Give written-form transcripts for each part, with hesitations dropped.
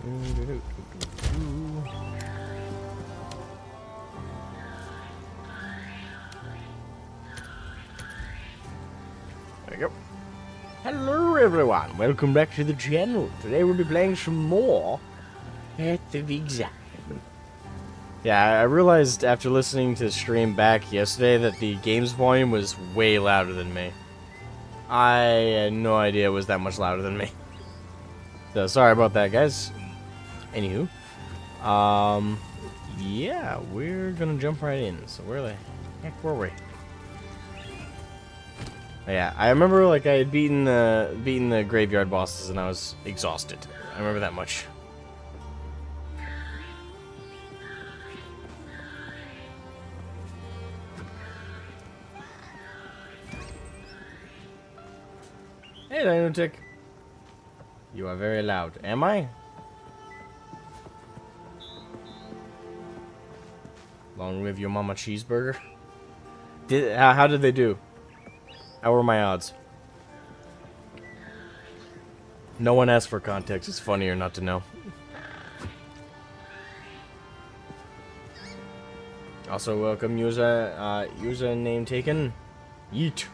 There you go. Hello everyone, welcome back to the channel. Today we'll be playing some more Path of Exile. Yeah, I realized after listening to the stream back yesterday that the game's volume was way louder than me. I had no idea it was that much louder than me. So sorry about that, guys. Anywho, yeah, we're gonna jump right in. So where the heck were we? Yeah, I remember like I had beaten the graveyard bosses and I was exhausted. I remember that much. Hey, Dinotic. You are very loud. Am I? Long live your mama cheeseburger. How did they do? How were my odds? No one asked for context. It's funnier not to know. Also, welcome user name taken. Yeet.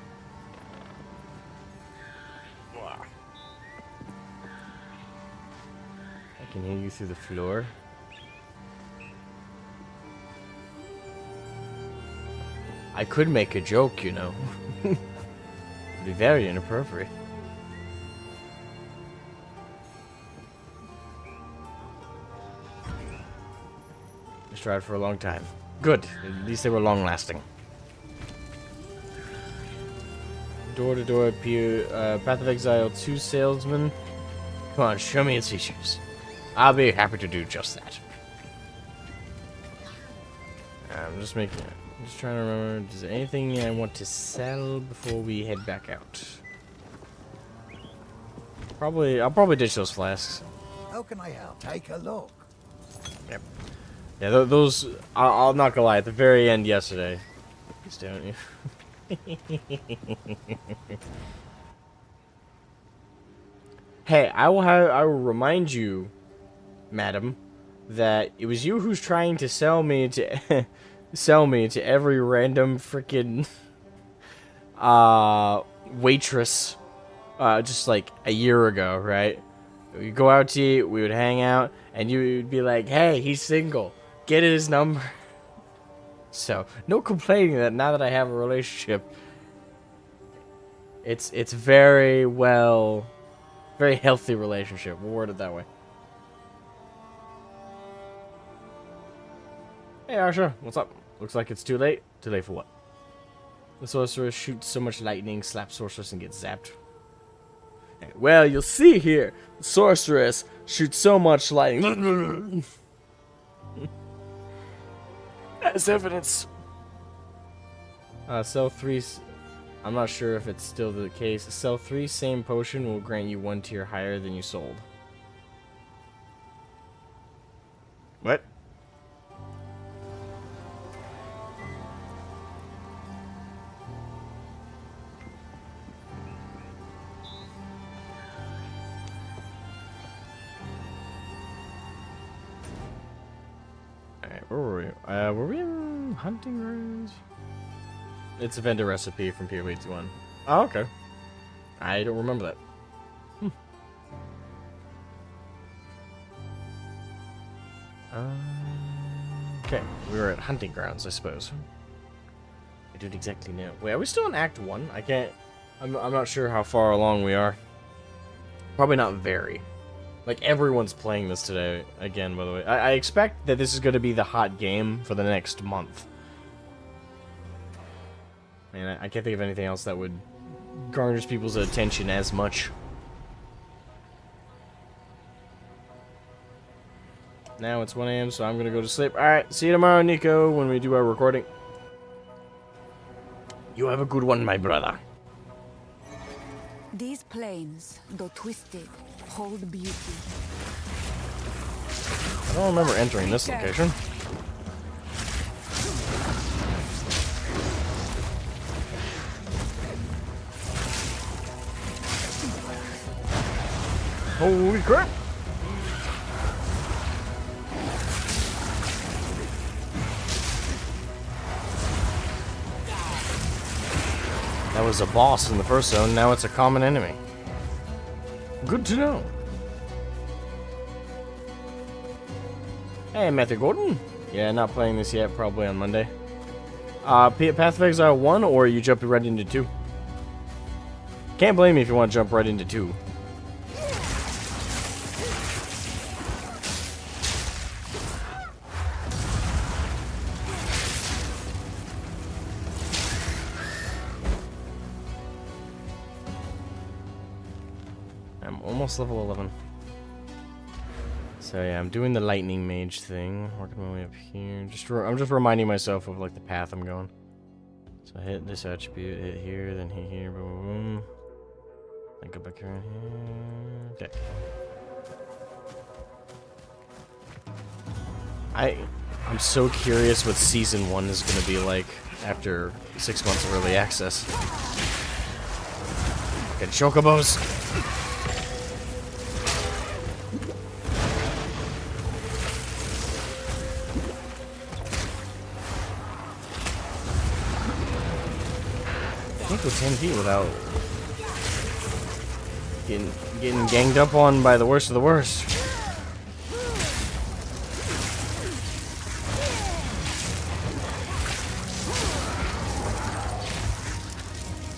I can hear you through the floor. I could make a joke, you know. It'd be very inappropriate. Just tried for a long time. Good. At least they were long-lasting. Door-to-door appear. Path of Exile 2 salesman. Come on, show me its features. I'll be happy to do just that. I'm just trying to remember. Is there anything I want to sell before we head back out? I'll probably ditch those flasks. How can I help? Take a look. Yep. Yeah, those. I'll not gonna lie. At the very end yesterday. Please don't you? Hey, I will remind you, madam, that it was you who's trying to sell me to every random freaking waitress just like a year ago, right? We'd go out to eat, we would hang out, and you would be like, hey, he's single, get his number. So no complaining that now that I have a relationship, it's very healthy relationship, we'll word it that way. Hey Arsha, what's up? Looks like it's too late. Too late for what? The sorceress shoots so much lightning, slaps sorceress and gets zapped. Well, you'll see here. The sorceress shoots so much lightning. As evidence. Sell 3. I'm not sure if it's still the case. Sell 3 same potion will grant you 1 tier higher than you sold. What? Alright, where were we? Were we in hunting grounds? It's a vendor recipe from PoE 1. Oh, okay. I don't remember that. Okay, we were at hunting grounds, I suppose. I don't exactly know. Wait, are we still in Act 1? I can't... I'm not sure how far along we are. Probably not very. Like, everyone's playing this today, again, by the way. I expect that this is going to be the hot game for the next month. And I can't think of anything else that would garnish people's attention as much. Now it's 1 AM, so I'm going to go to sleep. Alright, see you tomorrow, Nico, when we do our recording. You have a good one, my brother. These plains, though twisted, hold beauty. I don't remember entering this location. Holy crap! That was a boss in the first zone, now it's a common enemy. Good to know. Hey, Matthew Gordon. Yeah, not playing this yet, probably on Monday. Path of Exile 1, or you jump right into 2? Can't blame me if you want to jump right into 2. I'm almost level 11. So yeah, I'm doing the lightning mage thing, working my way up here. I'm just reminding myself of like the path I'm going. So I hit this attribute, hit here, then hit here, boom, boom, boom. Then go back around here. Okay. I'm so curious what season 1 is gonna be like after 6 months of early access. Get chocobos. I can't go 10 feet without getting ganged up on by the worst of the worst.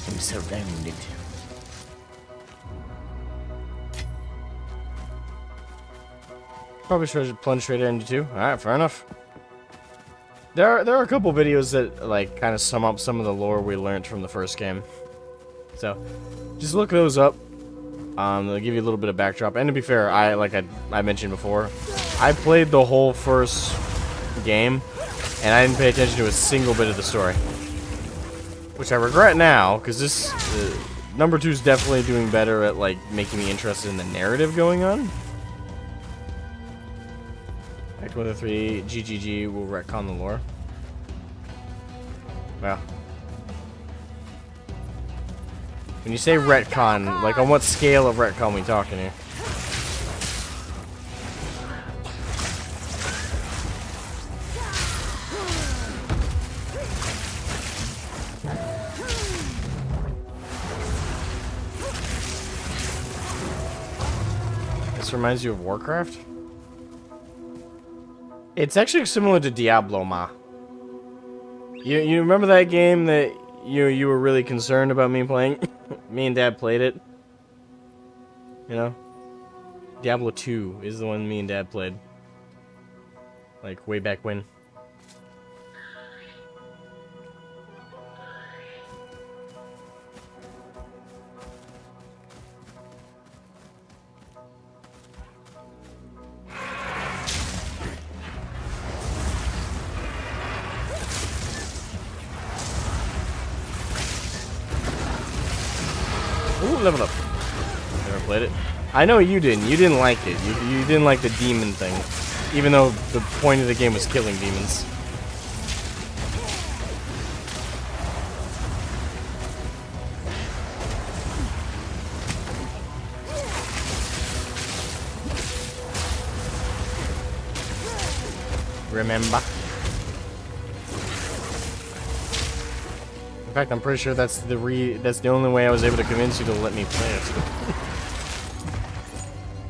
I'm surrounded. Probably should plunge straight into 2. Alright, fair enough. There are a couple videos that like kind of sum up some of the lore we learned from the first game. So just look those up. They'll give you a little bit of backdrop. And to be fair, I mentioned before, I played the whole first game and I didn't pay attention to a single bit of the story, which I regret now, because this number 2 is definitely doing better at like making me interested in the narrative going on. Act 1 to 3, GGG will retcon the lore. Well, when you say retcon, like on what scale of retcon are we talking here? This reminds you of Warcraft? It's actually similar to Diablo, Ma. You remember that game that you were really concerned about me playing? Me and Dad played it. You know? Diablo 2 is the one me and Dad played. Like, way back when. Ooh, level up. Never played it. I know you didn't. You didn't like it. You didn't like the demon thing. Even though the point of the game was killing demons. Remember? In fact, I'm pretty sure that's the only way I was able to convince you to let me play it.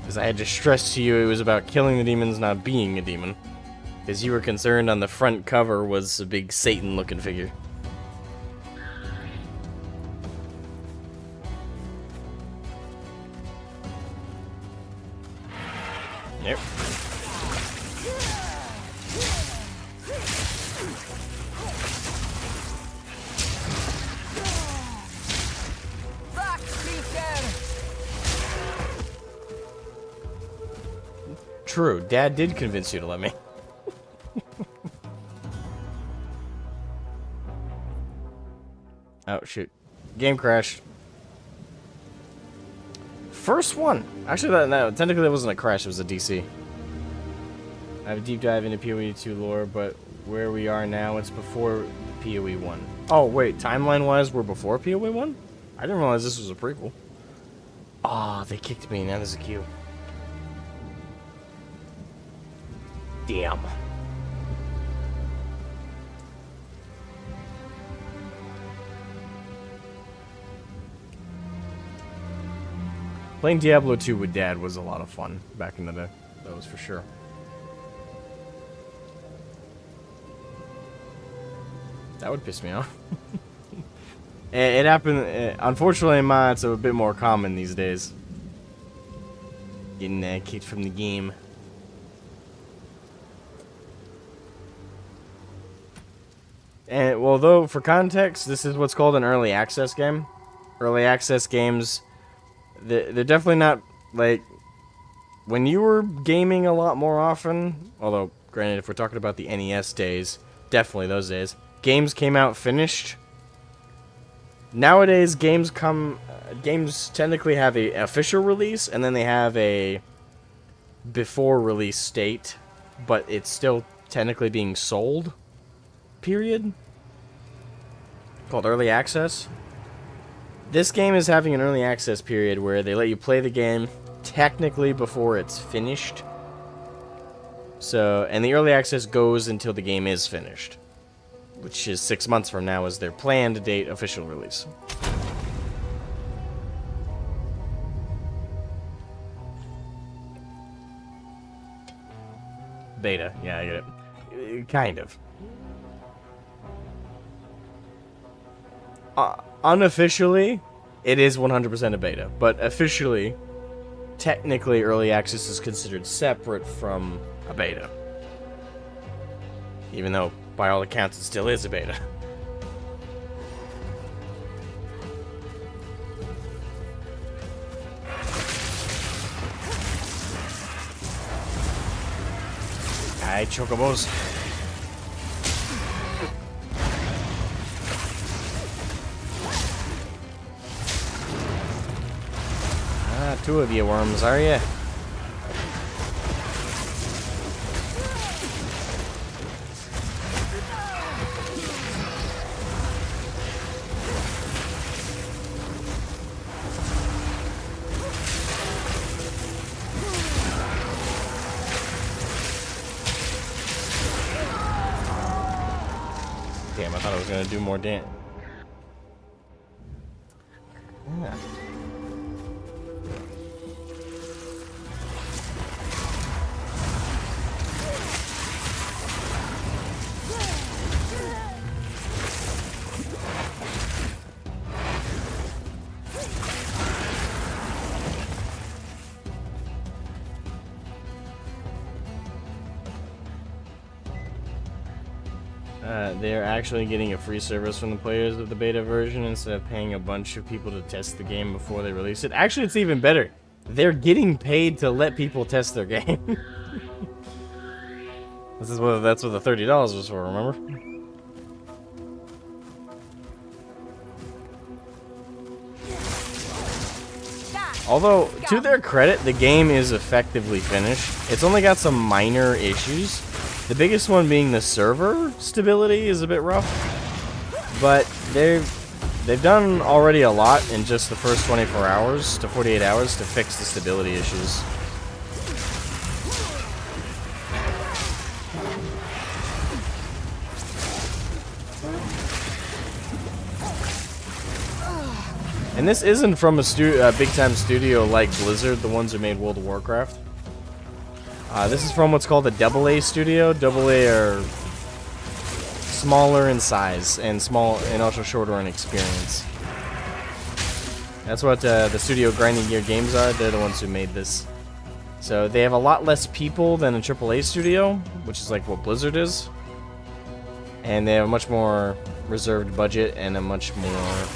Because I had to stress to you it was about killing the demons, not being a demon. Because you were concerned on the front cover was a big Satan-looking figure. Yep. True, Dad did convince you to let me. Oh, shoot. Game crashed. First one! Actually, no, technically that wasn't a crash, it was a DC. I have a deep dive into PoE 2 lore, but where we are now, it's before the PoE 1. Oh, wait, timeline-wise, we're before PoE 1? I didn't realize this was a prequel. Ah, they kicked me, now there's a queue. Damn. Playing Diablo 2 with Dad was a lot of fun back in the day. That was for sure. That would piss me off. It happened. Unfortunately, it's a bit more common these days. Getting kicked from the game. And well, though, for context, this is what's called an early access game. Early access games, they're definitely not like when you were gaming a lot more often. Although, granted, if we're talking about the NES days, definitely those days, games came out finished. Nowadays, games technically have a official release, and then they have a before release state, but it's still technically being sold. Period. Called early access. This game is having an early access period where they let you play the game technically before it's finished. So, and the early access goes until the game is finished, which is 6 months from now is their planned date official release. Beta, yeah, I get it. Kind of. Unofficially, it is 100% a beta, but officially, technically, early access is considered separate from a beta. Even though, by all accounts, it still is a beta. Hi, chocobos. Two of you worms, are you? Damn, I thought I was gonna do more damage. Yeah. They're actually getting a free service from the players of the beta version instead of paying a bunch of people to test the game before they release it. Actually, it's even better. They're getting paid to let people test their game. That's what the $30 was for, remember? Although, to their credit, the game is effectively finished. It's only got some minor issues. The biggest one being the server stability is a bit rough, but they've done already a lot in just the first 24 hours to 48 hours to fix the stability issues. And this isn't from a big-time studio like Blizzard, the ones who made World of Warcraft. This is from what's called a AA studio. AA are smaller in size and also shorter in experience. That's what the studio Grinding Gear Games are. They're the ones who made this. So they have a lot less people than a AAA studio, which is like what Blizzard is. And they have a much more reserved budget and a much more...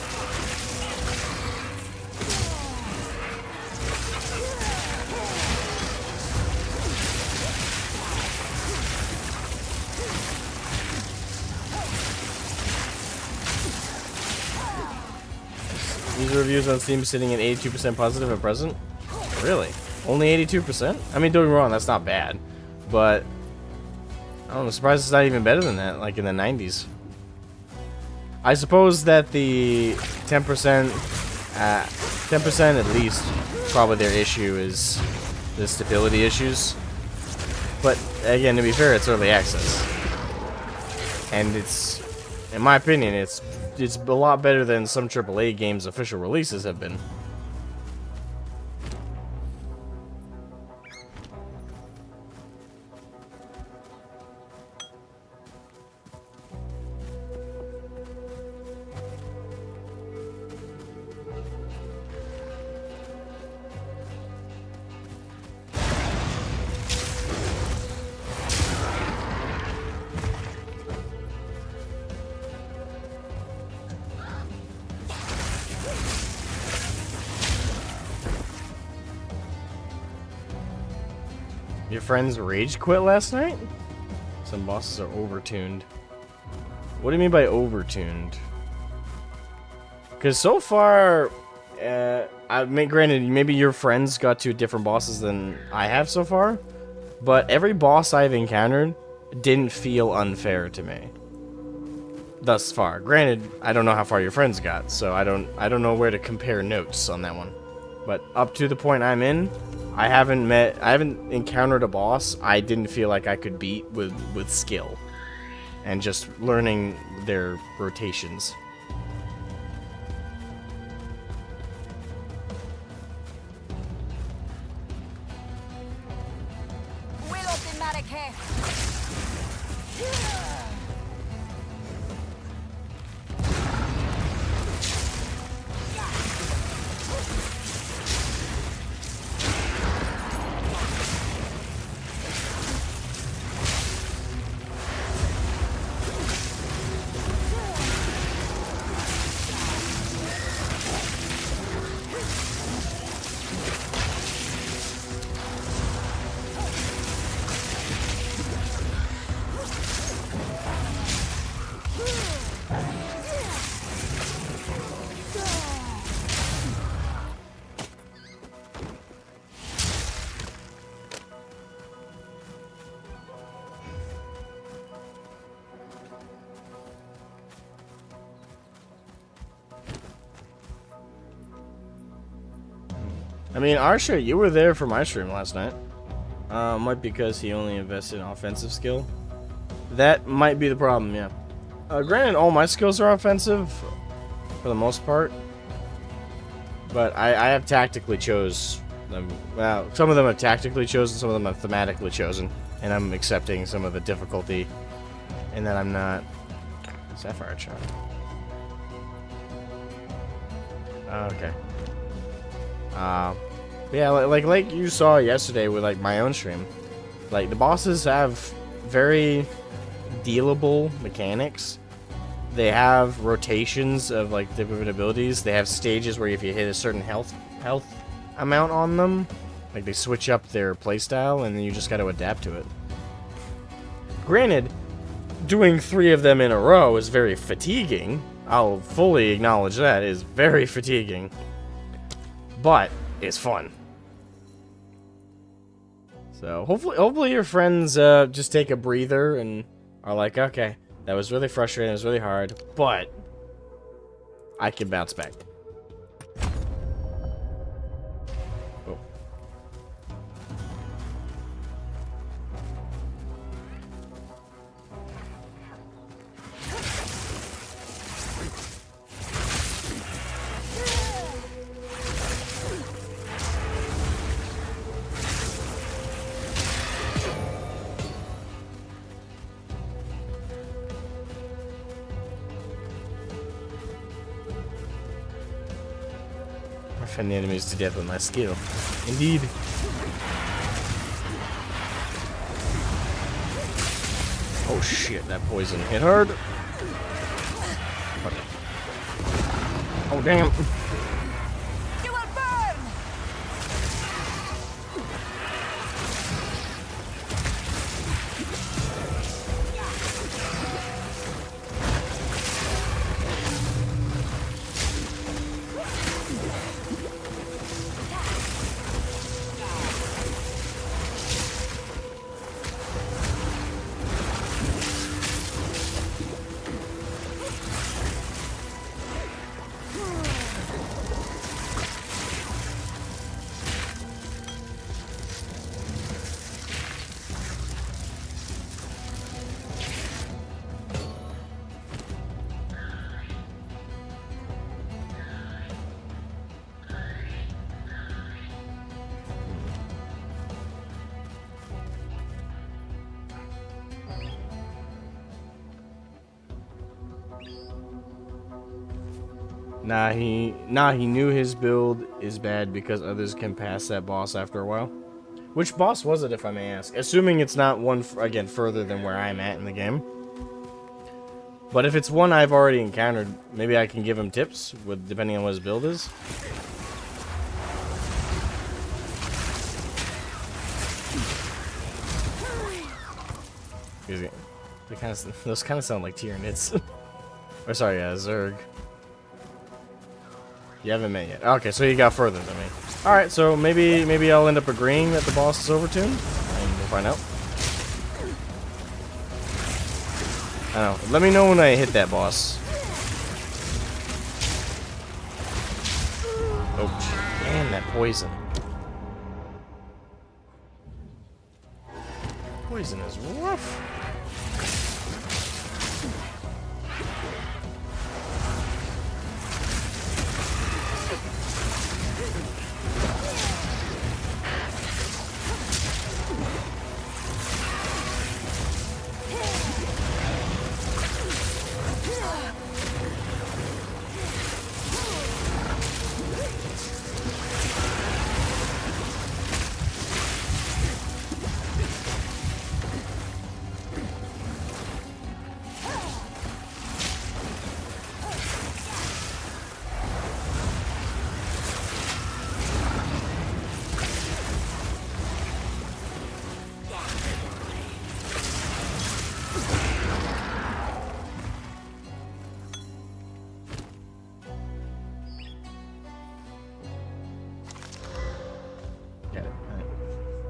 User reviews on Steam sitting at 82% positive at present. Really? Only 82%? I mean, don't get me wrong, that's not bad. But I'm surprised it's not even better than that, like in the 90s. I suppose that the 10%, 10% at least, probably their issue is the stability issues. But again, to be fair, it's early access. And it's, in my opinion, it's a lot better than some AAA games' official releases have been. Your friends rage quit last night? Some bosses are overtuned. What do you mean by overtuned? Because so far, I mean, granted, maybe your friends got to different bosses than I have so far, but every boss I've encountered didn't feel unfair to me thus far. Granted, I don't know how far your friends got, so I don't know where to compare notes on that one. But up to the point I'm in, I haven't encountered a boss I didn't feel like I could beat with skill and just learning their rotations. I mean, Arsha, you were there for my stream last night. Might be because he only invested in offensive skill. That might be the problem, yeah. Granted, all my skills are offensive, for the most part. But I have tactically chose them. Well, some of them are tactically chosen, some of them are thematically chosen. And I'm accepting some of the difficulty. And then I'm not... Sapphire Charm. Okay. Yeah, like you saw yesterday with like my own stream, like the bosses have very dealable mechanics. They have rotations of like different abilities. They have stages where if you hit a certain health amount on them, like they switch up their playstyle, and then you just got to adapt to it. Granted, doing 3 of them in a row is very fatiguing. I'll fully acknowledge that. It is very fatiguing. But it's fun. So hopefully your friends just take a breather and are like, okay, that was really frustrating, it was really hard, but I can bounce back. Oh. I find the enemies to death with my skill. Indeed. Oh shit, that poison hit hard. Oh damn. You will burn! Nah, he knew his build is bad because others can pass that boss after a while. Which boss was it, if I may ask? Assuming it's not one, again, further than where I'm at in the game. But if it's one I've already encountered, maybe I can give him tips, with depending on what his build is. They those kind of sound like Tyranids. Or sorry, Zerg. You haven't met yet. Okay, so you got further than me. All right, so maybe I'll end up agreeing that the boss is overtuned, and we'll find out. I don't know. Let me know when I hit that boss. Oh, man, that poison. Poison is rough.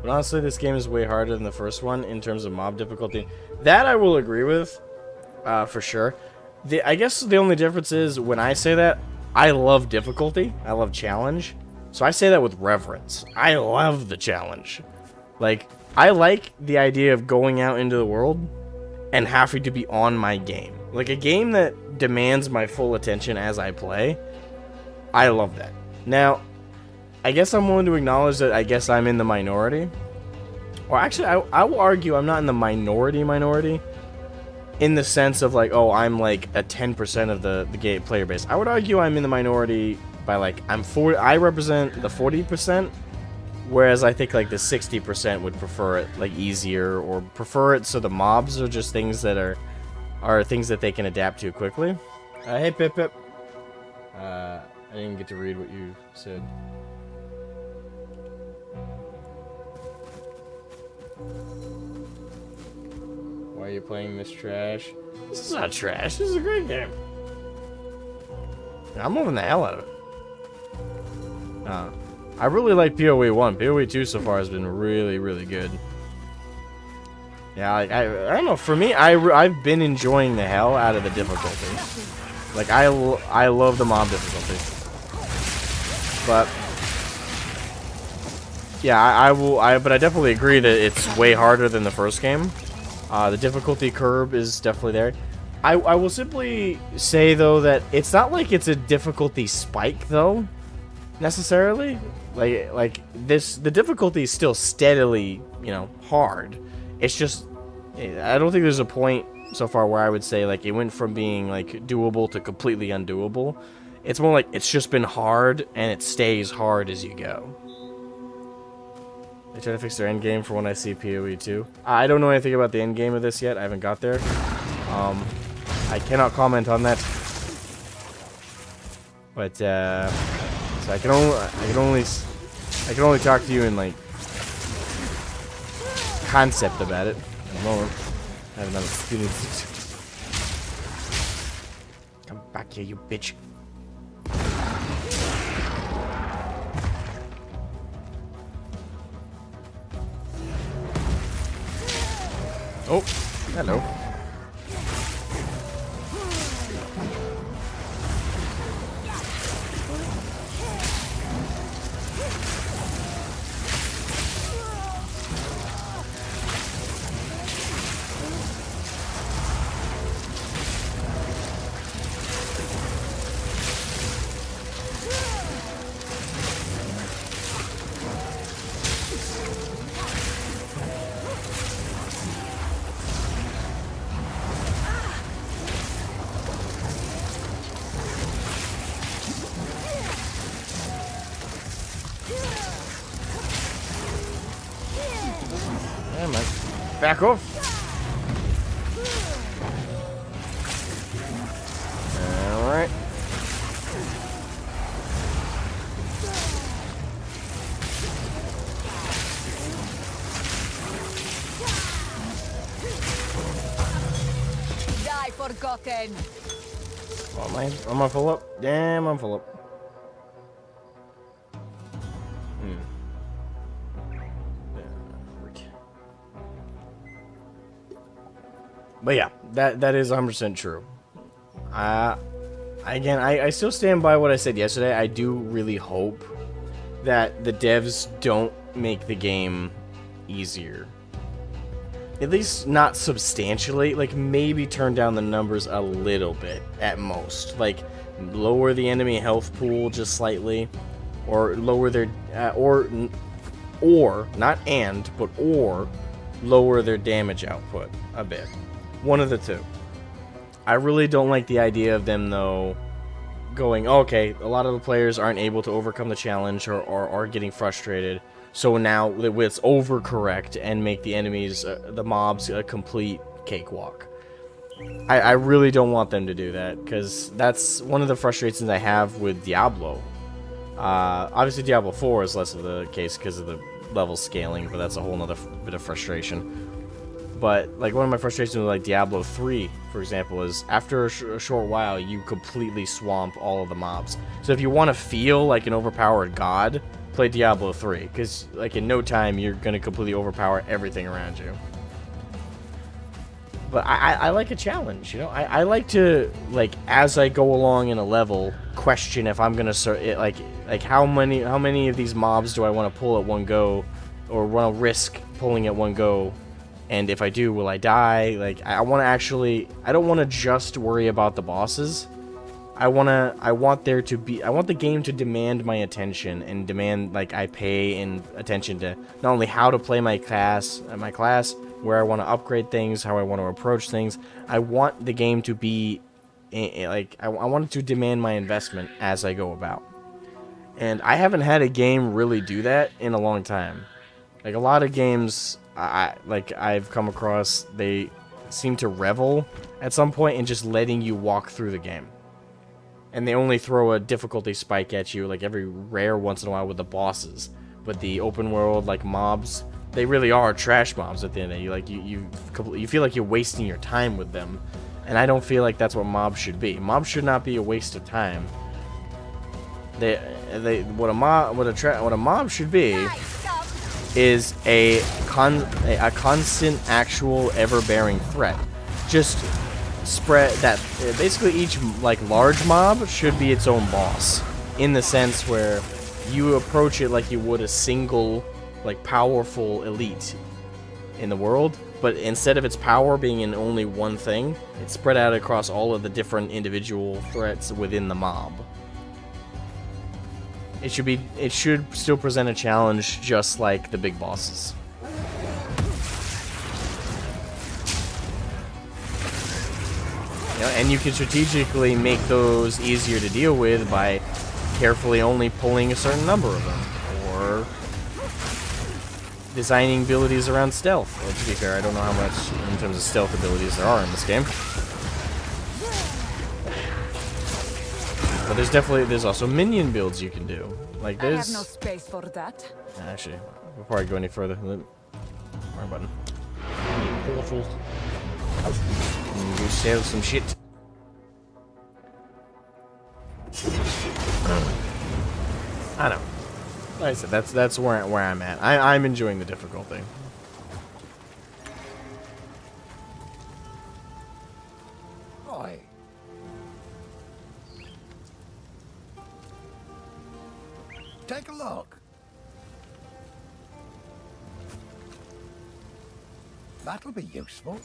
But honestly, this game is way harder than the first one in terms of mob difficulty. That I will agree with, for sure. I guess the only difference is when I say that, I love difficulty. I love challenge. So I say that with reverence. I love the challenge. Like, I like the idea of going out into the world and having to be on my game. Like, a game that demands my full attention as I play. I love that. Now, I guess I'm willing to acknowledge that I guess I'm in the minority. Or actually, I will argue I'm not in the minority in the sense of like, oh, I'm like a 10% of the game player base. I would argue I'm in the minority by like, I represent the 40%, whereas I think like the 60% would prefer it like easier, or prefer it so the mobs are just things that are things that they can adapt to quickly. Hey, Pip. I didn't get to read what you said. Why are you playing this trash? This is not trash. This is a great game. I'm loving the hell out of it. I really like PoE 1. PoE 2 so far has been really, really good. Yeah, I don't know. For me, I've been enjoying the hell out of the difficulty. Like, I love the mob difficulty. But yeah, but I definitely agree that it's way harder than the first game. The difficulty curve is definitely there. I will simply say, though, that it's not like it's a difficulty spike, though, necessarily. Like the difficulty is still steadily, hard. It's just, I don't think there's a point so far where I would say, like, it went from being, like, doable to completely undoable. It's more like it's just been hard, and it stays hard as you go. They try to fix their end game for when I see PoE 2. I don't know anything about the end game of this yet. I haven't got there. I cannot comment on that. But so I can only talk to you in like concept about it at the moment. I have another feeling. Come back here, you bitch. Oh, hello. Back off. Alright. forgotten. Oh, am I full up? Damn, I'm full up. But yeah, that is 100% true. Again, I still stand by what I said yesterday. I do really hope that the devs don't make the game easier. At least not substantially. Like, maybe turn down the numbers a little bit at most. Like, lower the enemy health pool just slightly, or lower their or not and, but or lower their damage output a bit. One of the two. I really don't like the idea of them, though, going, okay, a lot of the players aren't able to overcome the challenge or are getting frustrated, so now let's overcorrect and make the enemies, the mobs, a complete cakewalk. I really don't want them to do that, because that's one of the frustrations I have with Diablo. Obviously, Diablo 4 is less of the case because of the level scaling, but that's a whole nother bit of frustration. But, like, one of my frustrations with, like, Diablo 3, for example, is after a short while, you completely swamp all of the mobs. So if you want to feel like an overpowered god, play Diablo 3, because, like, in no time, you're going to completely overpower everything around you. But I like a challenge, you know? I like to, like, as I go along in a level, question if I'm going to, like, how many of these mobs do I want to pull at one go, or want to risk pulling at one go? And if I do, will I die? Like, I want to actually, I don't want to just worry about the bosses. I want the game to demand my attention and demand, like, I pay attention to not only how to play my class, where I want to upgrade things, how I want to approach things. I want the game to be, like, I want it to demand my investment as I go about. And I haven't had a game really do that in a long time. Like, a lot of games I've come across, they seem to revel at some point in just letting you walk through the game. And they only throw a difficulty spike at you, like, every rare once in a while with the bosses. But the open world, like, mobs, they really are trash mobs at the end of the day. Like, you feel like you're wasting your time with them. And I don't feel like that's what mobs should be. Mobs should not be a waste of time. What a mob should be is a constant, actual, ever-bearing threat. Just spread that. Basically, each, like, large mob should be its own boss, in the sense where you approach it like you would a single, like, powerful elite in the world. But instead of its power being in only one thing, it's spread out across all of the different individual threats within the mob. It should still present a challenge just like the big bosses. You know, and you can strategically make those easier to deal with by carefully only pulling a certain number of them, or designing abilities around stealth. Well, to be fair, I don't know how much in terms of stealth abilities there are in this game. But there's also minion builds you can do. Like this. I have no space for that. Actually, before I go any further, wrong button. Portals. Go sell some shit. I know. Like I said, that's where I'm at. I'm enjoying the difficulty. Oi. Take a look. That'll be useful.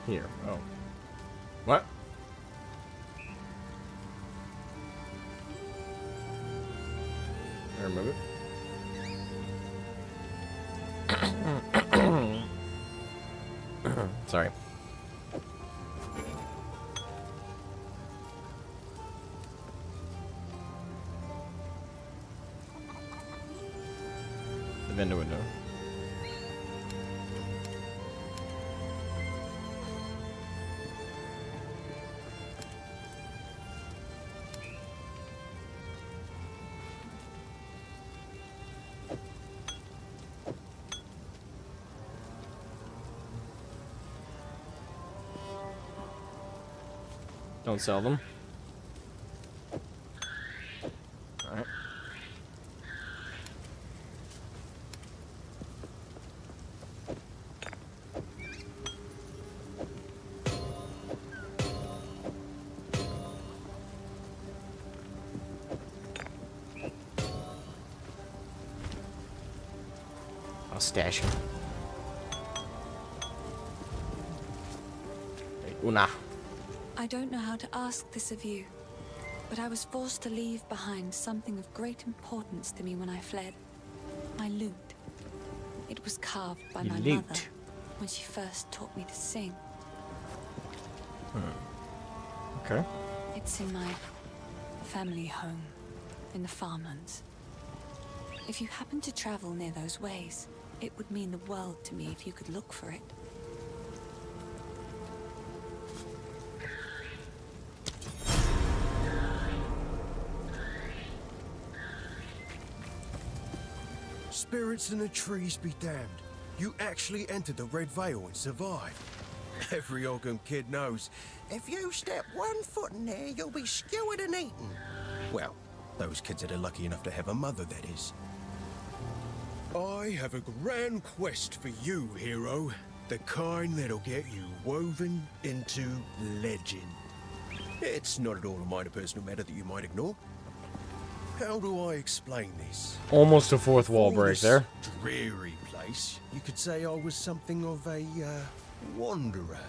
Here. Oh. What? I remove it. Sorry. The vendor window. Don't sell them. Alright. I'll stash him. Hey, Una. I don't know how to ask this of you, but I was forced to leave behind something of great importance to me when I fled. My lute. It was carved by Your my lute. mother when she first taught me to sing. Okay. It's in my family home, in the farmlands. If you happen to travel near those ways, it would mean the world to me if you could look for it. Spirits in the trees be damned. You actually entered the Red Veil and survived. Every Ogham kid knows, if you step 1 foot in there, you'll be skewered and eaten. Well, those kids that are lucky enough to have a mother, that is. I have a grand quest for you, hero. The kind that'll get you woven into legend. It's not at all a minor personal matter that you might ignore. How do I explain this? Almost a fourth wall For break this there. dreary place, you could say I was something of a wanderer.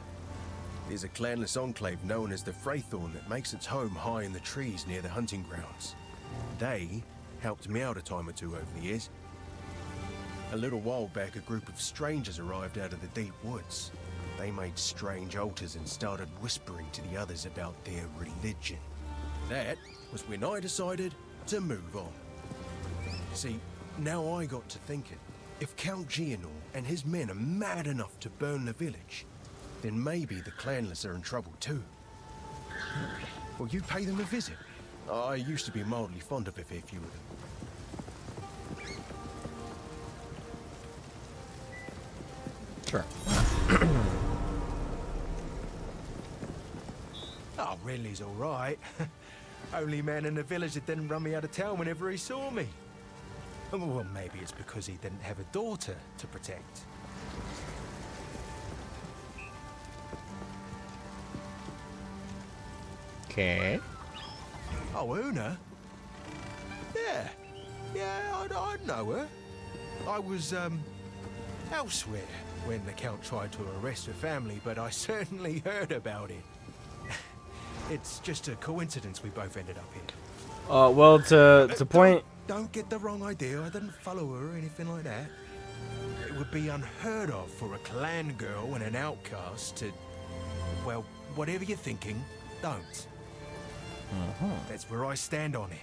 There's a clanless enclave known as the Fraythorn that makes its home high in the trees near the hunting grounds. They helped me out a time or two over the years. A little while back, a group of strangers arrived out of the deep woods. They made strange altars and started whispering to the others about their religion. That was when I decided to move on. See, now I got to thinking, if Count Gianor and his men are mad enough to burn the village, then maybe the clanless are in trouble too. Will you pay them a visit? I used to be mildly fond of a fair few of them. Sure. Oh, Ridley's all right. Only man in the village that didn't run me out of town whenever he saw me. Well, maybe it's because he didn't have a daughter to protect. Okay. Oh, Una? Yeah, I know her. I was, elsewhere when the Count tried to arrest her family, but I certainly heard about it. It's just a coincidence we both ended up here. Well, to point. Don't get the wrong idea. I didn't follow her or anything like that. It would be unheard of for a clan girl and an outcast to... Well, whatever you're thinking, don't. That's where I stand on it.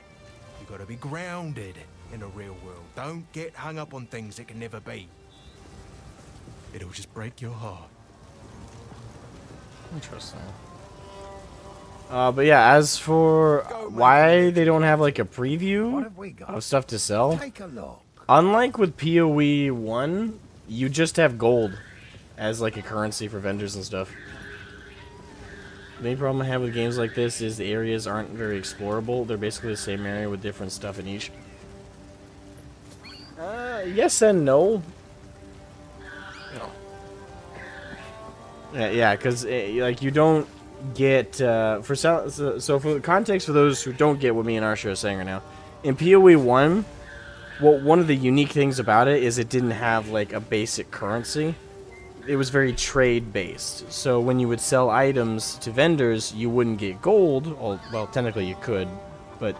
You gotta be grounded in the real world. Don't get hung up on things that can never be. It'll just break your heart. Interesting. But yeah, as for why they don't have like a What preview have we got? of stuff to sell, Take a look. unlike with PoE 1, you just have gold as like a currency for vendors and stuff. The main problem I have with games like this is the areas aren't very explorable. They're basically the same area with different stuff in each. Yes and no. Yeah, because like you don't get so for the context for those who don't get what me and Arsha are saying right now, in PoE 1, well, one of the unique things about it is it didn't have like a basic currency. It was very trade based. So when you would sell items to vendors, you wouldn't get gold. Well, technically you could, but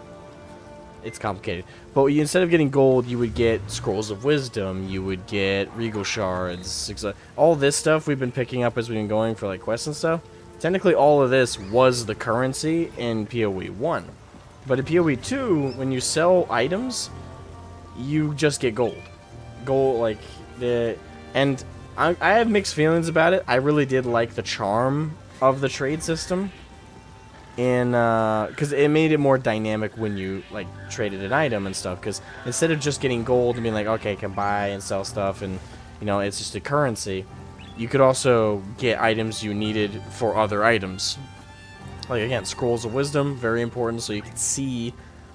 it's complicated. But instead of getting gold, you would get scrolls of wisdom. You would get regal shards. All this stuff we've been picking up as we've been going for like quests and stuff. Technically, all of this was the currency in PoE 1. But in PoE 2, when you sell items, you just get gold. And I have mixed feelings about it. I really did like the charm of the trade system, because it made it more dynamic when you like traded an item and stuff. Because instead of just getting gold and being like, okay, I can buy and sell stuff, and you know it's just a currency, you could also get items you needed for other items. Like, again, scrolls of wisdom, very important, so you can see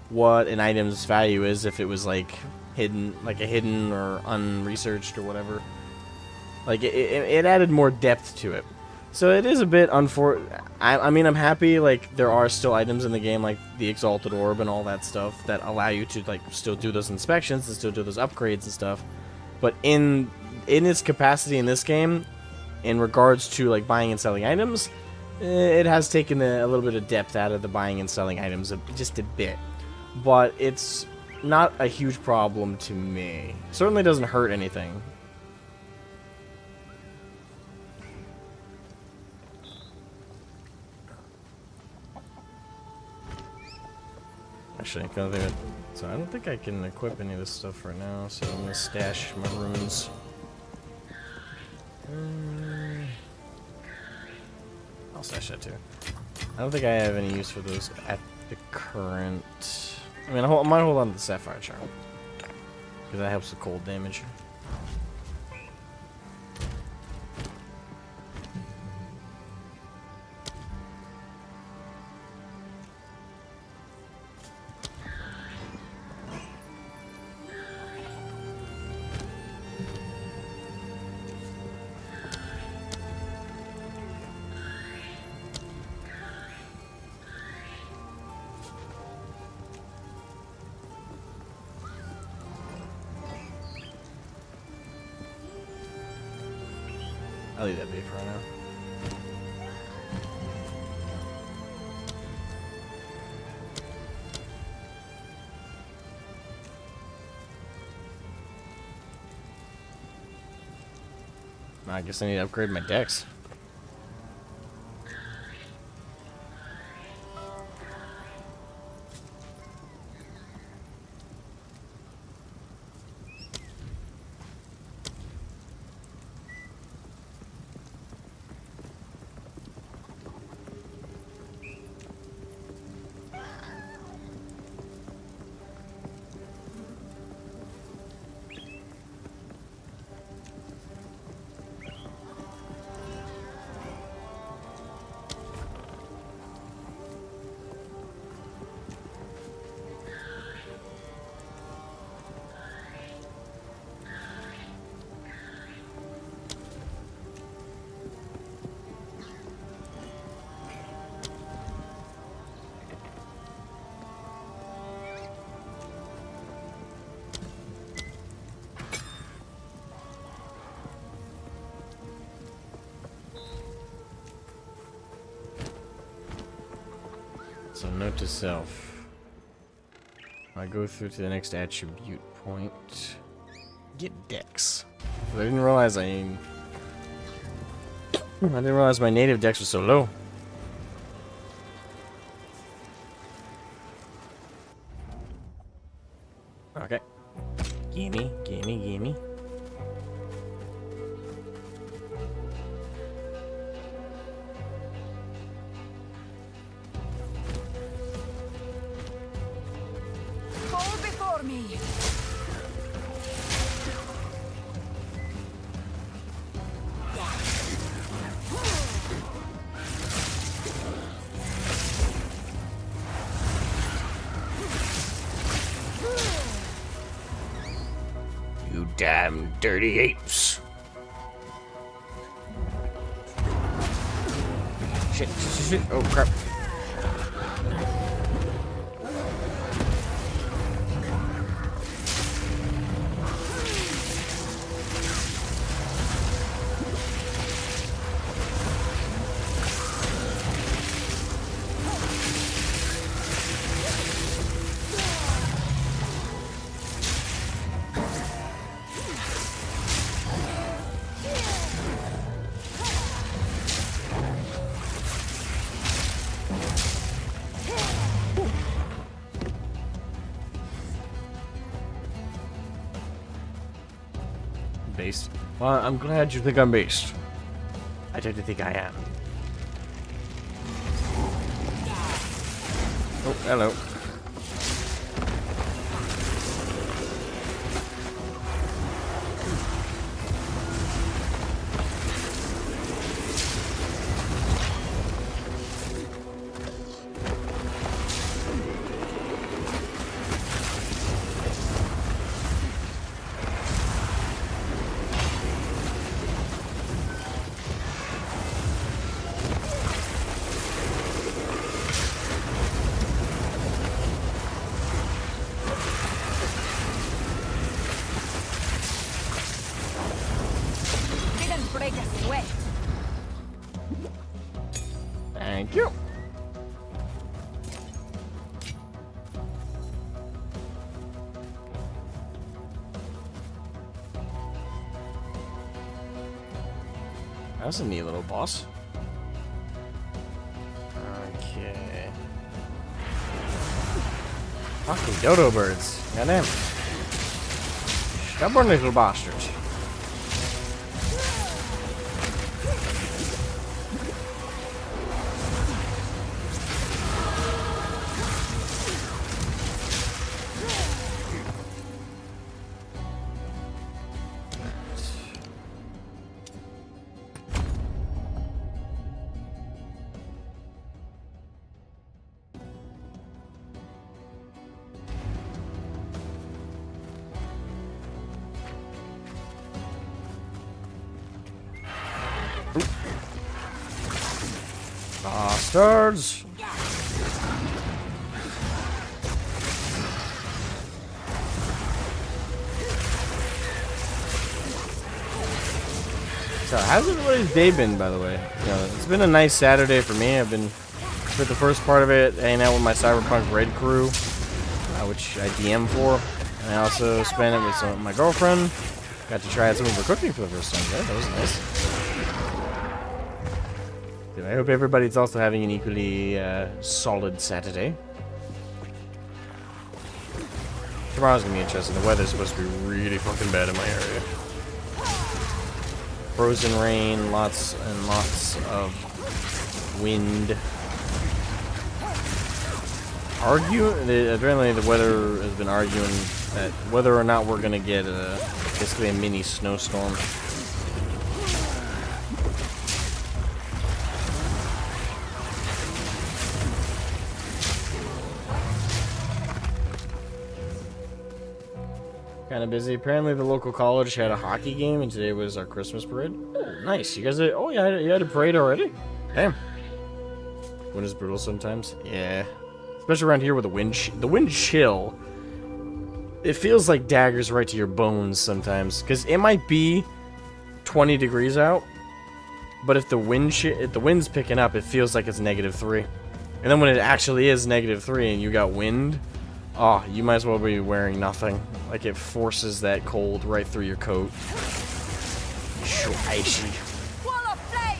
what an item's value is if it was, like, hidden, like a hidden or unresearched or whatever. Like, it added more depth to it. So it is a bit I mean, I'm happy, like, there are still items in the game, like the Exalted Orb and all that stuff, that allow you to, like, still do those inspections and still do those upgrades and stuff. But in its capacity in this game, in regards to, like, buying and selling items, it has taken a little bit of depth out of the buying and selling items, just a bit. But it's not a huge problem to me. Certainly doesn't hurt anything. Actually, so I don't think I can equip any of this stuff right now, so I'm gonna stash my runes. I'll stash that too. I don't think I have any use for those at the current. I mean, I might hold on to the Sapphire Charm because that helps with cold damage. I'll leave that be for right now. I guess I need to upgrade my decks. So note to self. I go through to the next attribute point. Get dex. I didn't realize I didn't realize my native dex was so low. Okay. Gimme, gimme, gimme. Fall before me. You damn dirty apes. Shit, shit, shit. Oh crap. Based. Well, I'm glad you think I'm based. I tend to think I am. Oh, hello. Thank you. That's a neat little boss. Okay. Fucking dodo birds. Goddamn. Stubborn little bastards. Bastards! So, how's everybody's day been, by the way? You know, it's been a nice Saturday for me. I've been spent the first part of it hanging out with my Cyberpunk Raid crew, which I DM for, and I also spent it with my girlfriend. Got to try out some of her cooking for the first time. Yeah, that was nice. I hope everybody's also having an equally solid Saturday. Tomorrow's gonna be interesting. The weather's supposed to be really fucking bad in my area. Frozen rain, lots and lots of wind. Apparently the weather has been arguing that whether or not we're gonna get basically a mini snowstorm. Kind of busy. Apparently the local college had a hockey game and today was our Christmas parade. Oh, nice. You guys did, oh yeah, you had a parade already? Damn. Wind is brutal sometimes. Yeah. Especially around here with the wind chill. It feels like daggers right to your bones sometimes. Because it might be 20 degrees out, but if the wind's picking up, it feels like it's -3. And then when it actually is -3 and you got wind, oh, you might as well be wearing nothing. Like, it forces that cold right through your coat. Icy. Wall of flame!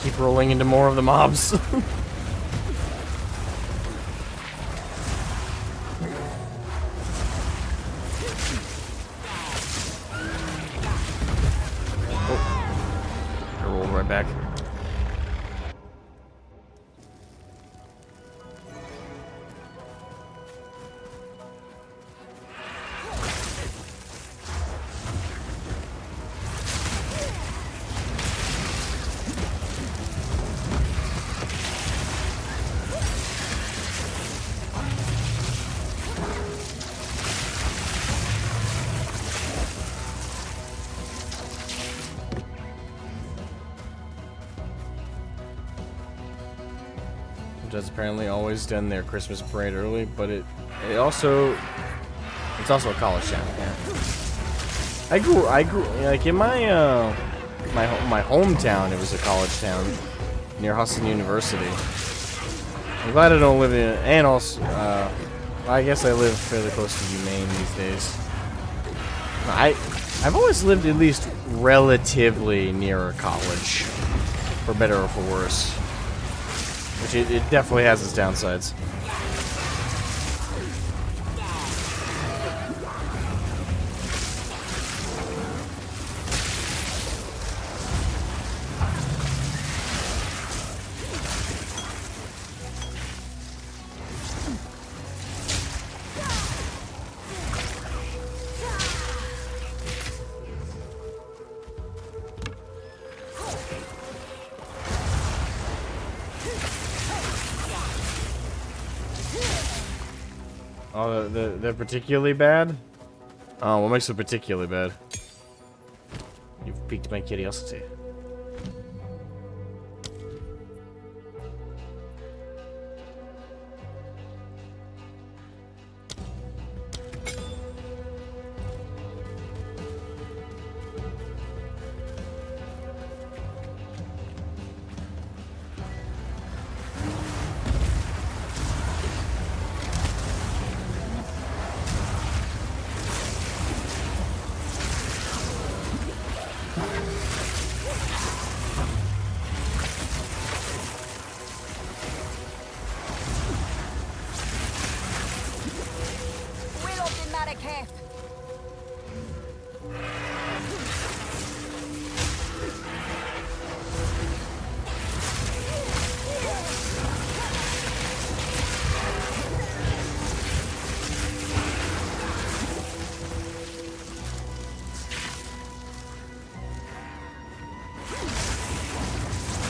Keep rolling into more of the mobs. I rolled right back. Has apparently always done their Christmas parade early, but it's also a college town. Yeah. I grew like in my my hometown. It was a college town near Huston University. I'm glad I don't live in, and also I guess I live fairly close to UMaine these days. I've always lived at least relatively near a college, for better or for worse. Which it definitely has its downsides. Oh, they're particularly bad? Oh, what makes them particularly bad? You've piqued my curiosity. Will of the Marrakech.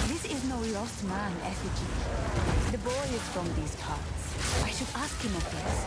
This is no lost man effigy. The boy is from these parts. I should ask him of this.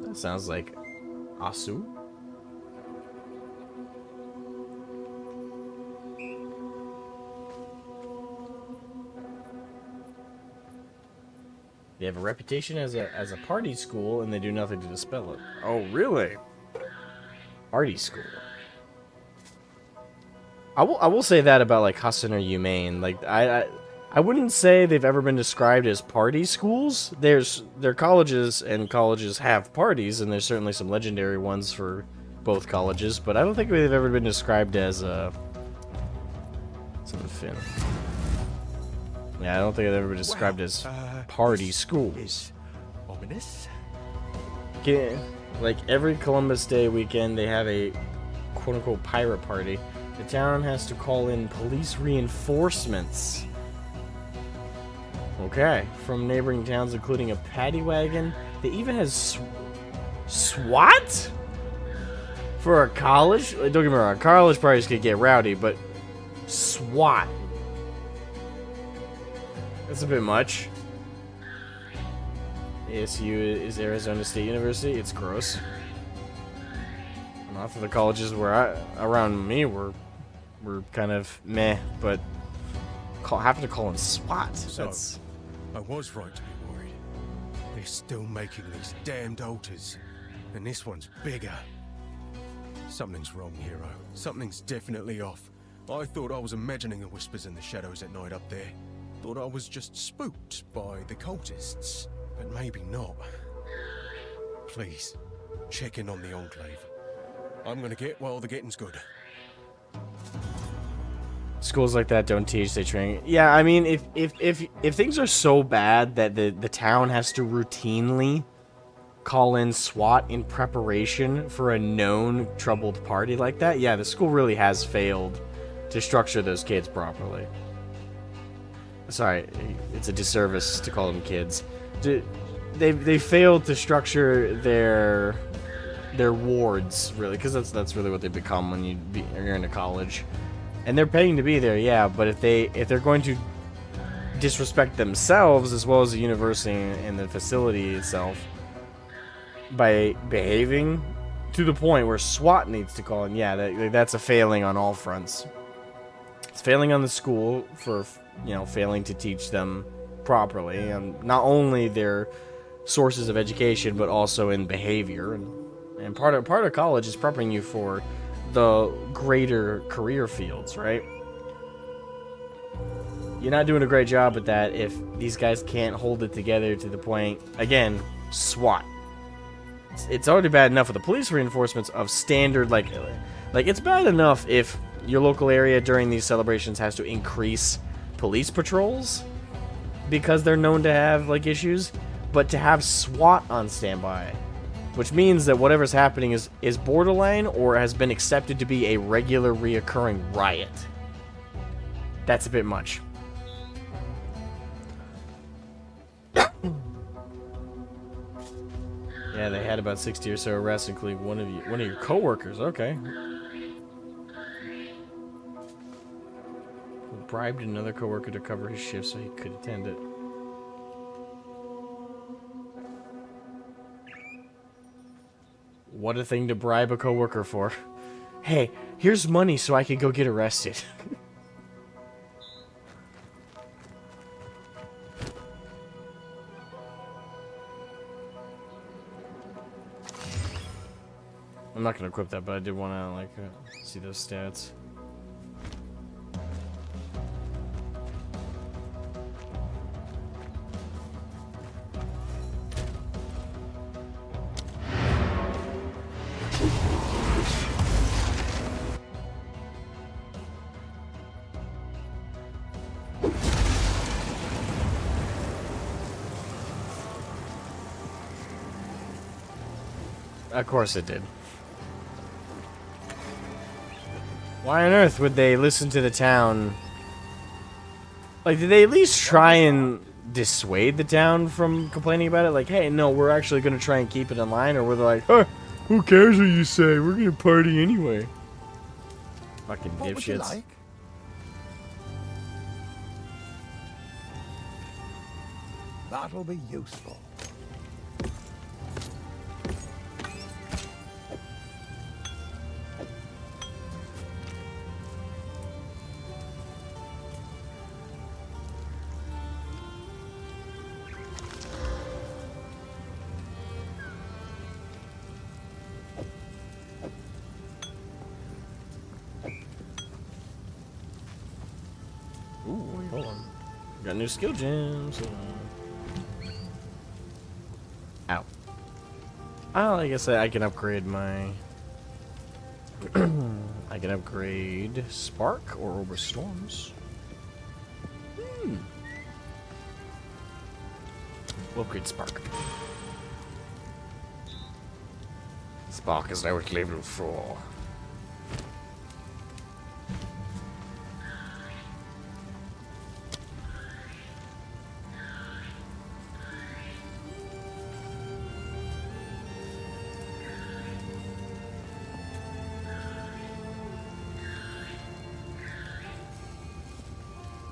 That sounds like Asu. They have a reputation as a party school, and they do nothing to dispel it. Oh, really? Party school. I will say that about like Hassan or Yumaine. Like I wouldn't say they've ever been described as party schools. They're colleges, and colleges have parties, and there's certainly some legendary ones for both colleges. But I don't think they've ever been described as something Finn. Yeah, I don't think they've ever been described as party schools. Is ominous. Like every Columbus Day weekend, they have a quote-unquote pirate party. The town has to call in police reinforcements. Okay, from neighboring towns, including a paddy wagon. They even has SWAT for a college. Don't get me wrong, college parties could get rowdy, but SWAT. That's a bit much. ASU is Arizona State University. It's gross. Not for the colleges where around me were kind of meh, but having to call in SWAT. So, That's I was right to be worried. They're still making these damned altars, and this one's bigger. Something's wrong, hero. Something's definitely off. I thought I was imagining the whispers in the shadows at night up there. Thought I was just spooked by the cultists, but maybe not. Please, check in on the Enclave. I'm gonna get while the getting's good. schools like that don't teach, they train. Yeah, I mean, if things are so bad that the town has to routinely call in SWAT in preparation for a known troubled party like that, yeah, the school really has failed to structure those kids properly. Sorry, it's a disservice to call them kids. They failed to structure their wards, really, because that's really what they become when you're into college, and they're paying to be there, yeah. But if they're going to disrespect themselves as well as the university and the facility itself by behaving to the point where SWAT needs to call in, yeah, that's a failing on all fronts. It's failing on the school for failing to teach them properly, and not only their sources of education but also in behavior. And part of college is preparing you for the greater career fields, right? you're not doing a great job at that if these guys can't hold it together to the point, again, SWAT. It's already bad enough with the police reinforcements of standard, like it's bad enough if your local area during these celebrations has to increase police patrols because they're known to have, like, issues, but to have SWAT on standby, which means that whatever's happening is borderline or has been accepted to be a regular reoccurring riot. That's a bit much. Yeah, they had about 60 or so arrests, including one of your coworkers. Okay. Bribed another coworker to cover his shift so he could attend it. What a thing to bribe a coworker for. Hey, here's money so I could go get arrested. I'm not gonna equip that, but I did want to, like, see those stats. Of course it did. Why on earth would they listen to the town? Like, did they at least try and dissuade the town from complaining about it? Like, hey, no, we're actually going to try and keep it in line? Or were they like, huh, who cares what you say? We're going to party anyway. Fucking What would you dipshits. like? That'll be useful. Ooh, wait, hold on. Got new skill gems. Ow. Oh, like I said, I can upgrade my... I can upgrade Spark or Over Storms. We'll upgrade Spark. Spark is now at level 4.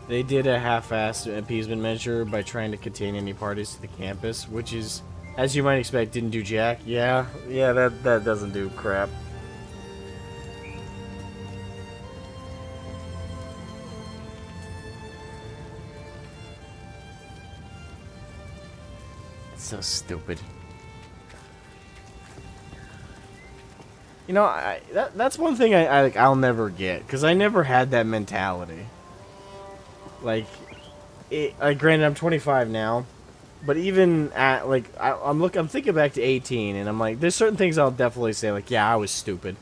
They did a half-assed appeasement measure by trying to contain any parties to the campus, which is, as you might expect, didn't do jack. Yeah, that doesn't do crap. It's so stupid. You know, that's one thing I'll never get, because I never had that mentality. Like, granted, I'm 25 now, but even at, like, I'm thinking back to 18, and I'm like, there's certain things I'll definitely say, like, yeah, I was stupid.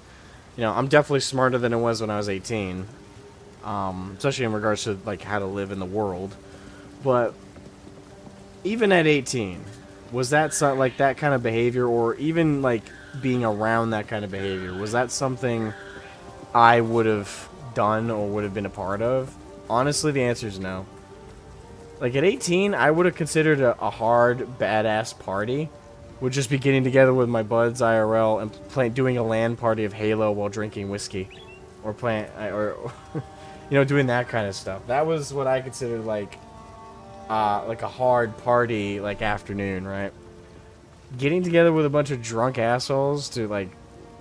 You know, I'm definitely smarter than I was when I was 18, especially in regards to, like, how to live in the world. But even at 18, was that like that kind of behavior, or even like being around that kind of behavior, was that something I would have done or would have been a part of? Honestly, the answer is no. Like, at 18, I would have considered a hard, badass party would just be getting together with my buds IRL and doing a LAN party of Halo while drinking whiskey, or you know, doing that kind of stuff. That was what I considered like a hard party, like, afternoon, right? Getting together with a bunch of drunk assholes to, like,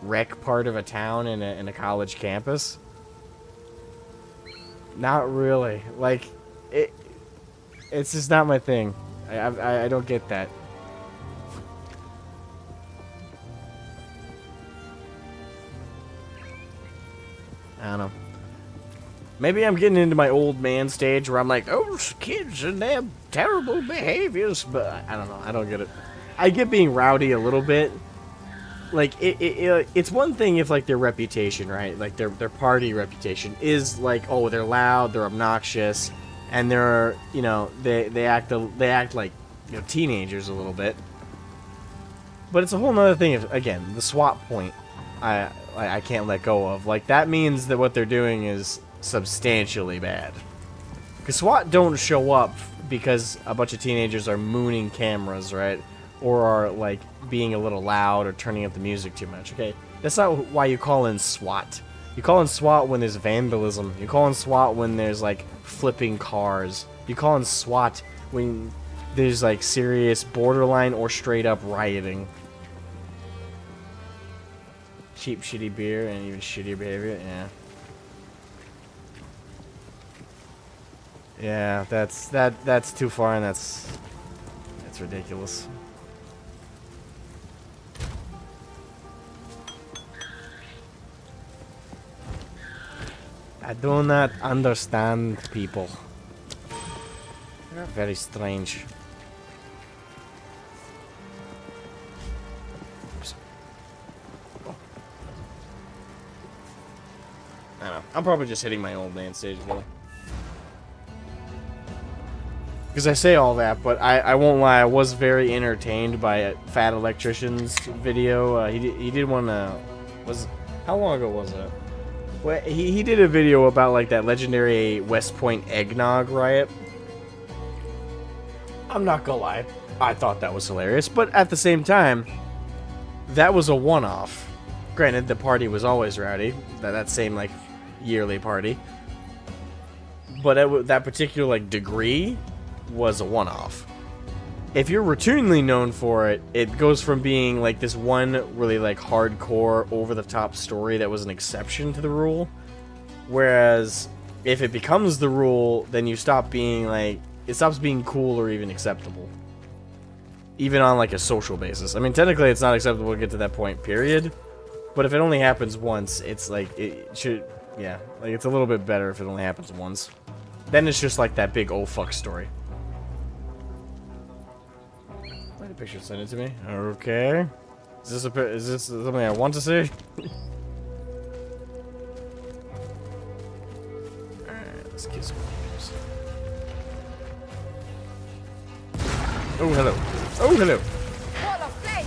wreck part of a town in a college campus. Not really. Like, it's just not my thing. I don't get that. I don't know. Maybe I'm getting into my old man stage where I'm like, oh, kids and their terrible behaviors, but I don't know. I don't get it. I get being rowdy a little bit. Like, it's one thing if, like, their reputation, right? Like, their party reputation is, like, oh, they're loud, they're obnoxious, and they're, you know, they act like, you know, teenagers a little bit. But it's a whole nother thing if, again, the swap point I can't let go of. Like, that means that what they're doing is substantially bad. Because SWAT don't show up because a bunch of teenagers are mooning cameras, right? Or are, like, being a little loud or turning up the music too much, okay? That's not why you call in SWAT. You call in SWAT when there's vandalism. You call in SWAT when there's, like, flipping cars. You call in SWAT when there's, like, serious borderline or straight-up rioting. Cheap, shitty beer and even shittier behavior, yeah. Yeah, that's too far, and that's ridiculous. I do not understand people. They're very strange. Oops. Oh. I don't know. I'm probably just hitting my old man stage, really. Because I say all that, but I won't lie, I was very entertained by a Fat Electrician's video. He did one, how long ago was it? Well, he did a video about, like, that legendary West Point eggnog riot. I'm not gonna lie, I thought that was hilarious, but at the same time, that was a one-off. Granted, the party was always rowdy, that same, like, yearly party. But that particular, like, degree was a one-off. If you're routinely known for it, it goes from being like this one really like hardcore over-the-top story that was an exception to the rule, whereas if it becomes the rule, then you stop being like, it stops being cool or even acceptable, even on like a social basis. I mean, technically it's not acceptable to get to that point, period, but if it only happens once, it's like, it should, yeah, like it's a little bit better if it only happens once. Then it's just like that big oh fuck story. Wait a picture, send it to me. Okay. Is this something I want to see? Alright, let's kiss some games. Oh hello. Oh hello. Wall of flame!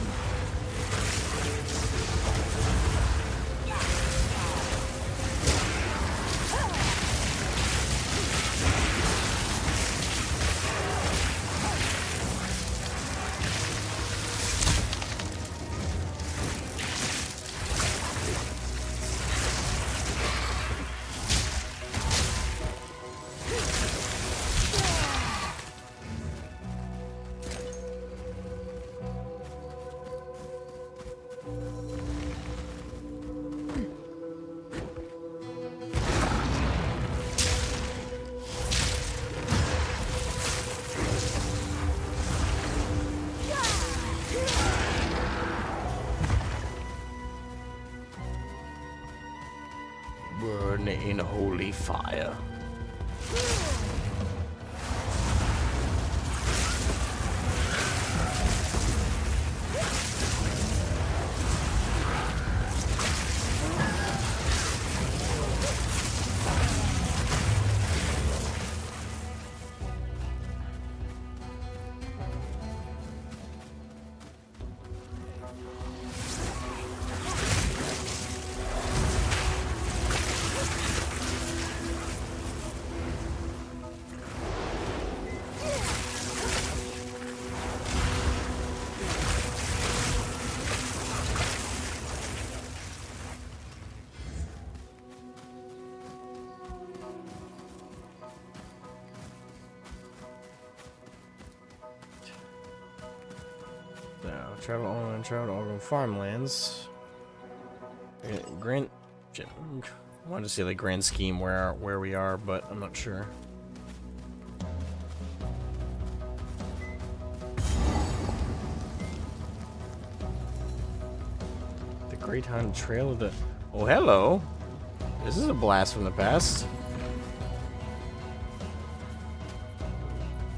Burn in holy fire. Travel on and travel over farmlands. Grand, I wanted to say like grand scheme where we are, but I'm not sure. The Great Hunt Trail of the. Oh, hello. This is a blast from the past.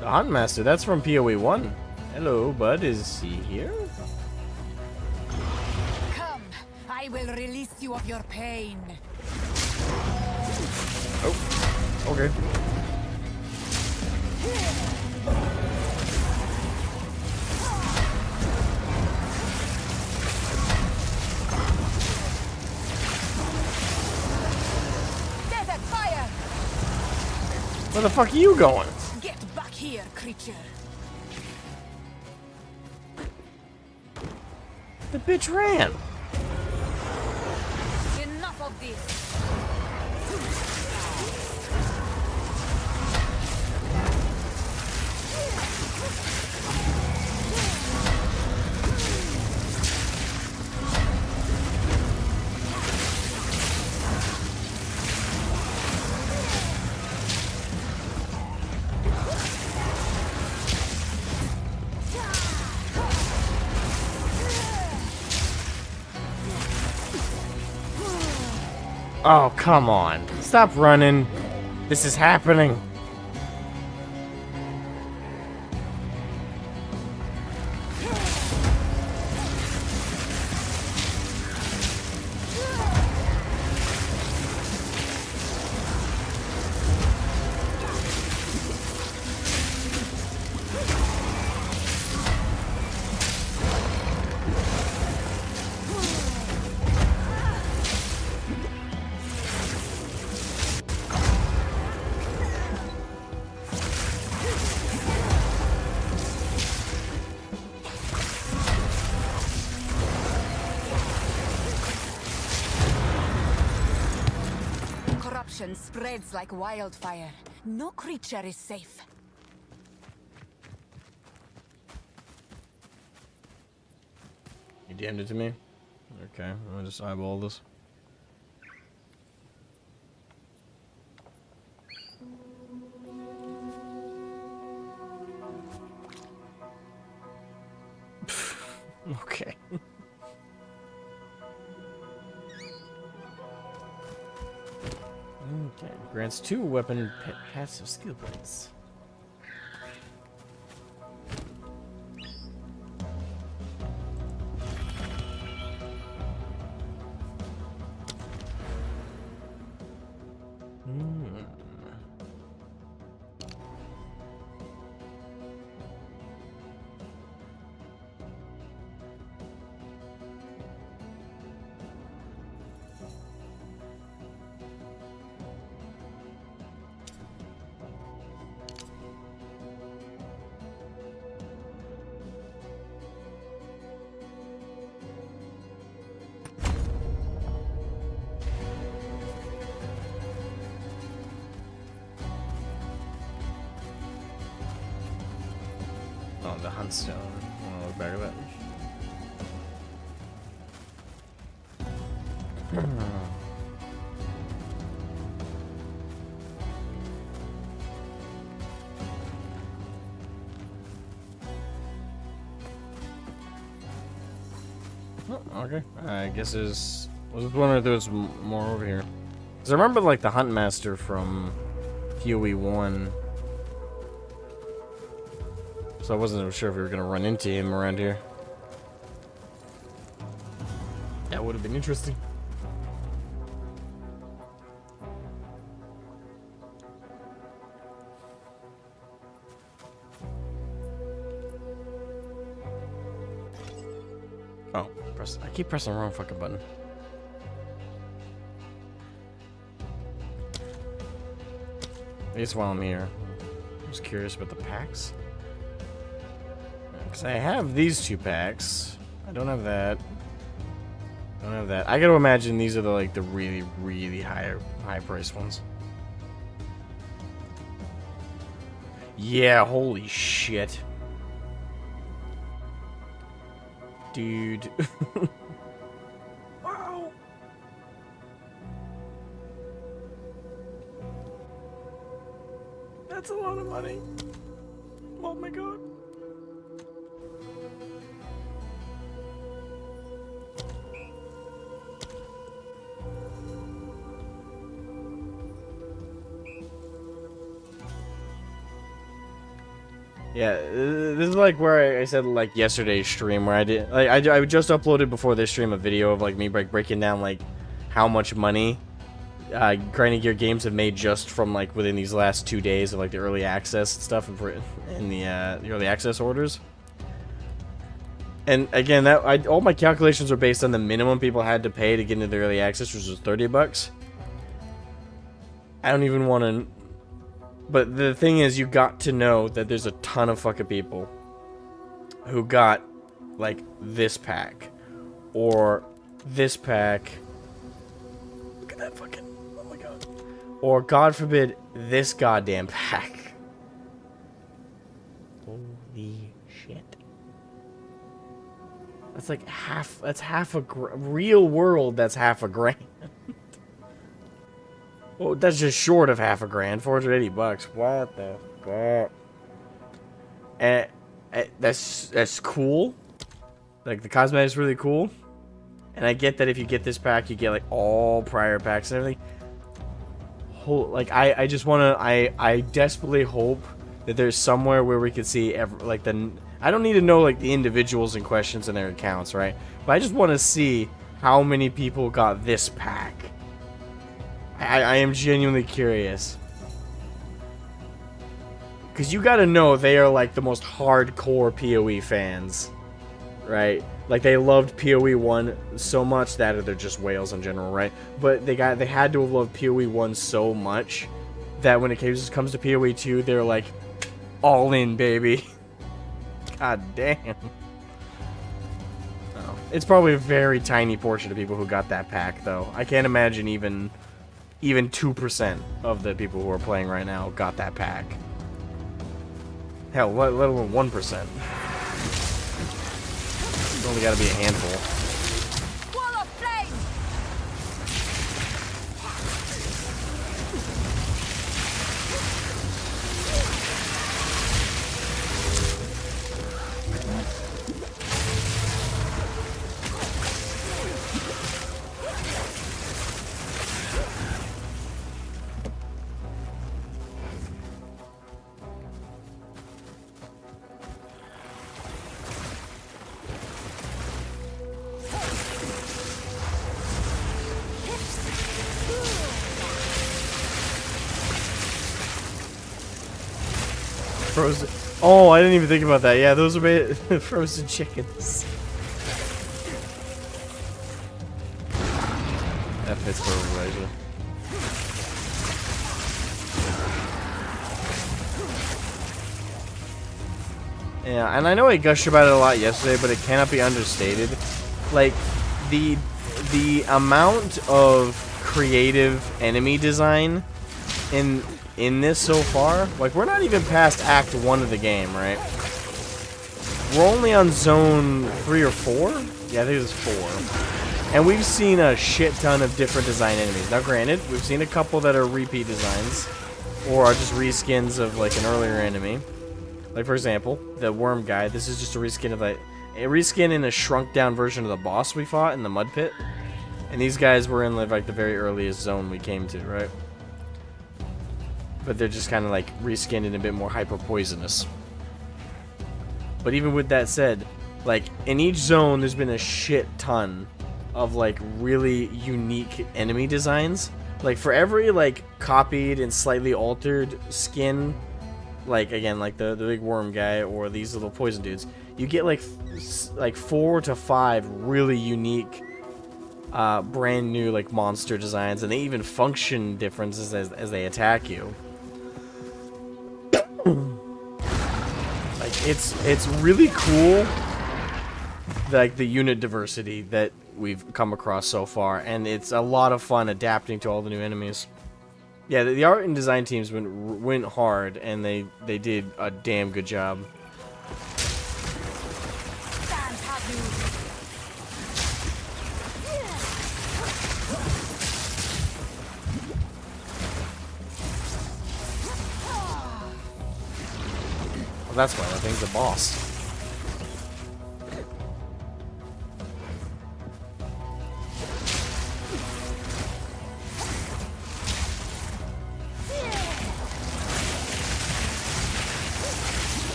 The Huntmaster, that's from PoE 1. Hello, bud. Is he here? Come, I will release you of your pain. Oh, okay. Desert fire! Where the fuck are you going? Get back here, creature. The bitch ran. Enough of this. Oh, come on. Stop running. This is happening. Corruption spreads like wildfire. No creature is safe. You damned it to me? Okay, I'm gonna just eyeball this. Okay. Okay, grants 2 weapon passive skill points. Oh, the Huntstone. I wanna look back at that. Oh, okay. I guess there's. I was wondering if there was more over here. Cause I remember like the Huntmaster from PoE 1. So I wasn't sure if we were gonna run into him around here. That would have been interesting. Oh, I keep pressing the wrong fucking button. I guess while I'm here, I'm just curious about the packs. Because I have these 2 packs. I don't have that. Don't have that. I gotta imagine these are the like the really, really high price ones. Yeah, holy shit. Dude. Wow. That's a lot of money. Oh my god. Yeah, this is like where I said like yesterday's stream where I did like I just uploaded before this stream a video of like me breaking down like how much money Grinding Gear games have made just from like within these last 2 days of like the early access and stuff in the early access orders. And again, all my calculations were based on the minimum people had to pay to get into the early access, which was $30. I don't even want to. But the thing is, you got to know that there's a ton of fucking people who got, like, this pack. Or this pack. Look at that fucking... Oh my god. Or, God forbid, this goddamn pack. Holy shit. That's like half... That's half a... Real world, that's half a grand. Well, that's just short of half a grand. $480. What the fuck? That's cool. Like, the cosmetic's really cool. And I get that if you get this pack, you get, like, all prior packs and everything. Like, I just want to... I desperately hope that there's somewhere where we could see, like, the... I don't need to know, like, the individuals in questions and their accounts, right? But I just want to see how many people got this pack. I am genuinely curious. Because you gotta know they are like the most hardcore PoE fans. Right? Like they loved PoE 1 so much that, or they're just whales in general, right? But they had to have loved PoE 1 so much that when it comes to PoE 2, they're like, all in, baby. God damn. Oh. It's probably a very tiny portion of people who got that pack, though. I can't imagine even 2% of the people who are playing right now got that pack. Hell, let alone 1%. It's only gotta be a handful. Wall of flame! Frozen. Oh, I didn't even think about that. Yeah, those are made frozen chickens. That fits perfectly, actually. Yeah, and I know I gushed about it a lot yesterday, but it cannot be understated. Like, the amount of creative enemy design in this so far, like, we're not even past Act 1 of the game, right? We're only on Zone 3 or 4? Yeah, I think it's 4. And we've seen a shit ton of different design enemies. Now, granted, we've seen a couple that are repeat designs, or are just reskins of, like, an earlier enemy. Like, for example, the worm guy. This is just a reskin of, like, a reskin in a shrunk-down version of the boss we fought in the mud pit. And these guys were in, like, the very earliest zone we came to, right? But they're just kind of like reskinned and a bit more hyper poisonous. But even with that said, like in each zone there's been a shit ton of like really unique enemy designs. Like for every like copied and slightly altered skin, like again like the big worm guy or these little poison dudes, you get like 4 to 5 really unique brand new like monster designs, and they even function differences as they attack you. Like it's really cool, like the unit diversity that we've come across so far, and it's a lot of fun adapting to all the new enemies. Yeah, the art and design teams went hard, and they did a damn good job. Well, that's why that thing's a boss.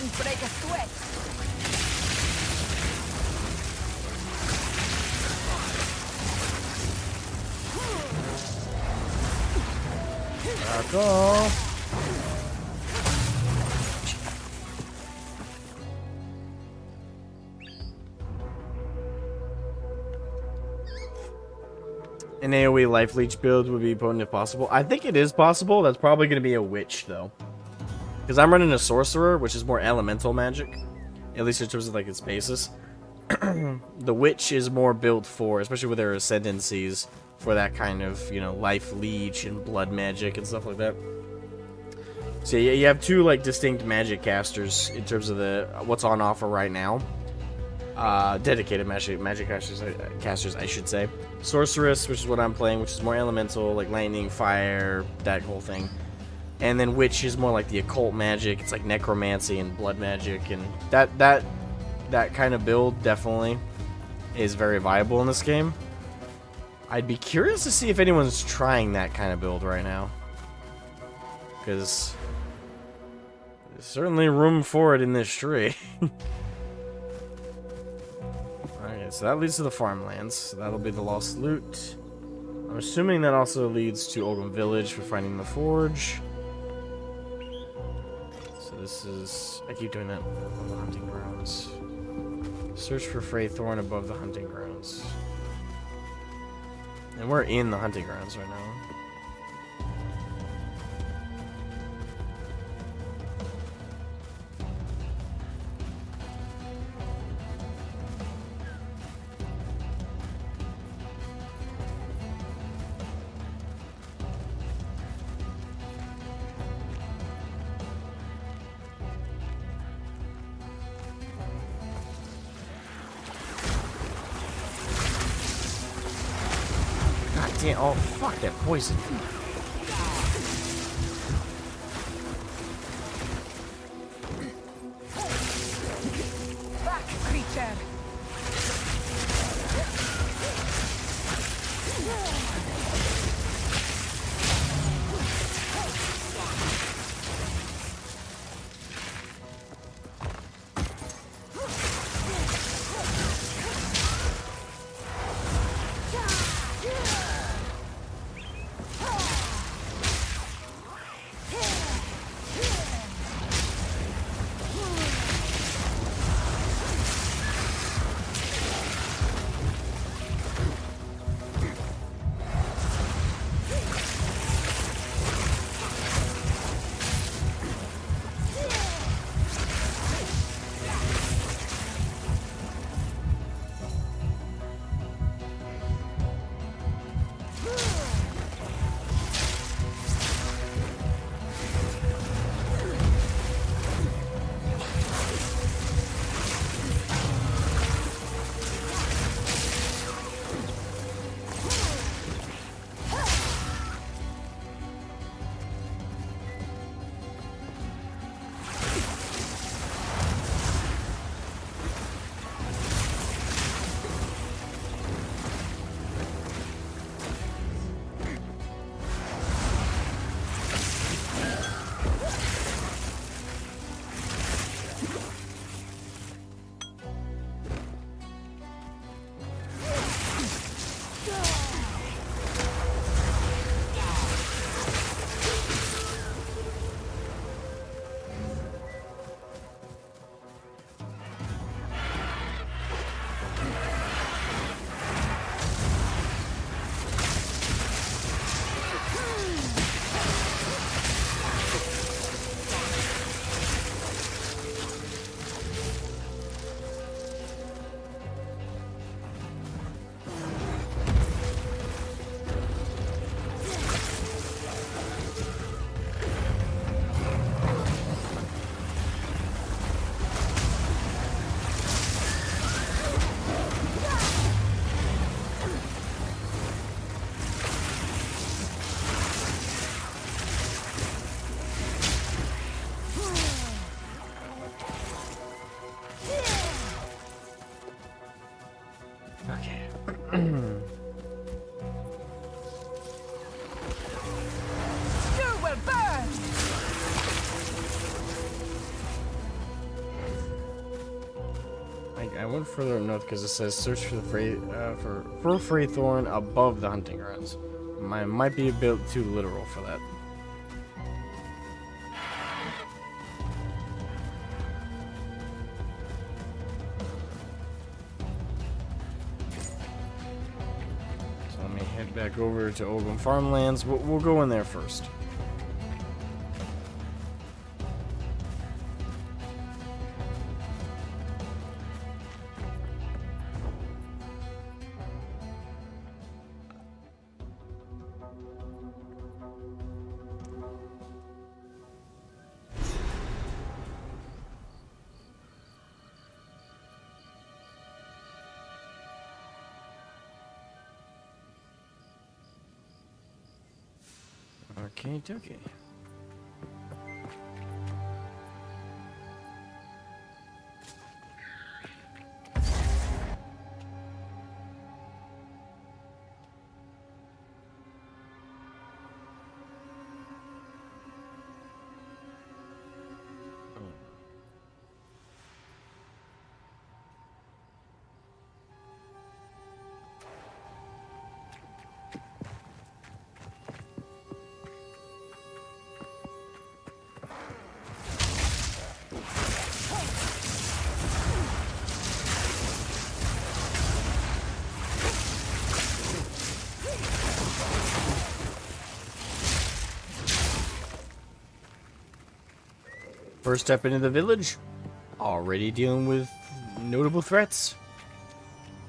Didn't break a sweat. Back off. An AoE life leech build would be potent if possible. I think it is possible. That's probably going to be a witch, though. Because I'm running a sorcerer, which is more elemental magic. At least in terms of, like, its basis. The witch is more built for, especially with their ascendancies, for that kind of, you know, life leech and blood magic and stuff like that. So yeah, you have two, like, distinct magic casters in terms of the what's on offer right now. Dedicated magic casters, I should say. Sorceress, which is what I'm playing, which is more elemental, like lightning, fire, that whole thing. And then witch is more like the occult magic. It's like necromancy and blood magic, and that kind of build definitely is very viable in this game. I'd be curious to see if anyone's trying that kind of build right now, because there's certainly room for it in this tree. Alright, so that leads to the farmlands. So that'll be the lost loot. I'm assuming that also leads to Oldham Village for finding the forge. So this is... I keep doing that above the hunting grounds. Search for Freythorn above the hunting grounds. And we're in the hunting grounds right now. Damn, oh, fuck that poison. Back, creature. went further north because it says search for the for Freythorn above the hunting grounds. Might be a bit too literal for that. So let me head back over to Ogham Farmlands. We'll go in there first. Okay, okay. First step into the village, already dealing with notable threats.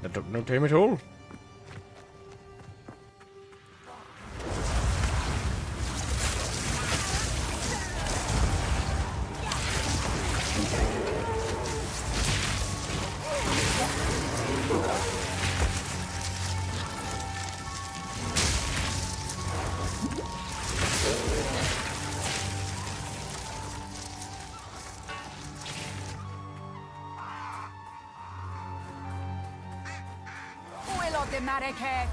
That took no time at all. Marike.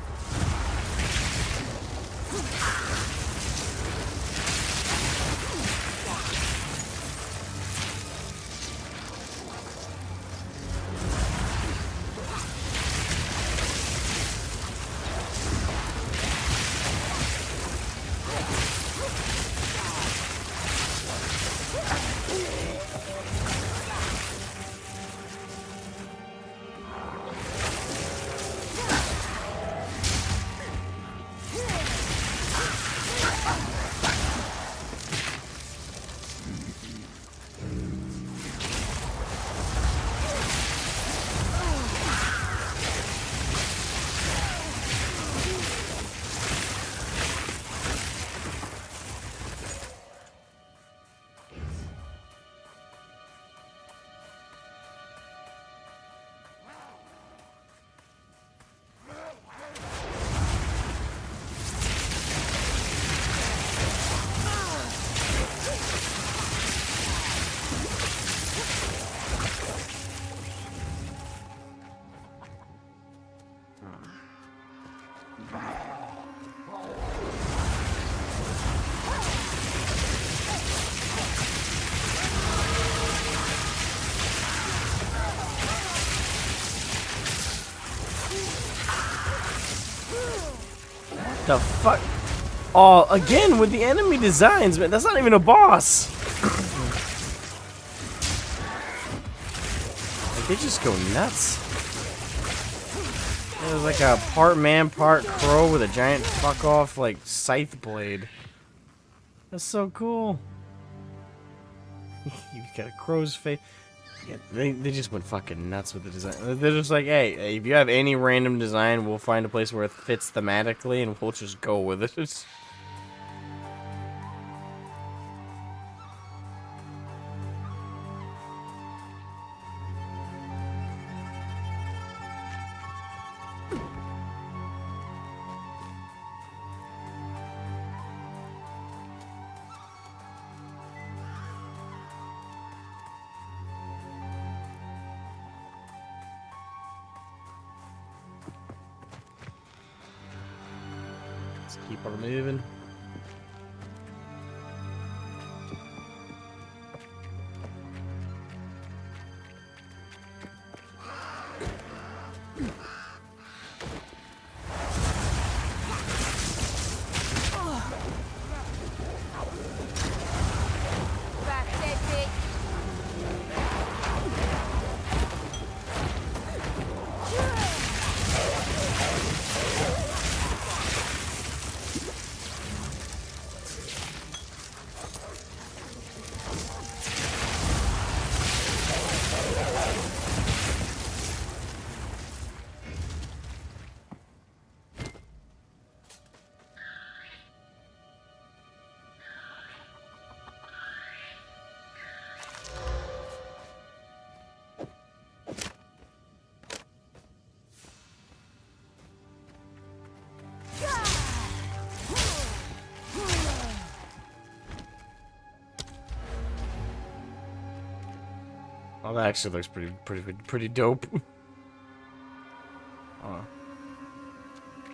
The fuck? Oh, again with the enemy designs, man. That's not even a boss. Like, they just go nuts. There's like a part man, part crow with a giant fuck off like scythe blade. That's so cool. You got a crow's face. Yeah, they just went fucking nuts with the design. They're just like, hey, if you have any random design, we'll find a place where it fits thematically, and we'll just go with it. Keep on moving. Oh, that actually looks pretty dope.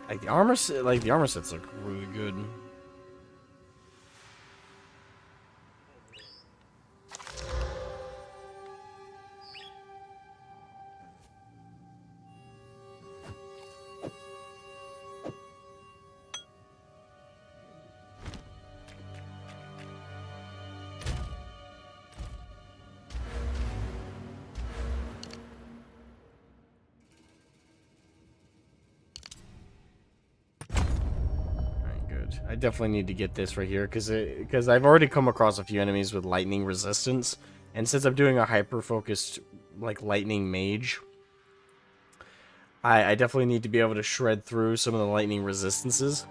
Like the armor sets look really good. I definitely need to get this right here because I've already come across a few enemies with lightning resistance, and since I'm doing a hyper focused like lightning mage, I definitely need to be able to shred through some of the lightning resistances.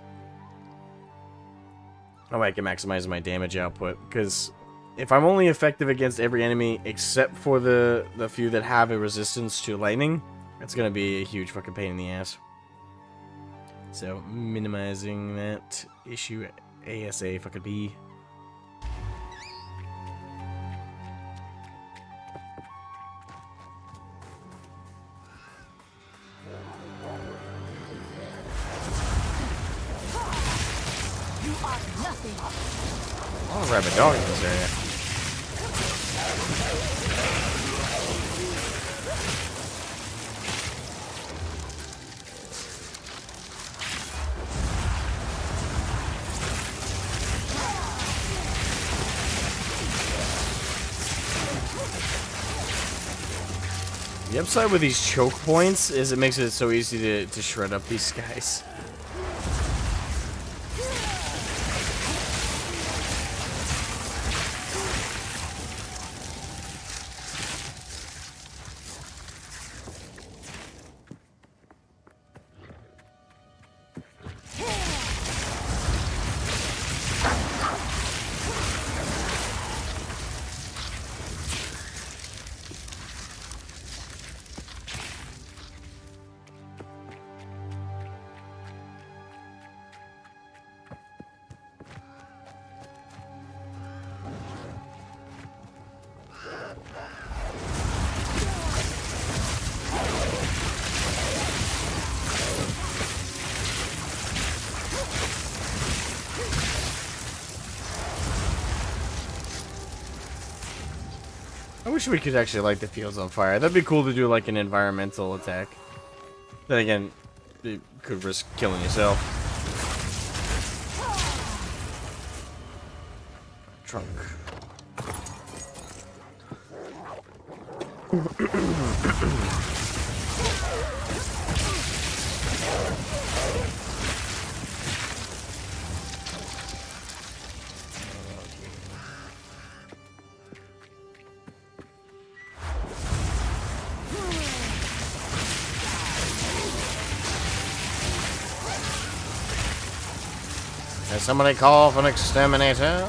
That way I can maximize my damage output, because if I'm only effective against every enemy except for the few that have a resistance to lightning, it's gonna be a huge fucking pain in the ass. So, minimizing that issue ASA fucking B. You are nothing. I'll grab a dog in this area. The upside with these choke points is it makes it so easy to shred up these guys. I wish we could actually light the fields on fire. That'd be cool to do like an environmental attack. Then again, you could risk killing yourself. Trunk. Has somebody call for an exterminator?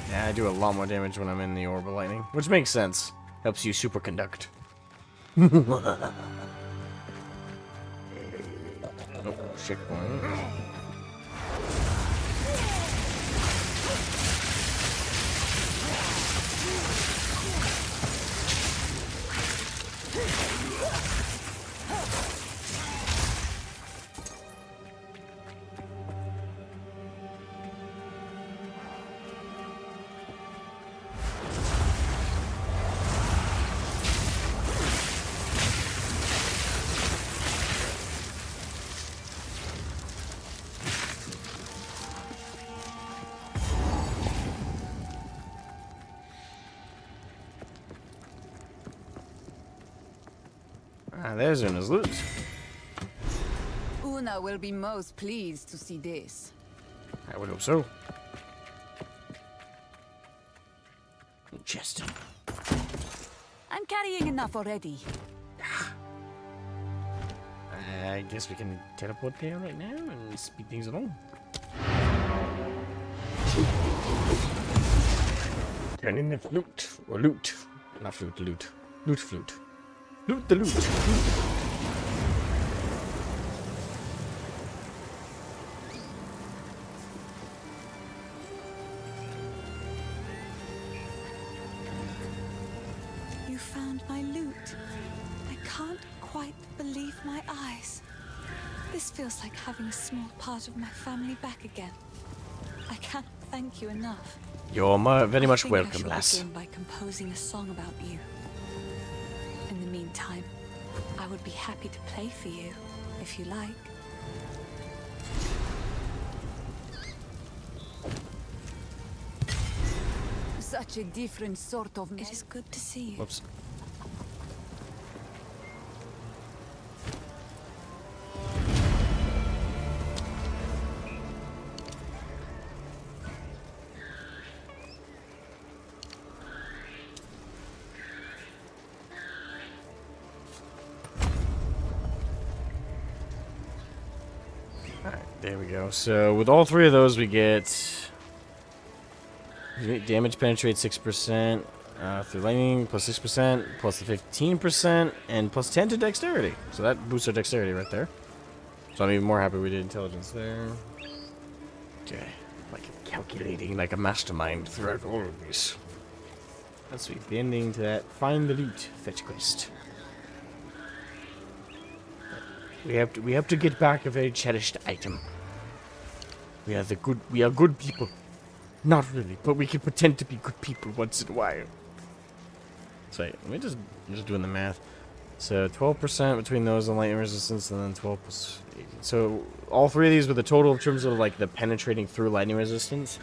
Yeah, I do a lot more damage when I'm in the orb of lightning, which makes sense. Helps you superconduct. Oh, shit point. Ah, there's Una's loot. Una will be most pleased to see this. I would hope so. Chest. I'm carrying enough already. I guess we can teleport there right now and speed things along. Turn in the flute. Or loot. Not flute, loot. Loot flute. Loot the loot. You found my loot. I can't quite believe my eyes. This feels like having a small part of my family back again. I can't thank you enough. You're very much I welcome, should lass. begin by composing a song about you. In the meantime, I would be happy to play for you, if you like. Such a different sort of It is good to see you. Whoops. Alright, there we go. So with all three of those we get damage penetrate 6%, through lightning plus 6%, plus the 15%, and plus 10 to dexterity. So that boosts our dexterity right there. So I'm even more happy we did intelligence there. Okay, like calculating like a mastermind throughout all of this. That's sweet. The ending to that. Find the loot. Fetch quest. We have to get back a very cherished item. We are good people. Not really, but we can pretend to be good people once in a while. So let me just doing the math. So 12% between those and lightning resistance, and then 12 plus 18. So all three of these with a total in terms of like the penetrating through lightning resistance,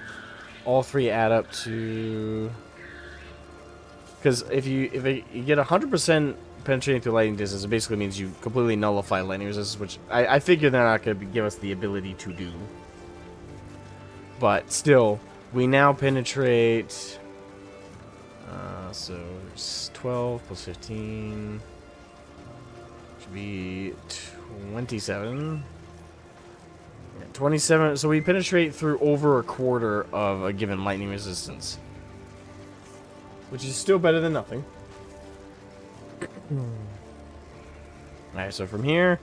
all three add up to. Because if you get 100% penetrating through lightning distance, it basically means you completely nullify lightning resistance, which I figure they're not going to give us the ability to do. But still, we now penetrate. So it's 12 plus 15 should be 27. Yeah, 27. So we penetrate through over a quarter of a given lightning resistance, which is still better than nothing. Alright, so from here,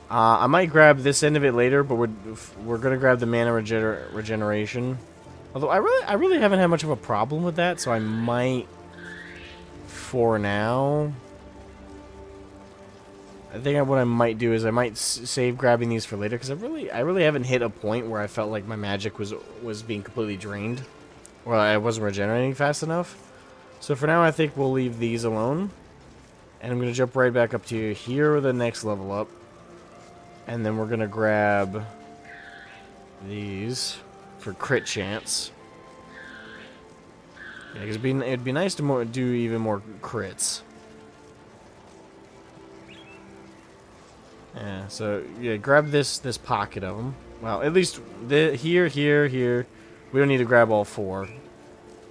I might grab this end of it later, but we're gonna grab the mana regeneration. Although I really haven't had much of a problem with that, so I might, for now. I think what I might do is I might save grabbing these for later, because I really haven't hit a point where I felt like my magic was being completely drained, or I wasn't regenerating fast enough. So for now, I think we'll leave these alone. And I'm going to jump right back up to here with the next level up. And then we're going to grab these for crit chance. Yeah, because it'd be nice to do even more crits. Yeah, so yeah, grab this pocket of them. Well, at least here. We don't need to grab all four,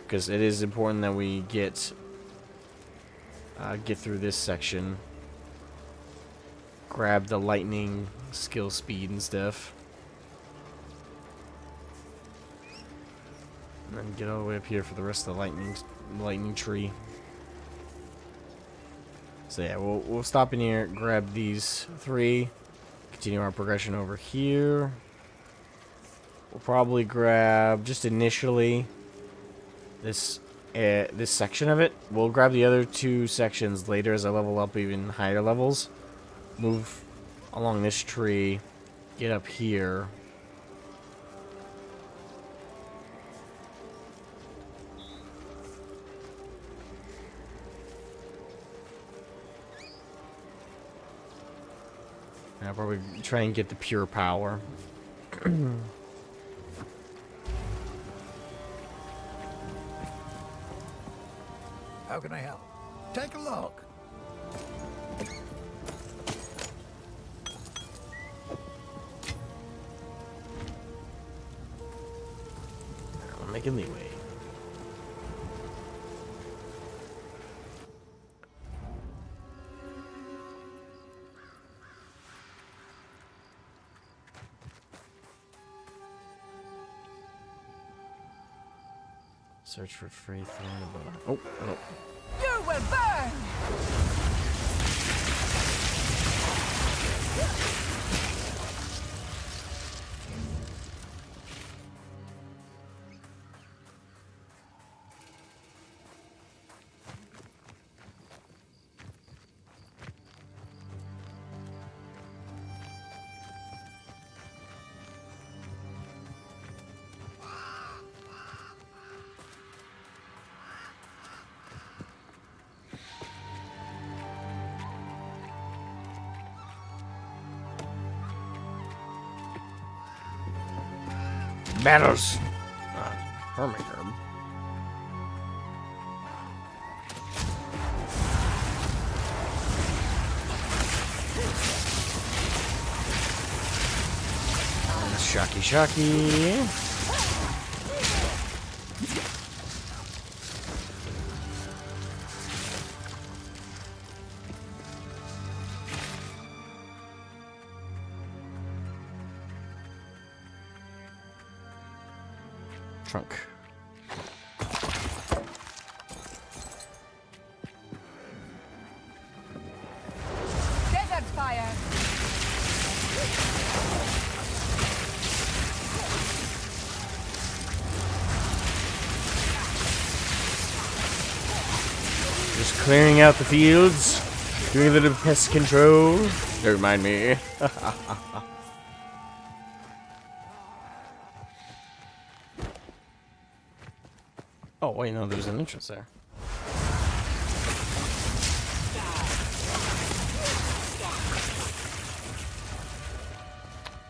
because it is important that we get through this section. Grab the lightning skill speed and stuff. And then get all the way up here for the rest of the lightning tree. So yeah, we'll stop in here, grab these three, continue our progression over here. We'll probably grab, just initially, this section of it. We'll grab the other two sections later as I level up even higher levels. Move along this tree, get up here. And I'll probably try and get the pure power. How can I help? Take a look. I'm making leeway. Search for free thorn above. Oh, hello. You will burn! Battles. Hermit herb. Shocky. Trunk. Desert fire. Just clearing out the fields, doing a little pest control. Don't mind me. Oh, wait, no, there's an entrance there.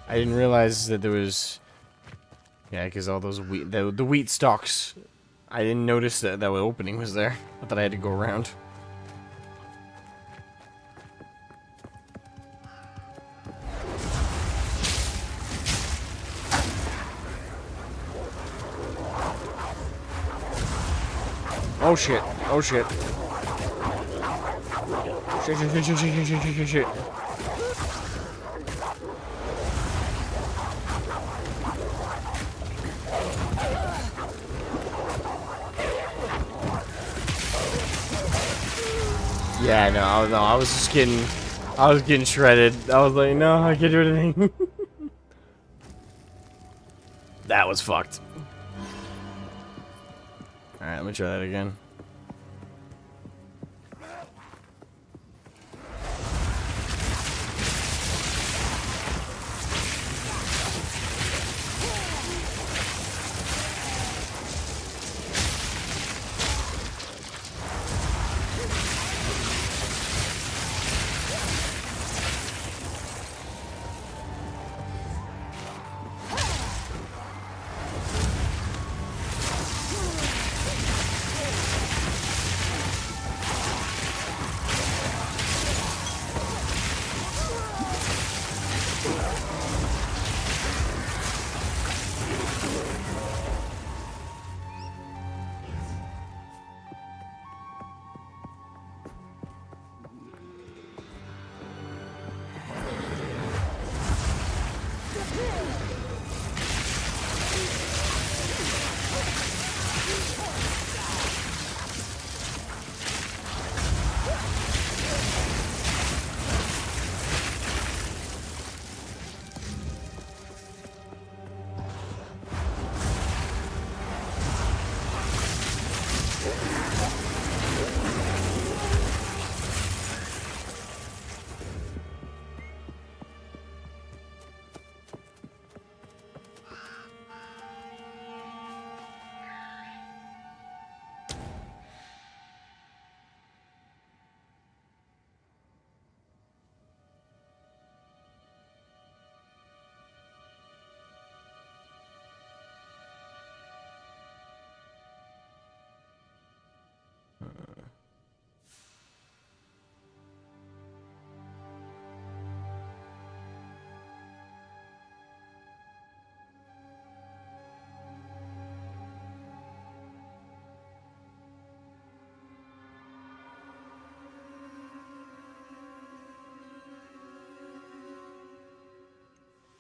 I didn't realize that there was... Yeah, because all those wheat... The wheat stalks... I didn't notice that that opening was there. I thought I had to go around. Oh shit. Oh shit. Shit. Yeah, no, I was just getting... I was getting shredded. I was like, no, I can't do anything. That was fucked. Alright, let me try that again.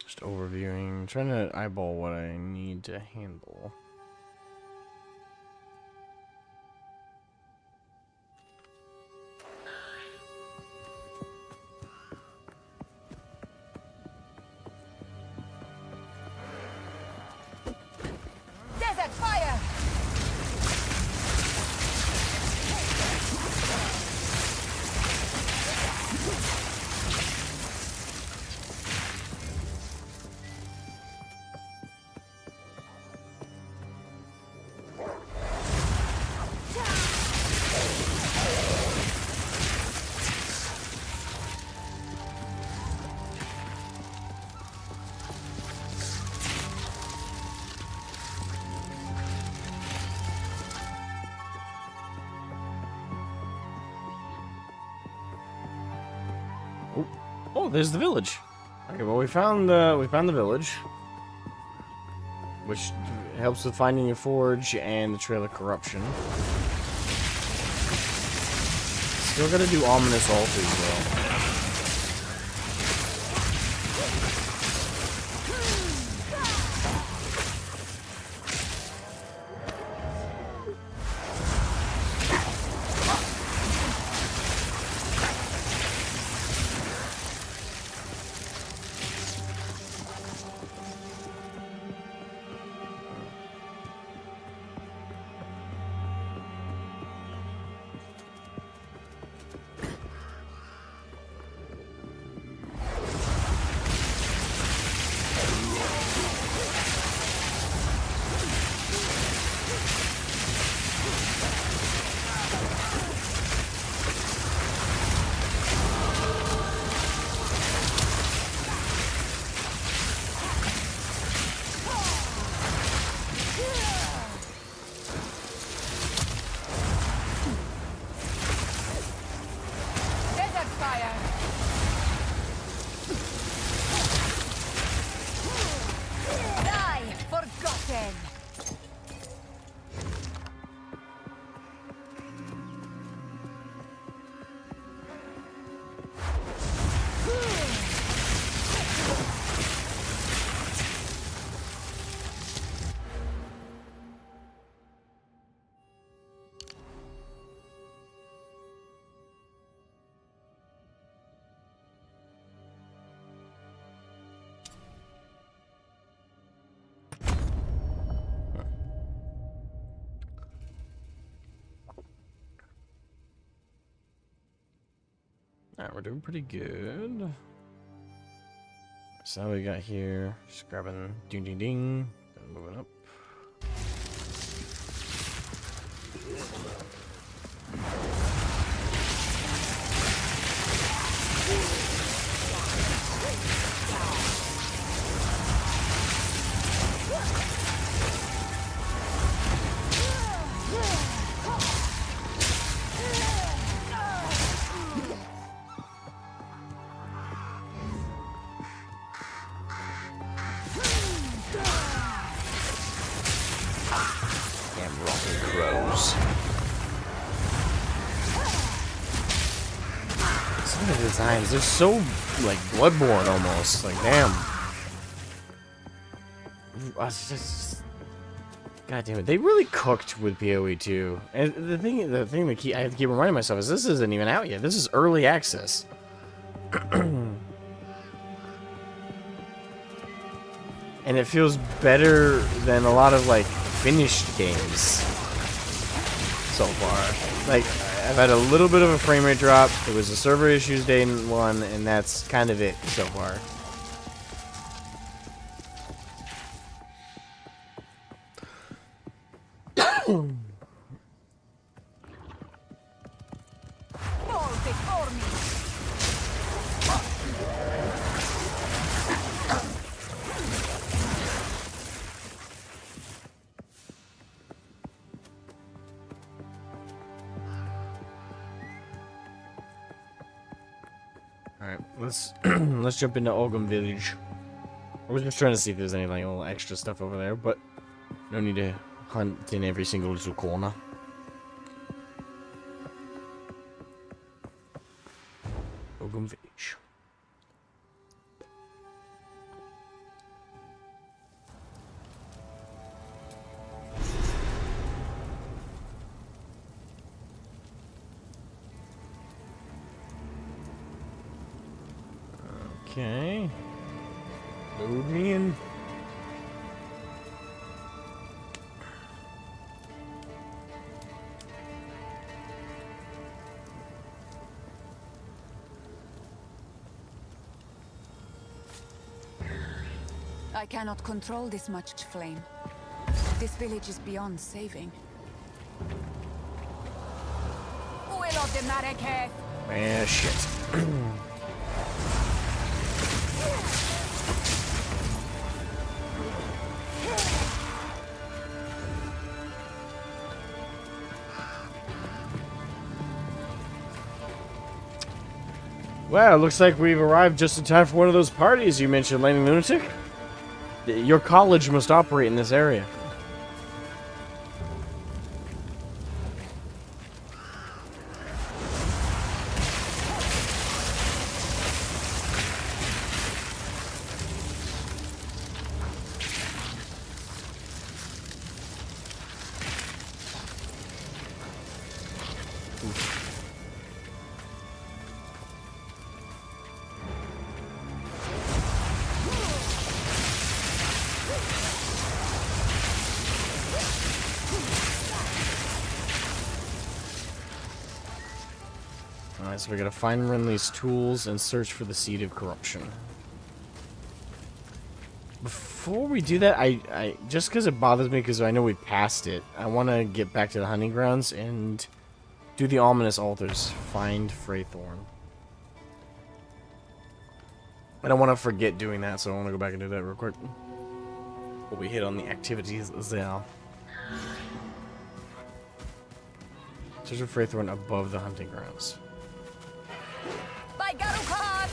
Just overviewing, trying to eyeball what I need to handle. Oh, oh, there's the village. Okay, well we found the village, which helps with finding a forge and the Trail of Corruption. Still gotta do Ominous Altars though. Desert fire! Die, forgotten! Alright, we're doing pretty good. So what we got here, just grabbing ding ding ding, then moving up. Damn rotten crows. Some of the designs, they're so, like, Bloodborne almost. Like, damn. It's just... God damn it. They really cooked with PoE 2. And the thing that I have to keep reminding myself is this isn't even out yet. This is early access. And it feels better than a lot of, like, finished games so far. Like, I've had a little bit of a frame rate drop. It was the server issues day 1, and that's kind of it so far. Fall before me! Alright, let's jump into Ogum Village. I was just trying to see if there's any like little extra stuff over there, but no need to hunt in every single little corner. Ogum Village. Okay. Load me in. I cannot control this much flame. This village is beyond saving. Will of the Mareketh! Ah, shit. Well, looks like we've arrived just in time for one of those parties you mentioned, Lightning Lunatic. Your college must operate in this area. Alright, so we gotta find Renly's tools and search for the Seed of Corruption. Before we do that, I just because it bothers me because I know we passed it, I want to get back to the hunting grounds and do the ominous altars. Find Freythorn. I don't want to forget doing that, so I want to go back and do that real quick. But we hit on the activities there. Search for Freythorn above the hunting grounds. By Garukan!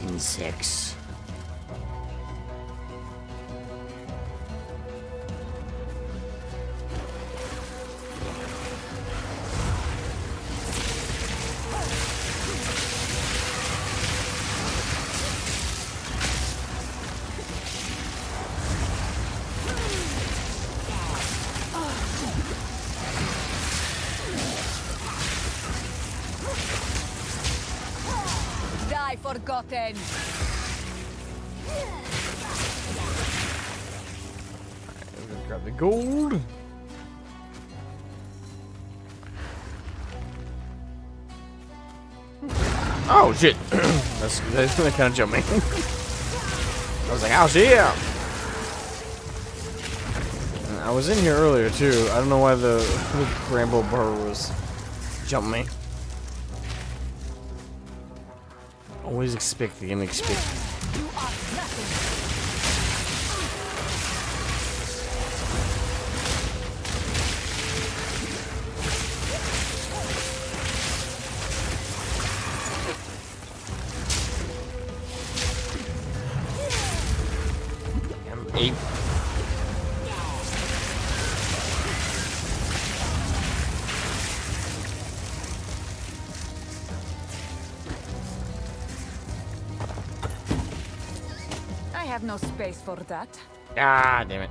Insects. Die forgotten! Grab the gold. Oh shit! that's kind of jumped me. I was like, "Oh shit!" I was in here earlier too. I don't know why the Rambo bar was jumping me. Always expect the unexpected. You are nothing! Ape. I have no space for that. Ah, damn it.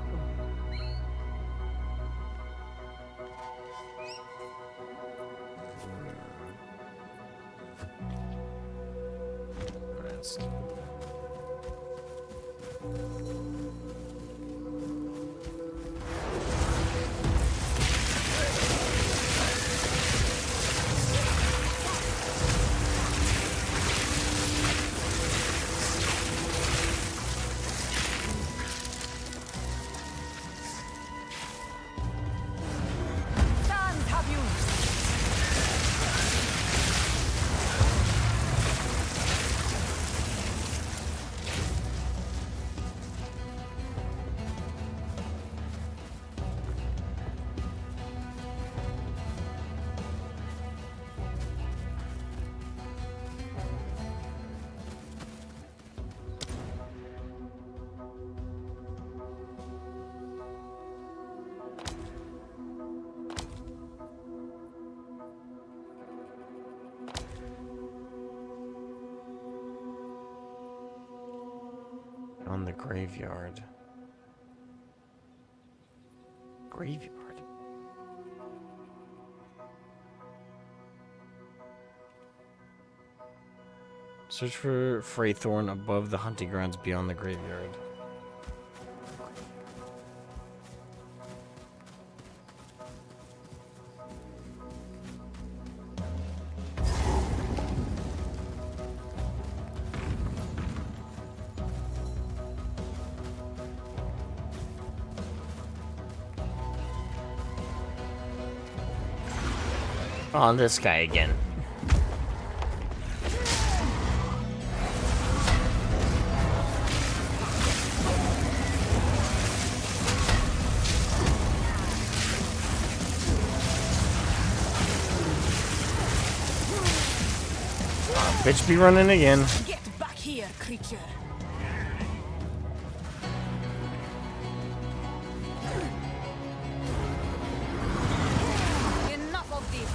Stand, have you? On the graveyard. Graveyard. Search for Freythorn above the hunting grounds beyond the graveyard. On this guy again. Bitch be running again. Get back here, creature. Enough of this.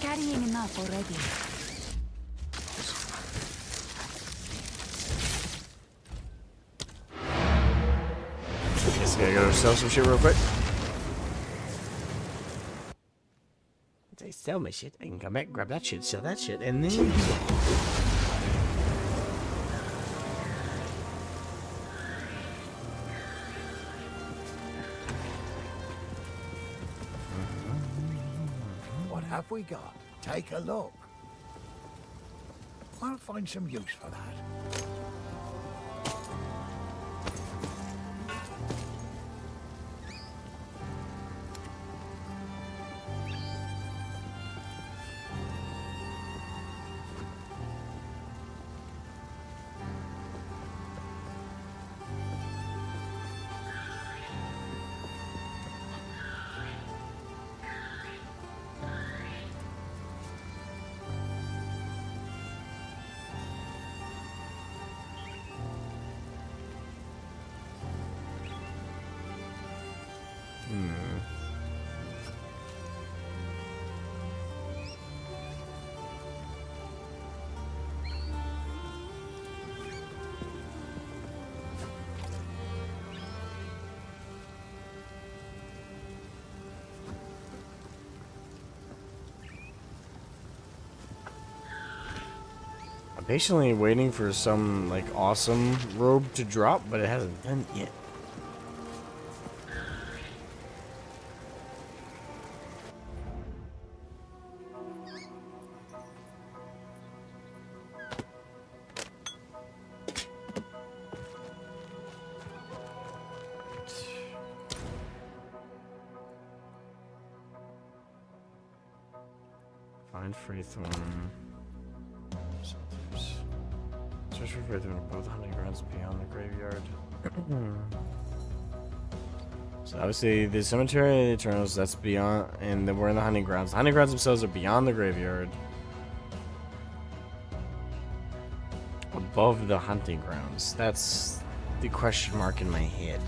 Carrying enough already. Guess I gotta go sell some shit real quick. Once I sell my shit, I can come back, grab that shit, sell that shit, and then... What have we got? Take a look. I'll find some use for that. Patiently waiting for some, like, awesome robe to drop, but it hasn't done yet. Find Freethorn. Search for Freethorn above hunting grounds beyond the graveyard. So obviously the Cemetery of the Eternals, that's beyond, and then we're in the hunting grounds. The hunting grounds themselves are beyond the graveyard. Above the hunting grounds. That's the question mark in my head.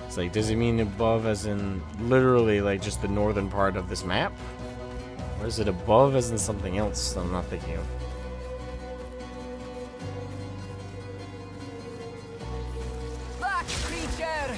It's like, does it mean above as in literally like just the northern part of this map? Or is it above as in something else I'm not thinking of? Back, creature!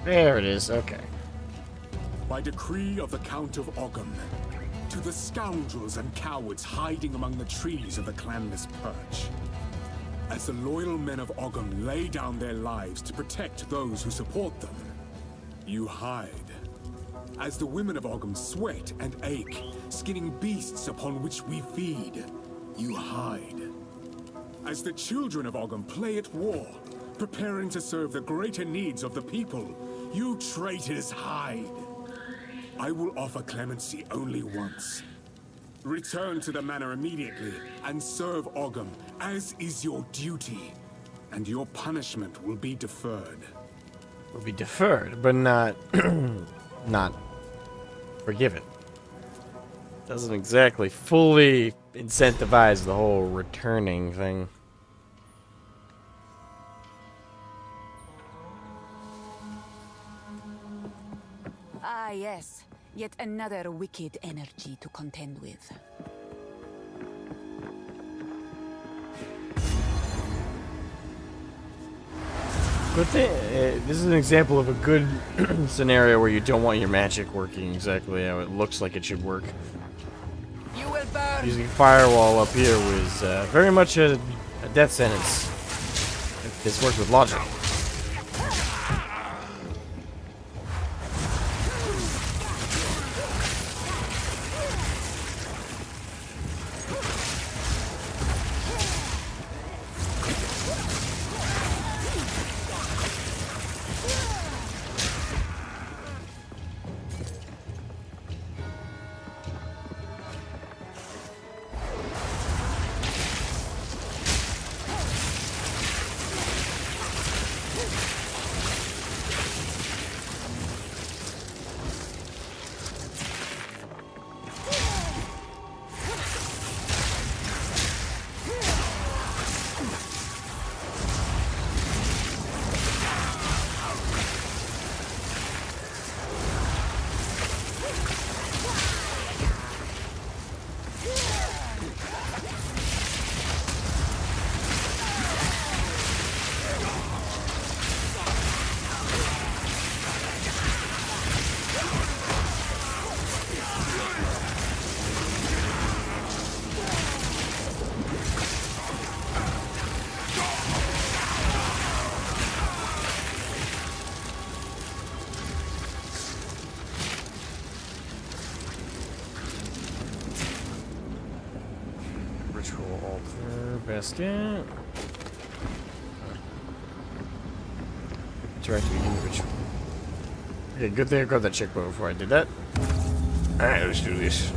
There it is. Okay. By decree of the Count of Ogham, to the scoundrels and cowards hiding among the trees of the clanless Perch. As the loyal men of Ogham lay down their lives to protect those who support them, you hide. As the women of Ogham sweat and ache, skinning beasts upon which we feed, you hide. As the children of Ogham play at war, preparing to serve the greater needs of the people, you traitors hide. I will offer clemency only once. Return to the manor immediately and serve Ogham, as is your duty, and your punishment will be deferred. Will be deferred, but not not forgiven. Doesn't exactly fully incentivize the whole returning thing. Ah, yes. Yet another wicked energy to contend with. Good thing. This is an example of a good scenario where you don't want your magic working exactly how it looks like it should work. You will burn. Using firewall up here was very much a death sentence. If this worked with logic. Ritual altar, basket. Interact to begin the ritual. Okay, good thing I got that checkpoint before I did that. Alright, let's do this.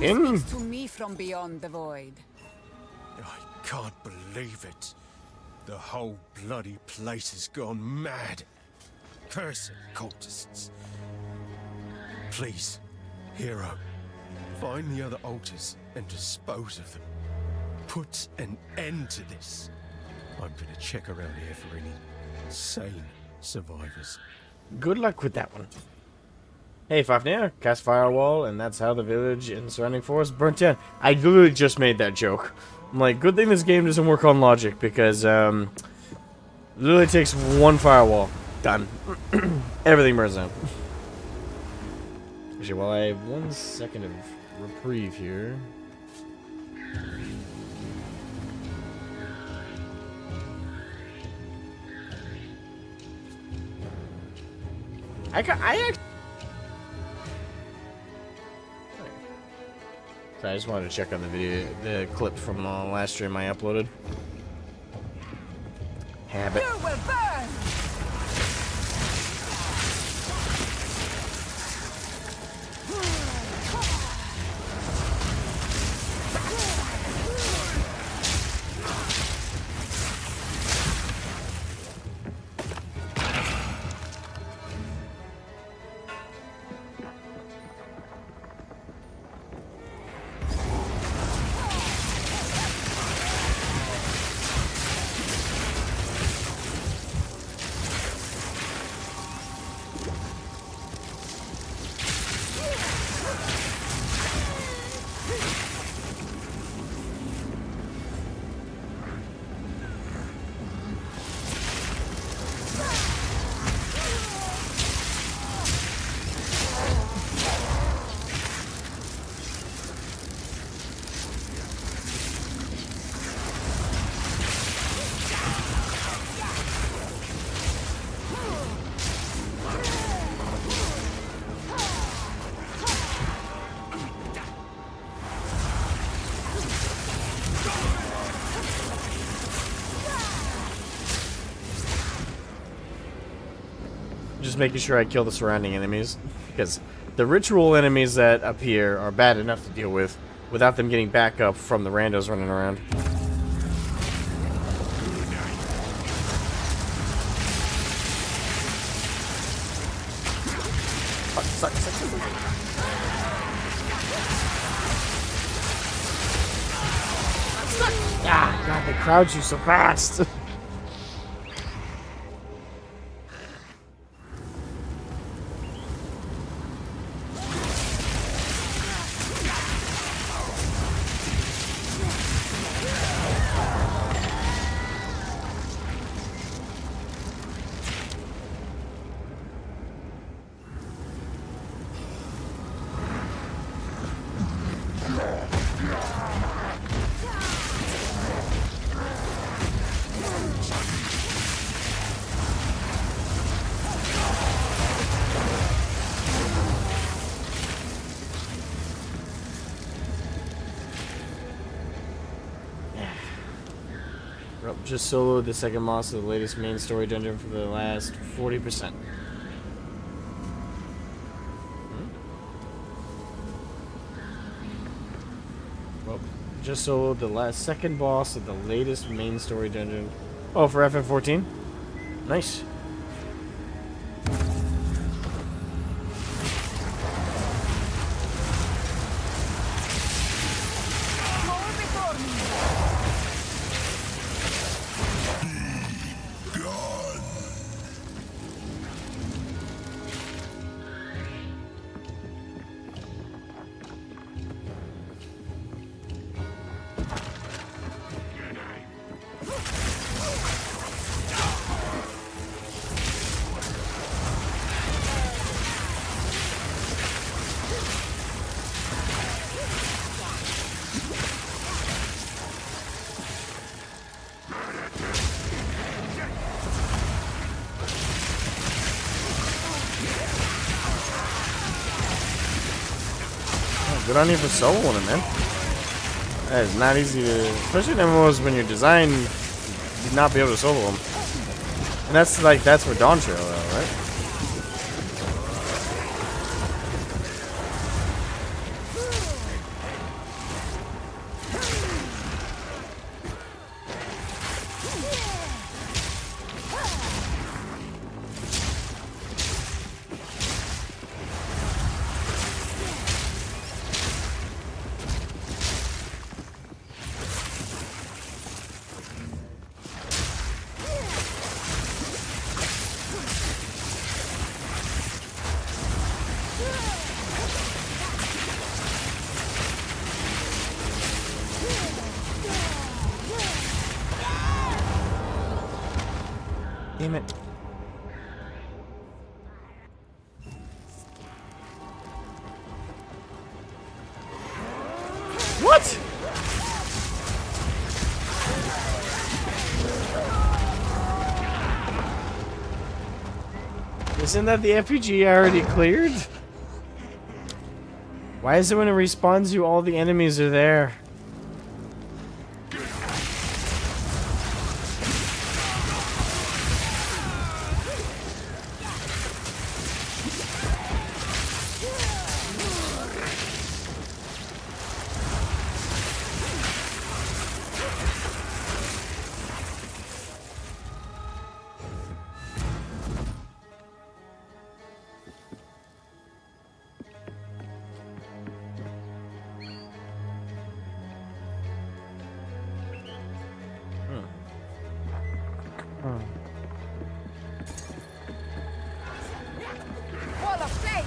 Who speaks to me from beyond the void? I can't believe it. The whole bloody place has gone mad. Cursed cultists. Please, hero, find the other altars and dispose of them. Put an end to this. I'm gonna check around here for any sane survivors. Good luck with that one. Hey, Fafnir, cast firewall, and that's how the village and surrounding forest burnt down. I literally just made that joke. I'm like, good thing this game doesn't work on logic, because, literally takes one firewall. Done. Everything burns down. Actually, while I have 1 second of reprieve here. I actually... So I just wanted to check on the video, the clip from last stream I uploaded. Habit. You will burn! just making sure I kill the surrounding enemies, because the ritual enemies that appear are bad enough to deal with without them getting back up from the randos running around. Suck. Ah, God, they crowd you so fast. Just soloed the second boss of the latest main story dungeon for the last 40%. Well, just soloed the second boss of the latest main story dungeon. Oh, for FF14? Nice. Good on you for soloing him, man. That is not easy to, especially in MMOs when you're designed to not be able to solo them. And that's for Dawn Trail, though, right? Damn it. What? Isn't that the RPG I already cleared? Why is it when it respawns you, all the enemies are there? Wall of flame!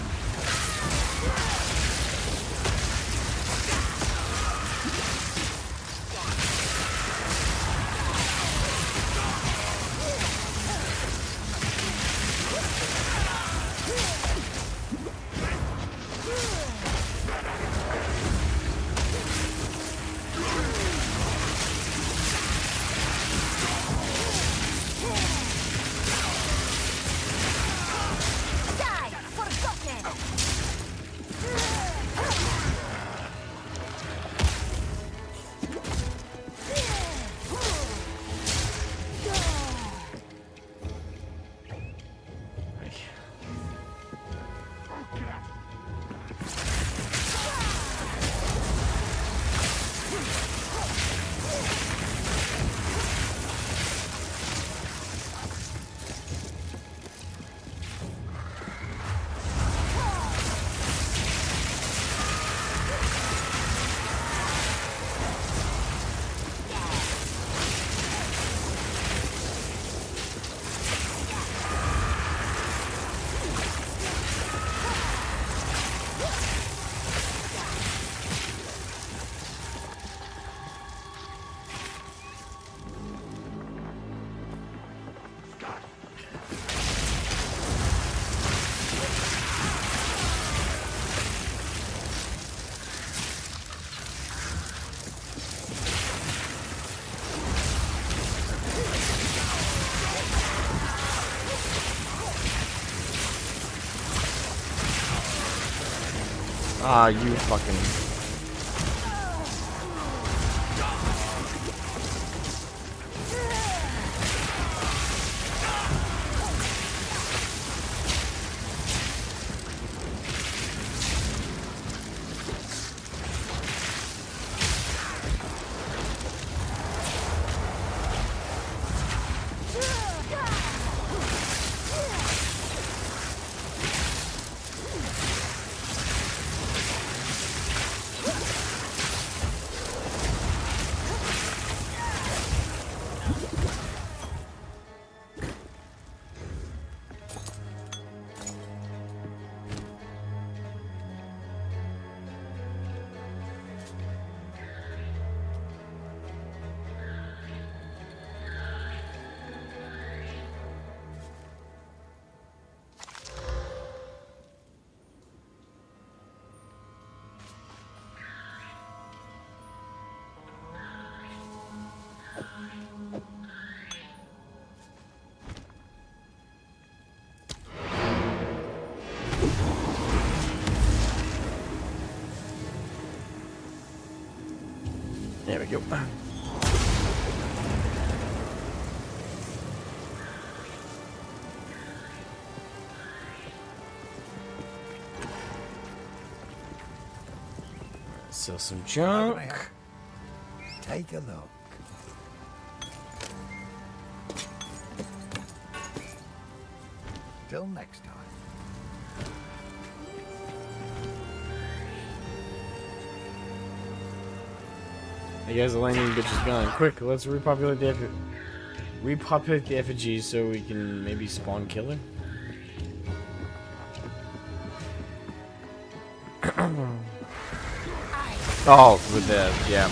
Ah, you fucking... There we go. Sell some How junk. can I help? Take a look. Till next time. Hey guys, the lightning bitch is gone. Quick, let's repopulate the effigies so we can maybe spawn killer. Oh, with the yeah.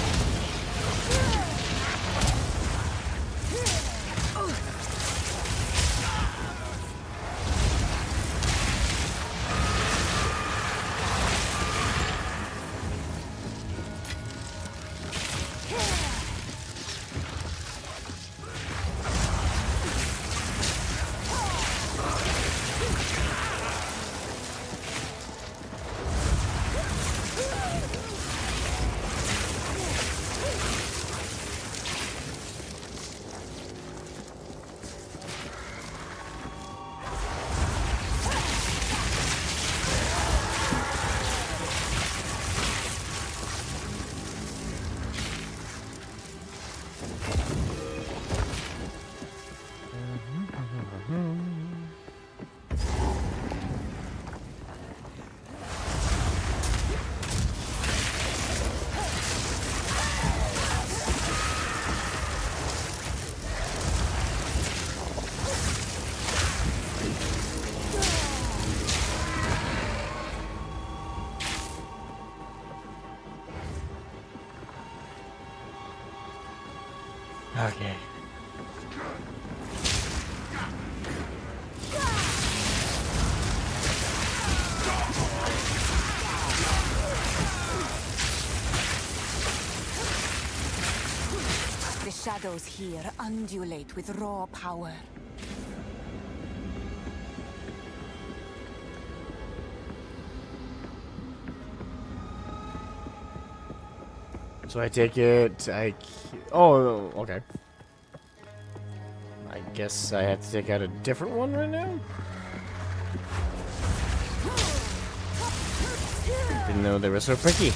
Okay. The shadows here undulate with raw power. So I take it, oh, okay. I guess I have to take out a different one right now? Didn't know they were so picky.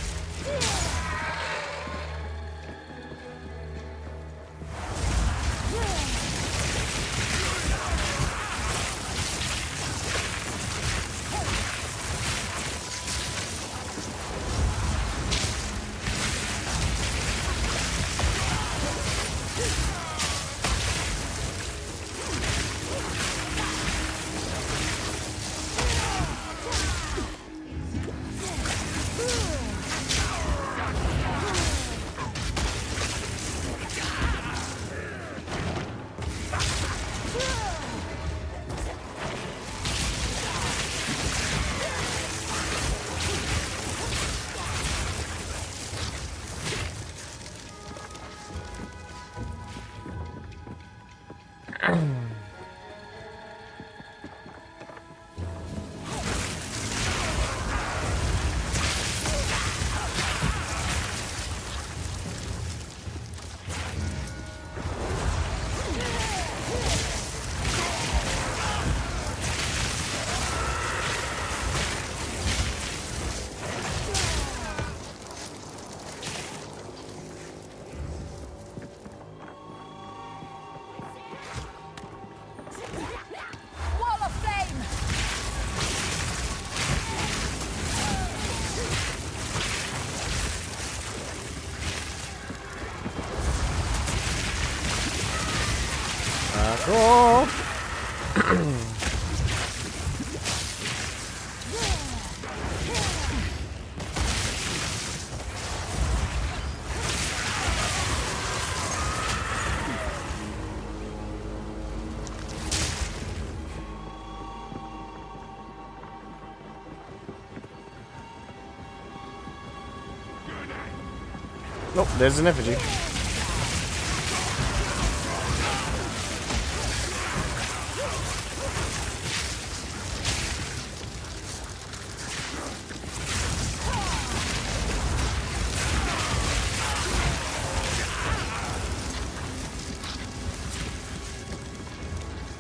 y'all. Nope, there's an effigy.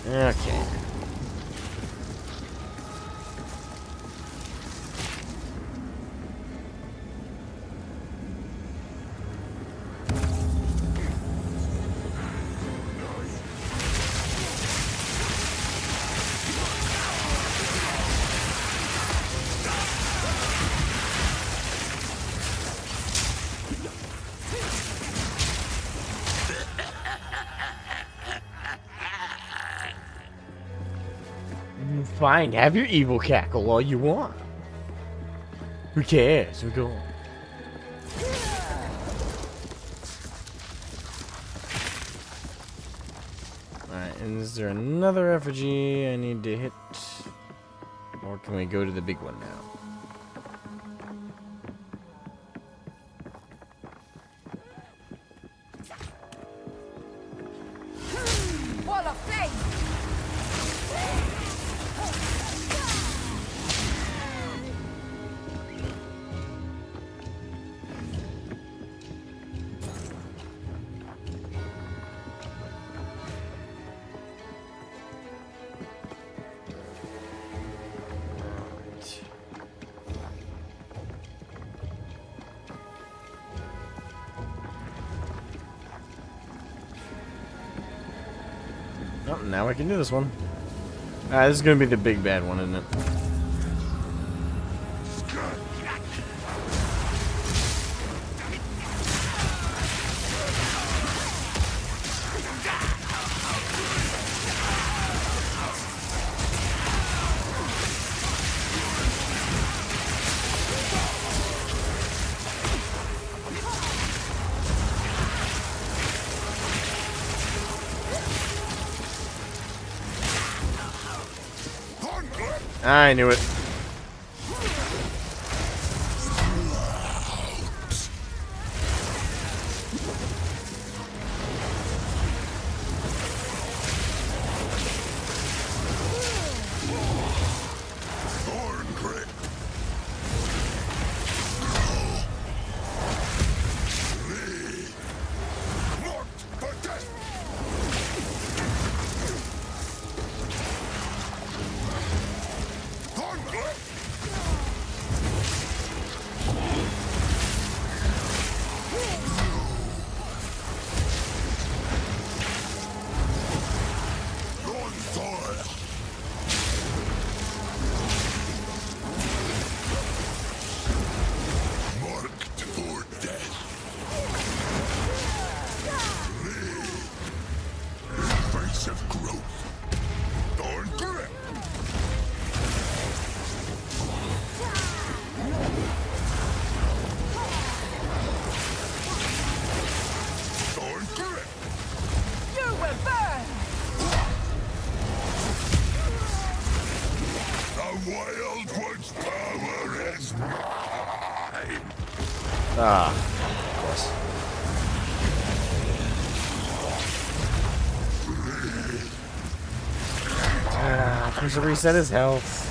Okay. Fine, have your evil cackle all you want. Who cares? We go. Alright, and is there another effigy I need to hit? Or can we go to the big one now? Wall of flame! Oh, now I can do this one. This is gonna be the big bad one, isn't it? I knew it. Ah, of course. Tries to reset his health.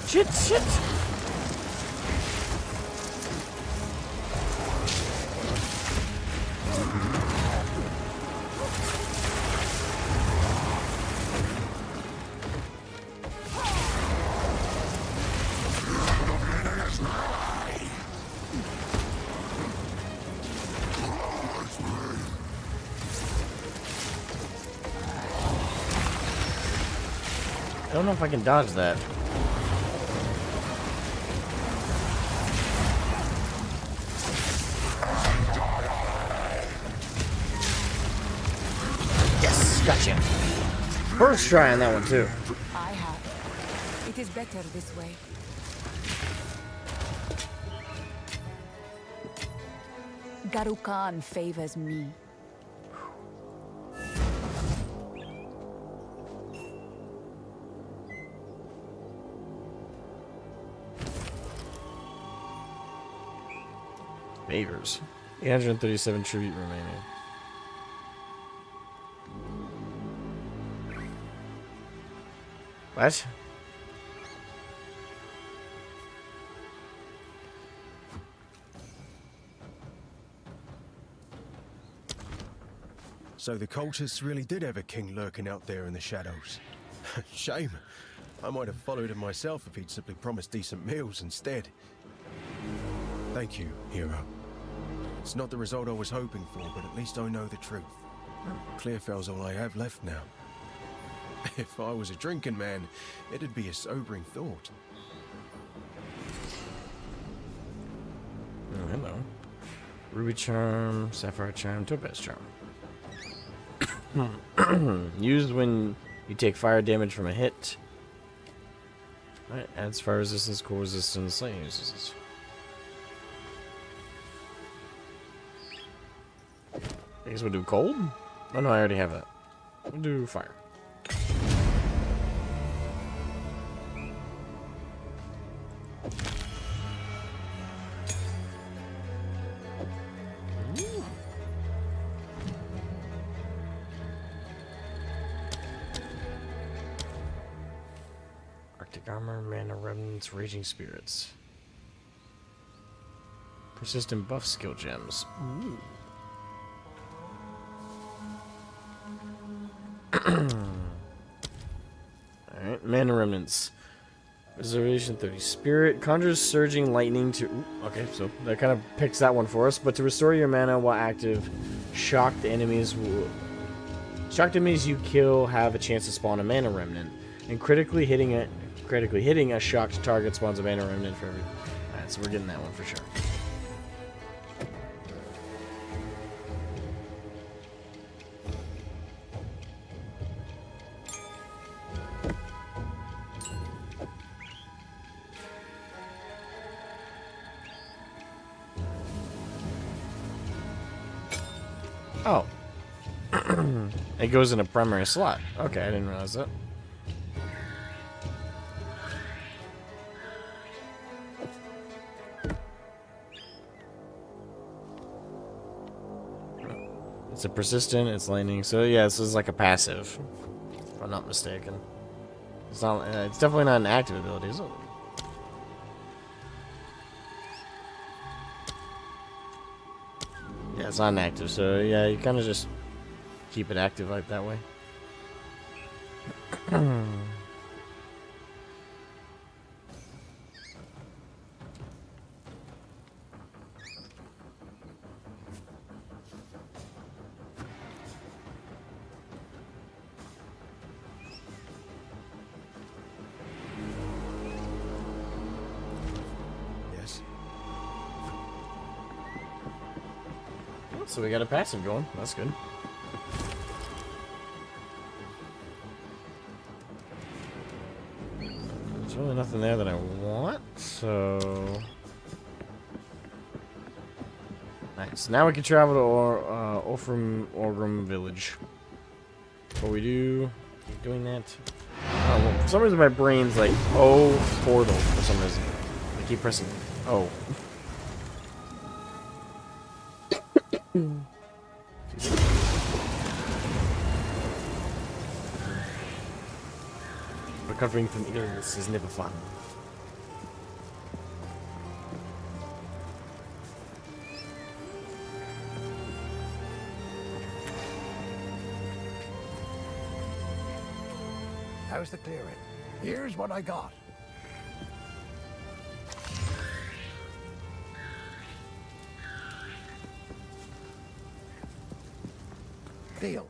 Shit, shit! I don't know if I can dodge that. Yes, gotcha. First try on that one too. I have. It is better this way. Garukan favors me. Favors. 837 tribute remaining. What? So the cultists really did have a king lurking out there in the shadows. Shame. I might have followed him myself if he'd simply promised decent meals instead. Thank you, hero. It's not the result I was hoping for, but at least I know the truth. Clearfell's all I have left now. If I was a drinking man, it'd be a sobering thought. Oh, hello. Ruby charm, sapphire charm, topaz charm. Used when you take fire damage from a hit. Alright, adds fire resistance, cold resistance, lightning resistance. I guess we'll do cold? Oh no, I already have that. We'll do fire. Arctic armor, mana remnants, raging spirits. Persistent buff skill gems. Ooh. Alright, mana remnants. Reservation 30. Spirit conjures surging lightning to... Ooh, okay, so that kind of picks that one for us. But to restore your mana while active, shocked enemies you kill have a chance to spawn a mana remnant. And critically hitting a shocked target spawns a mana remnant for every... Alright, so we're getting that one for sure. Oh. It goes in a primary slot. Okay, I didn't realize that. It's a persistent, it's lightning. So yeah, this is like a passive, if I'm not mistaken. It's not. It's definitely not an active ability, is it? Yeah, it's not an active. So yeah, you kind of just keep it active like that way. Yes. So we got a passive going. That's good. There's really nothing there that I want, so... Nice. Now we can travel to Orgrim Village. What we do... Keep doing that. Oh, well, for some reason my brain's like, oh, portal, for some reason. I keep pressing O. Recovering from illness is never fun. How's the clearing? Here's what I got. Deal.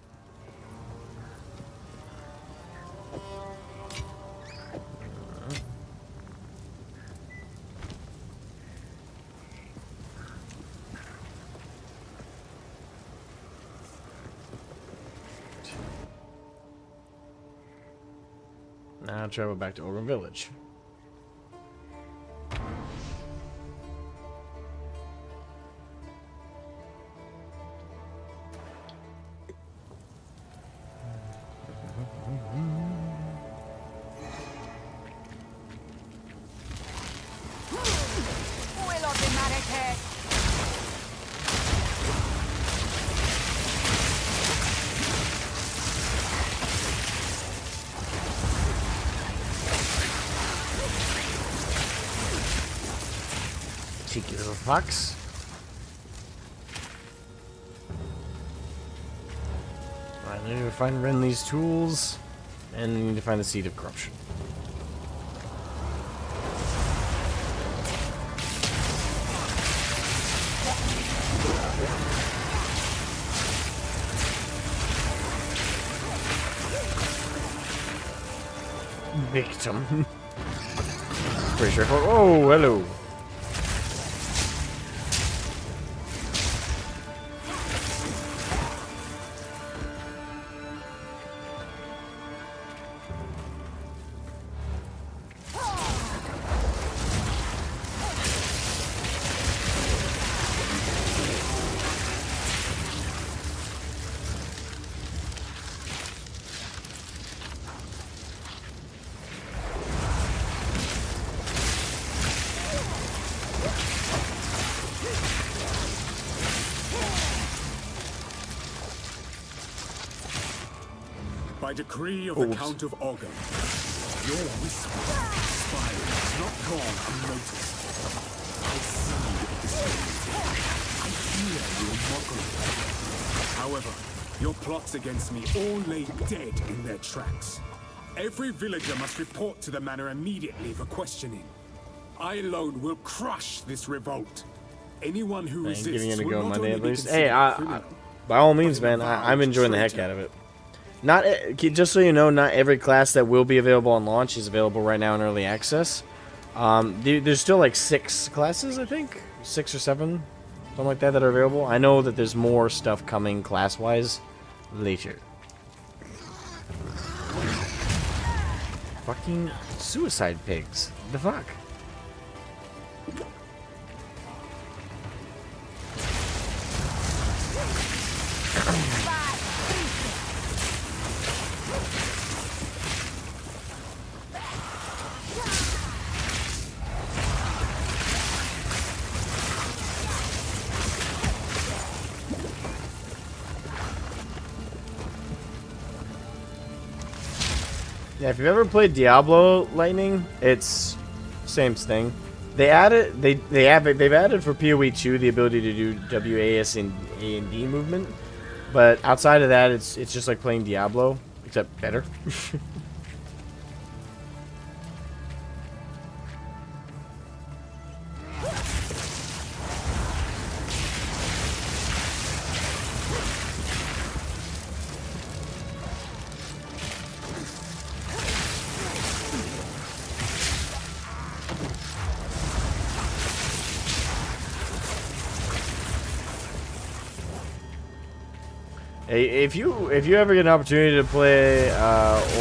Now travel back to Organ Village. Cheeky little fox. Alright, I need to find Renly's tools, and I need to find the Seed of Corruption. Victim. Pretty sure. Oh, hello. By decree of the Count of Ogham, your whisper spire has not gone unnoticed. I see this I hear your mockery. However, your plots against me all lay dead in their tracks. Every villager must report to the manor immediately for questioning. I alone will crush this revolt. Anyone who Man, resists giving it a will go, not my only day at be least. considered Hey, criminal, by all means, man, I'm enjoying the heck out of it. Not just so you know, not every class that will be available on launch is available right now in early access. There's still like 6 classes, I think, 6 or 7, something like that are available. I know that there's more stuff coming class-wise later. Fucking suicide pigs. The fuck? Yeah, if you've ever played Diablo Lightning, it's same thing. They've added for PoE 2 the ability to do WAS and A and D movement, but outside of that, it's just like playing Diablo, except better. If you ever get an opportunity to play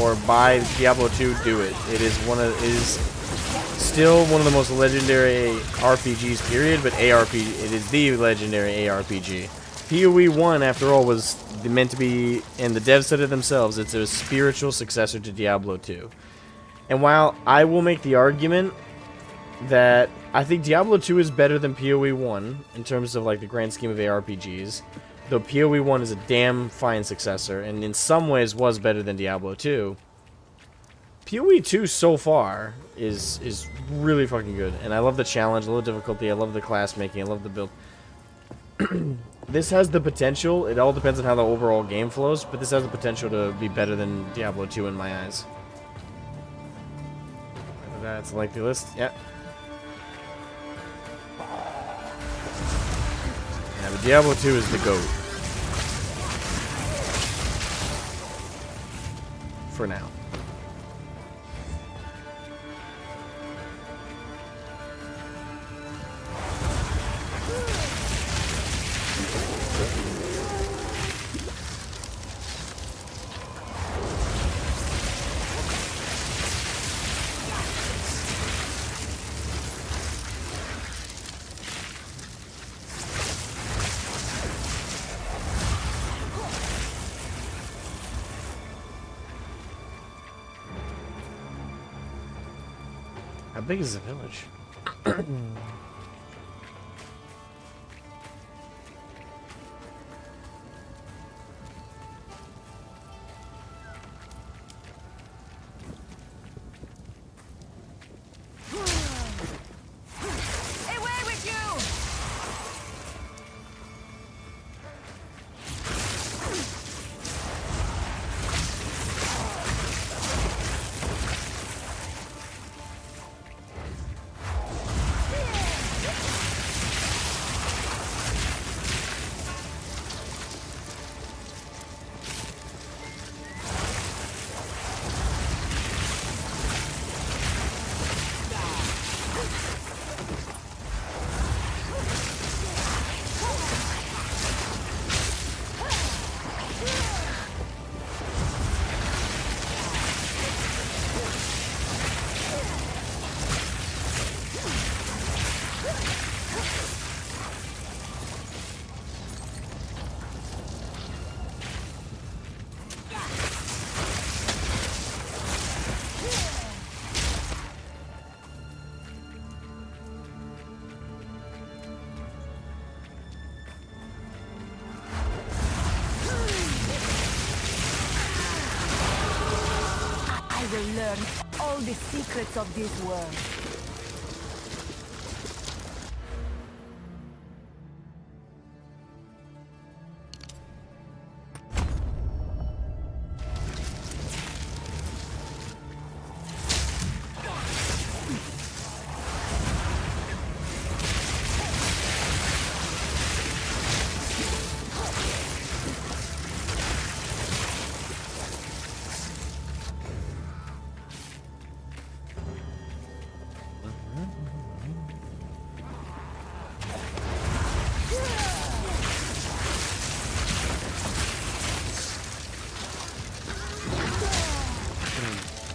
or buy Diablo 2, do it. It is still one of the most legendary RPGs. Period. But it is the legendary ARPG. PoE 1, after all, was meant to be, and the devs said it themselves, it's a spiritual successor to Diablo 2. And while I will make the argument that I think Diablo 2 is better than PoE 1 in terms of like the grand scheme of ARPGs. Though PoE 1 is a damn fine successor, and in some ways was better than Diablo 2, PoE 2 so far is really fucking good. And I love the challenge, I love the difficulty, I love the class making, I love the build. This has the potential, it all depends on how the overall game flows, but this has the potential to be better than Diablo 2 in my eyes. That's a lengthy list. Yep. Yeah, but Diablo 2 is the GOAT. For now. How big is the village? Away with you! I will learn all the secrets of this world.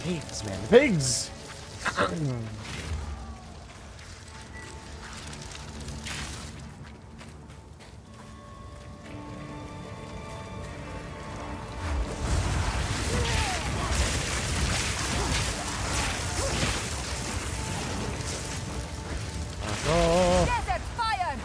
Pigs, man. Pigs! Oh. Desert fire!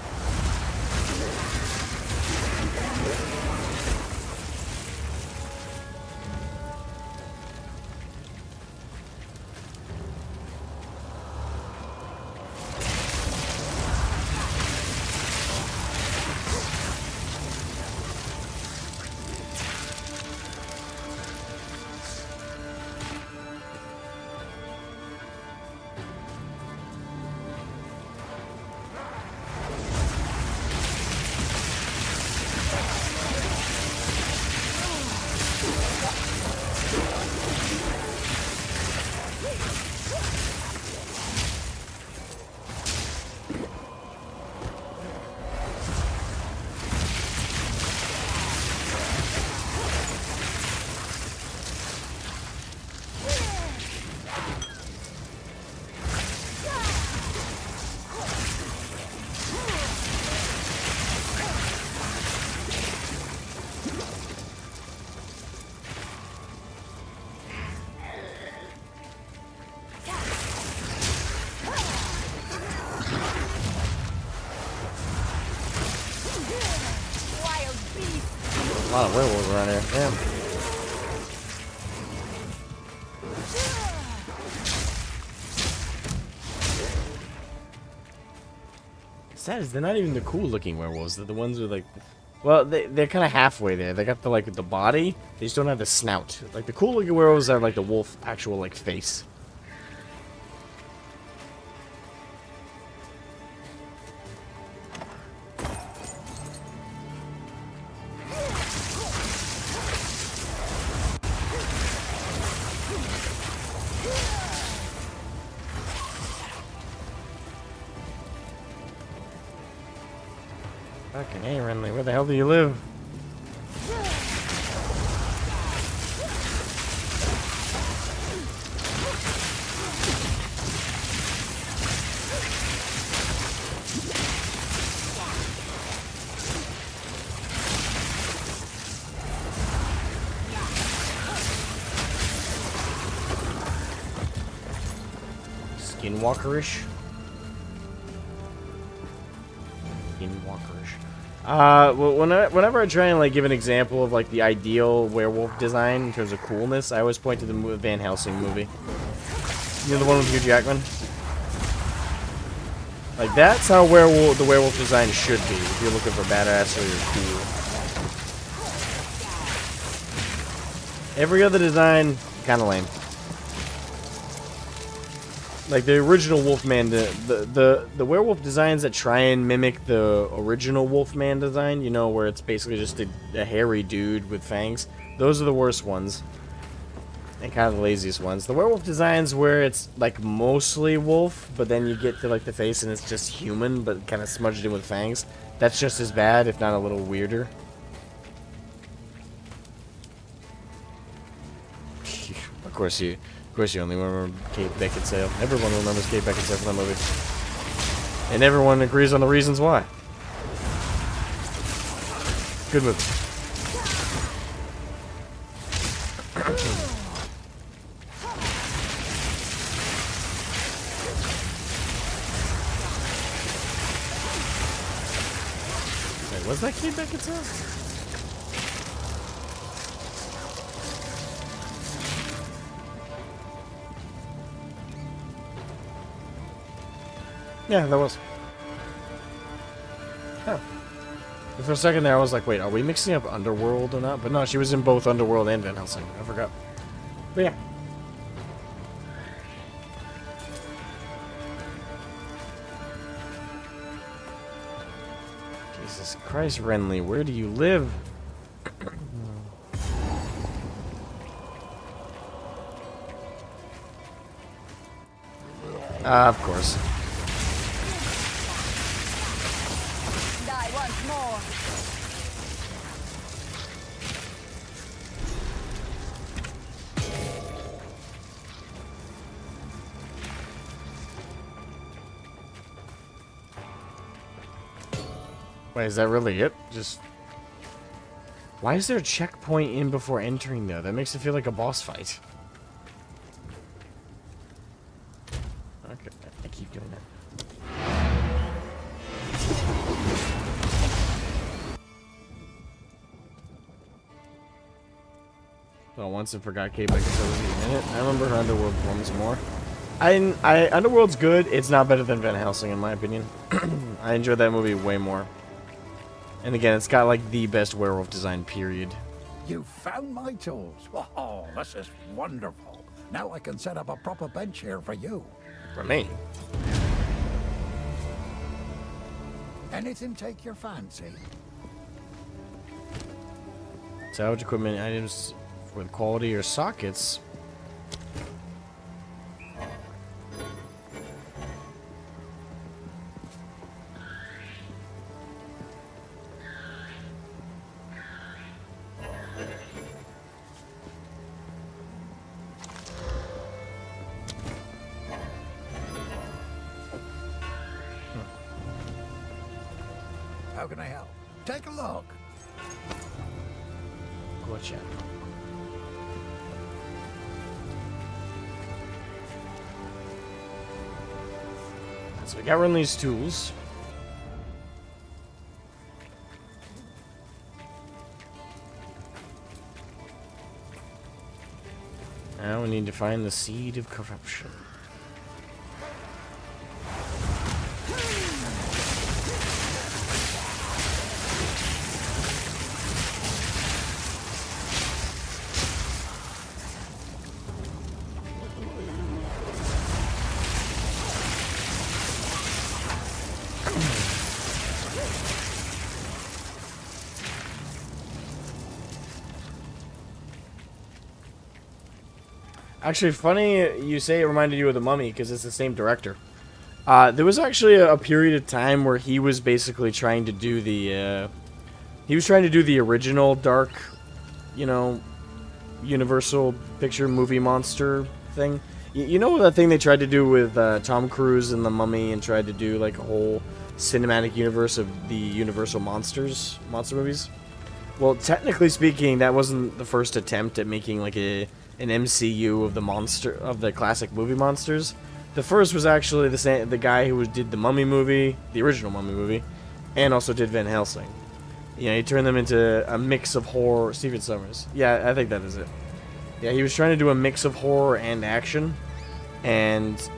A lot of werewolves around here. Damn. Sad is they're not even the cool looking werewolves. They're the ones with like, well, they're kind of halfway there. They got the like the body. They just don't have the snout. Like the cool looking werewolves have like the wolf actual like face. Fucking hey, Renly, where the hell do you live? Skinwalkerish. Well, whenever I try and like give an example of like the ideal werewolf design in terms of coolness, I always point to the Van Helsing movie. You know, the one with Hugh Jackman. Like that's how the werewolf design should be if you're looking for badassery or cool. Every other design, kind of lame. Like the original Wolfman, the werewolf designs that try and mimic the original Wolfman design, you know, where it's basically just a hairy dude with fangs. Those are the worst ones. And kind of the laziest ones. The werewolf designs where it's like mostly wolf, but then you get to like the face and it's just human, but kind of smudged in with fangs. That's just as bad, if not a little weirder. Of course you only remember Kate Beckinsale. Everyone remembers Kate Beckinsale from that movie. And everyone agrees on the reasons why. Good movie. Wait, was that Kate Beckinsale? Yeah, that was. Oh. For a second there, I was like, wait, are we mixing up Underworld or not? But no, she was in both Underworld and Van Helsing. I forgot. But yeah. Jesus Christ, Renly, where do you live? Of course. Die once more. Wait, is that really it? Just... Why is there a checkpoint in before entering, though? That makes it feel like a boss fight. Okay, I keep doing that. Well, once I forgot Kate Beckinsale was even in it. I remember her Underworld performance more. Underworld's good. It's not better than Van Helsing, in my opinion. I enjoyed that movie way more. And again, it's got like the best werewolf design, period. You found my tools. Oh, this is wonderful. Now I can set up a proper bench here for you. For me. Anything take your fancy? Salvage equipment items with quality or sockets. How can I help? Take a look. Gotcha. So we got Renly's tools. Now we need to find the seed of corruption. Actually, funny you say it reminded you of The Mummy, because it's the same director. There was actually a period of time where he was basically trying to do the original dark, you know, Universal picture movie monster thing. You know that thing they tried to do with Tom Cruise and the Mummy, and tried to do like a whole cinematic universe of the Universal monster movies? Well, technically speaking, that wasn't the first attempt at making like an MCU of the classic movie monsters. The first was actually the guy who did the Mummy movie, the original Mummy movie, and also did Van Helsing. You know, he turned them into a mix of horror. Stephen Sommers. Yeah, I think that is it. Yeah, he was trying to do a mix of horror and action, and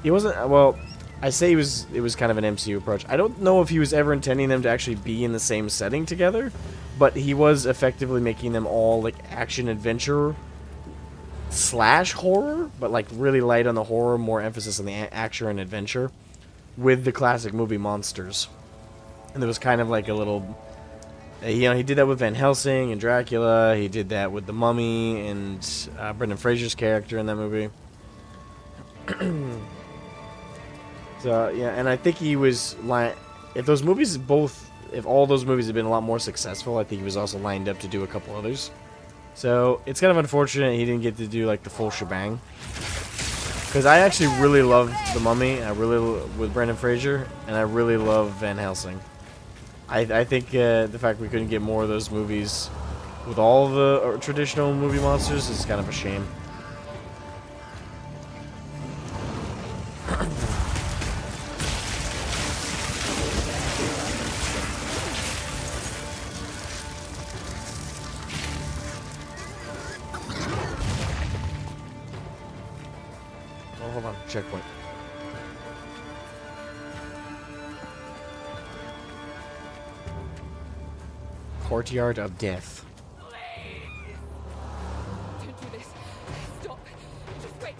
he wasn't. Well, I say it was kind of an MCU approach. I don't know if he was ever intending them to actually be in the same setting together, but he was effectively making them all like action adventure / horror, but like really light on the horror, more emphasis on the action and adventure with the classic movie monsters. And there was kind of like a little, you know, he did that with Van Helsing and Dracula. He did that with the Mummy and Brendan Fraser's character in that movie. So yeah, and I think he was if all those movies had been a lot more successful, I think he was also lined up to do a couple others. So it's kind of unfortunate he didn't get to do like the full shebang. Because I actually really love the Mummy, with Brendan Fraser, and I really love Van Helsing. I think the fact we couldn't get more of those movies with all the traditional movie monsters is kind of a shame. Oh, hold on, checkpoint. Courtyard of Death. Don't do this. Stop. Just wait.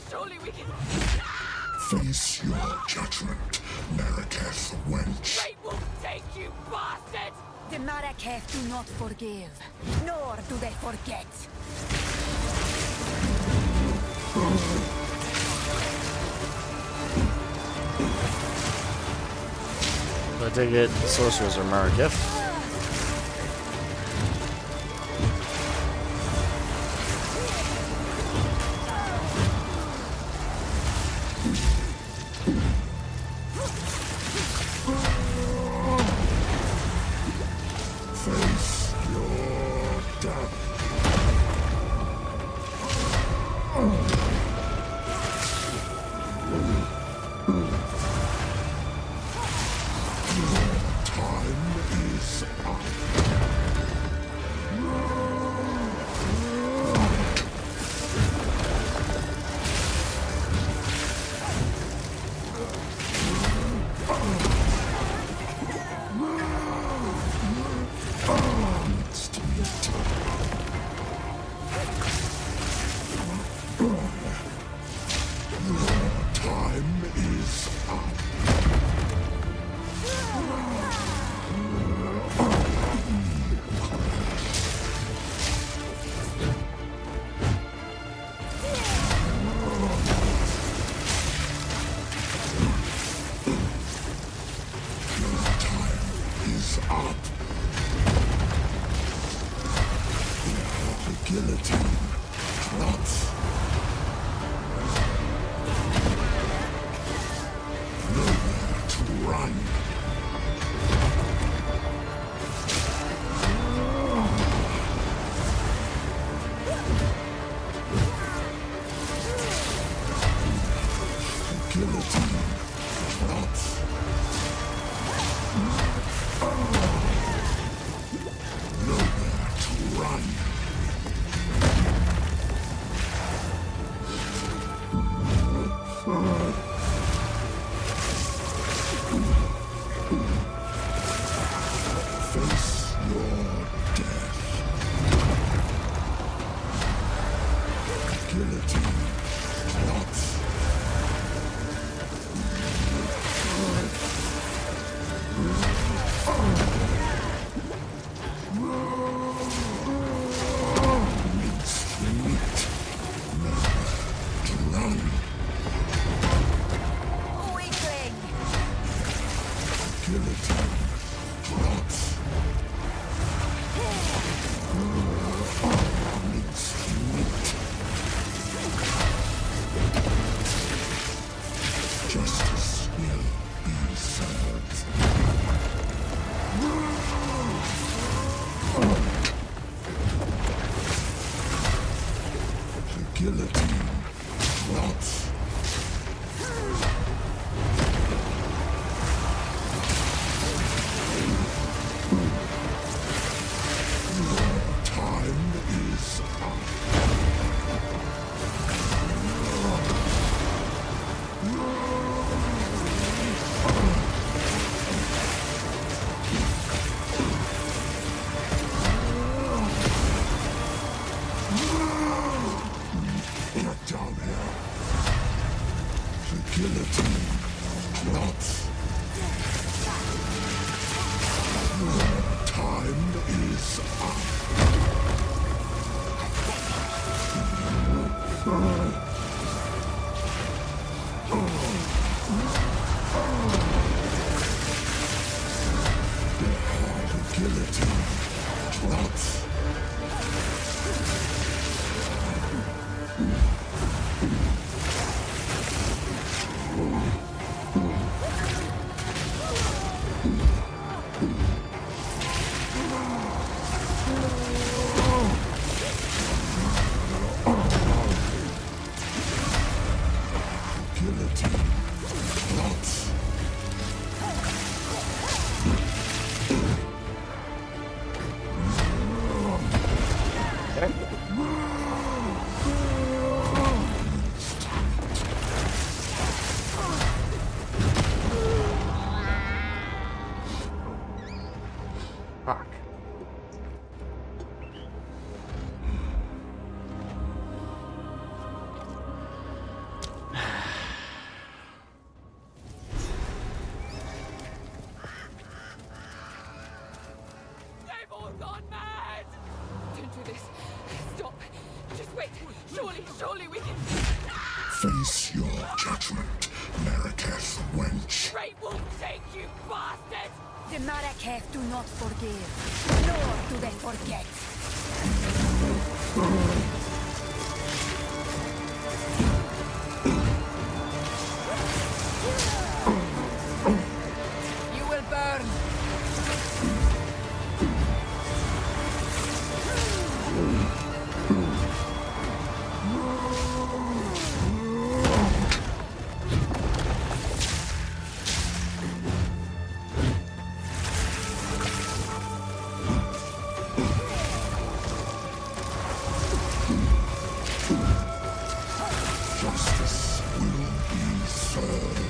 Surely we can. Face your judgment, Marraketh wench. Fate will take you, bastard! The Marraketh do not forgive, nor do they forget. So I take it the sorcerers are Marraketh. Face your death. Time is up. Time is up. Is up. The guillotine drops. Nowhere to run. The guillotine drops. Nowhere to run. Face your death. Guillotine drops. Face your judgment, Marraketh wench. Great Wolf take you, bastard! The Marraketh do not forgive, nor do they forget. You will burn. Justice will be served.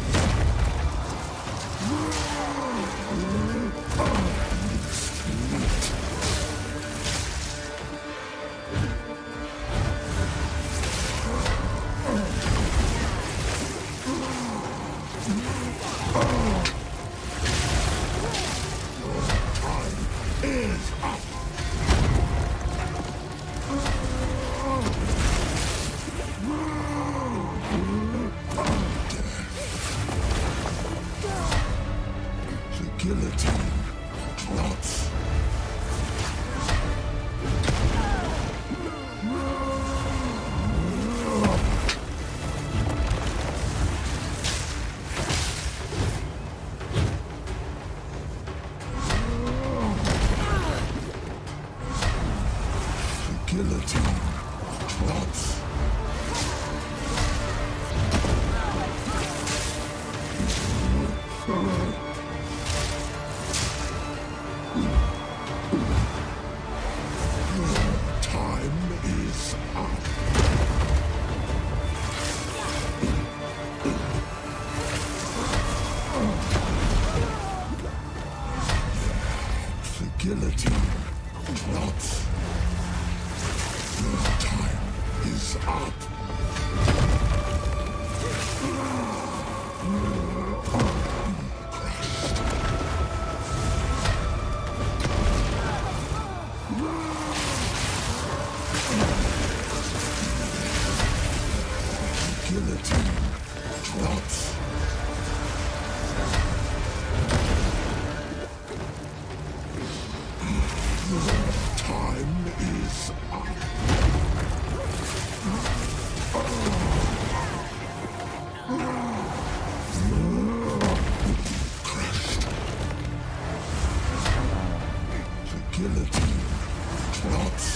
The guillotine plots. The guillotine plots. Time is up. The guillotine plots. Your time is up. Guillotine plots. Your time is up. Crushed. The guillotine plots.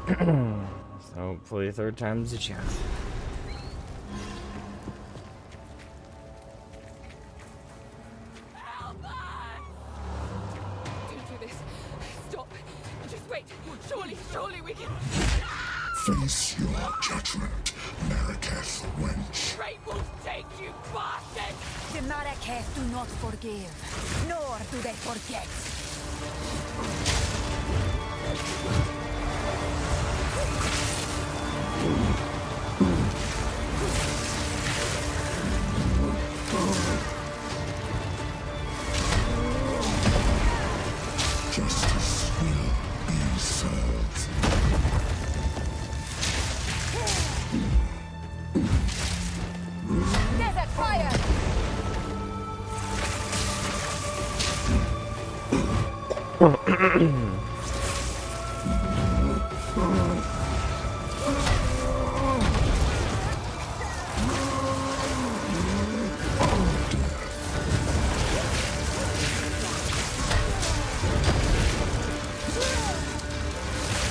So hopefully third time's a charm. Help us! Don't do this. Stop. Just wait. Surely we can... Face your judgment, Marraketh wench. Great Wolf take you, bastard! The Marraketh do not forgive, nor do they forget. Justice will be served. Desert fire!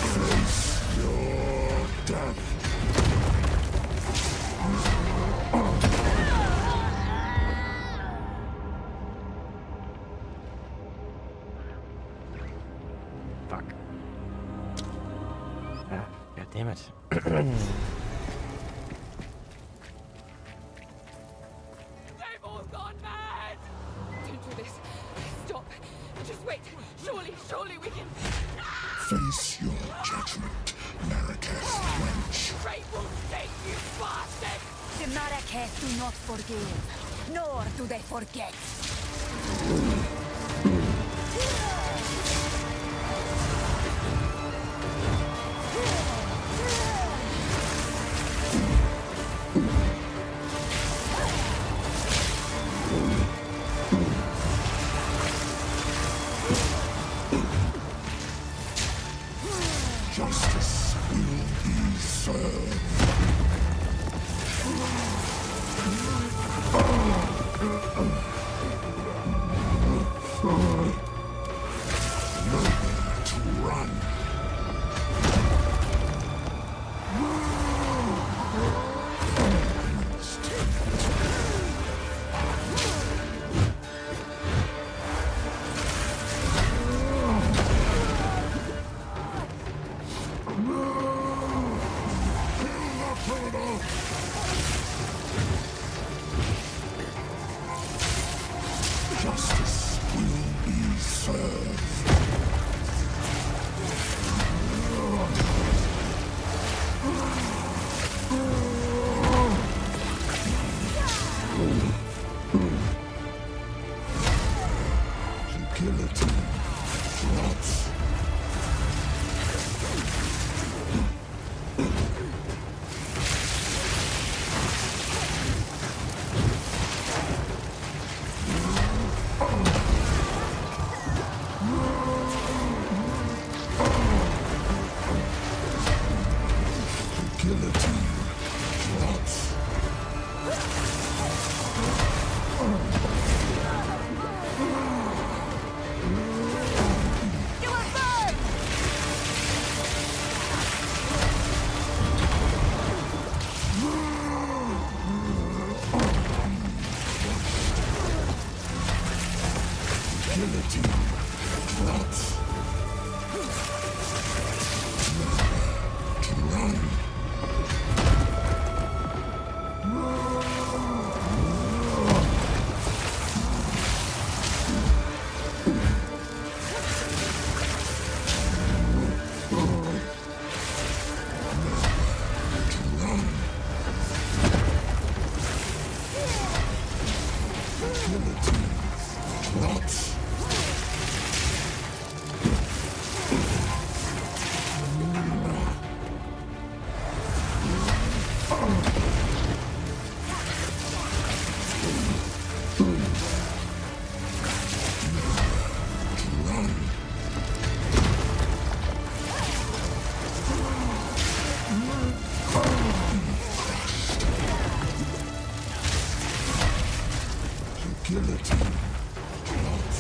Face your death. Fuck. Ah, God damn it. They've all gone mad! Don't do this. Stop. Just wait. Surely we can... Face your judgment, Marraketh wench. Great Wolf take you, bastard! The Marraketh do not forgive, nor do they forget. Justice will be served. Nowhere to run. Justice will be served. Guillotine drops. Guillotine drops. Guillotine drops. To run. Guillotine drops. Guillotine drops.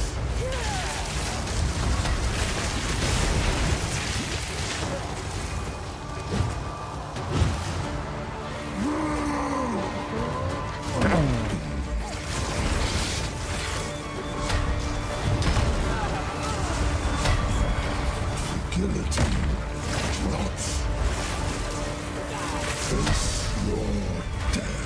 Guillotine drops. Face your death.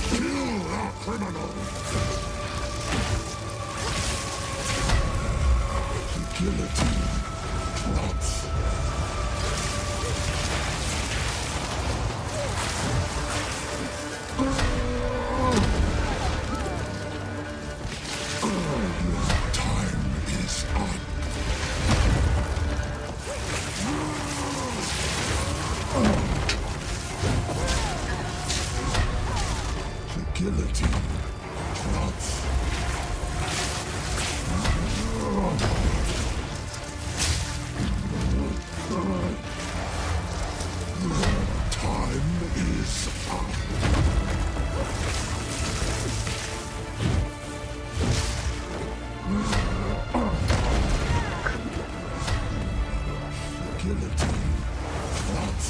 Kill that criminal! The guillotine drops. Your time is up. The guillotine drops. Your time is up. The guillotine drops.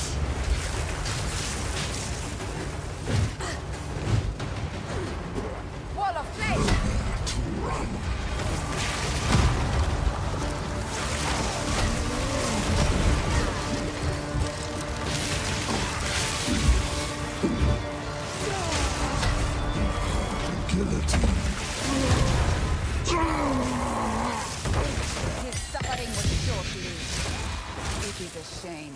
Wall of flame! Guillotine. He'll suffer fame was short-lived. It is a shame.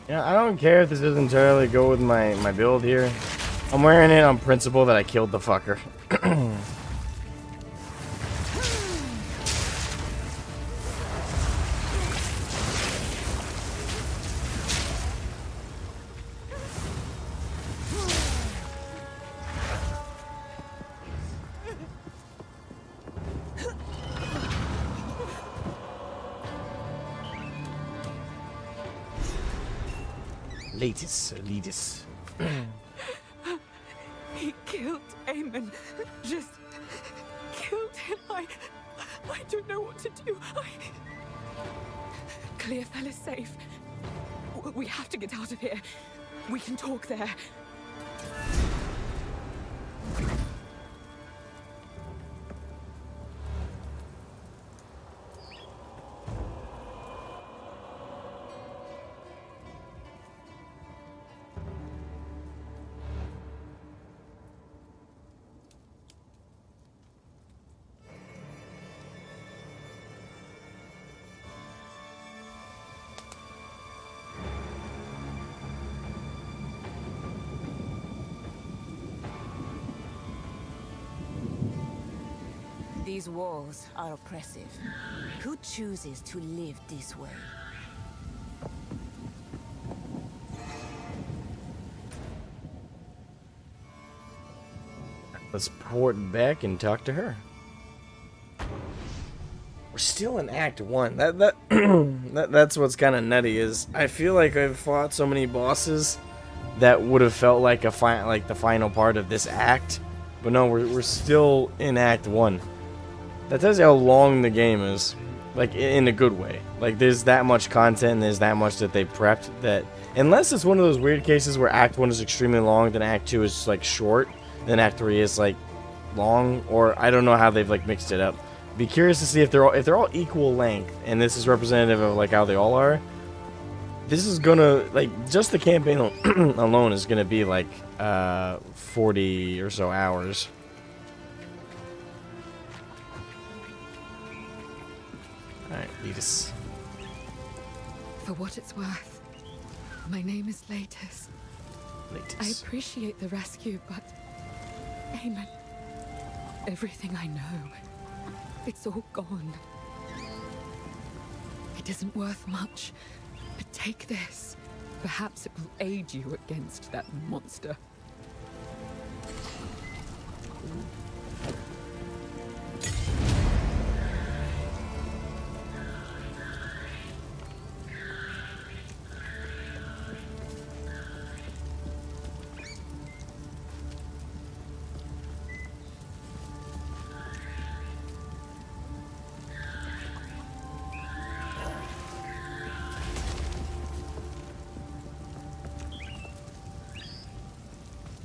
Yeah, I don't care if this doesn't entirely go with my build here. I'm wearing it on principle that I killed the fucker. Letus. He killed Eamon. Just killed him. I don't know what to do. Clearfell is safe. We have to get out of here. We can talk there. These walls are oppressive. Who chooses to live this way? Let's port back and talk to her. We're still in Act 1. That's what's kind of nutty. Is I feel like I've fought so many bosses that would have felt like the final part of this act, but no, we're still in Act 1. That tells you how long the game is, like in a good way. Like there's that much content, and there's that much that they prepped. That unless it's one of those weird cases where Act 1 is extremely long, then Act 2 is like short, then Act 3 is like long, or I don't know how they've like mixed it up. Be curious to see if they're all equal length, and this is representative of like how they all are. This is gonna, like, just the campaign alone is gonna be like 40 or so hours. Alright, Letus. For what it's worth, my name is Letus. I appreciate the rescue, but Eamon, everything I know, it's all gone. It isn't worth much, but take this. Perhaps it will aid you against that monster.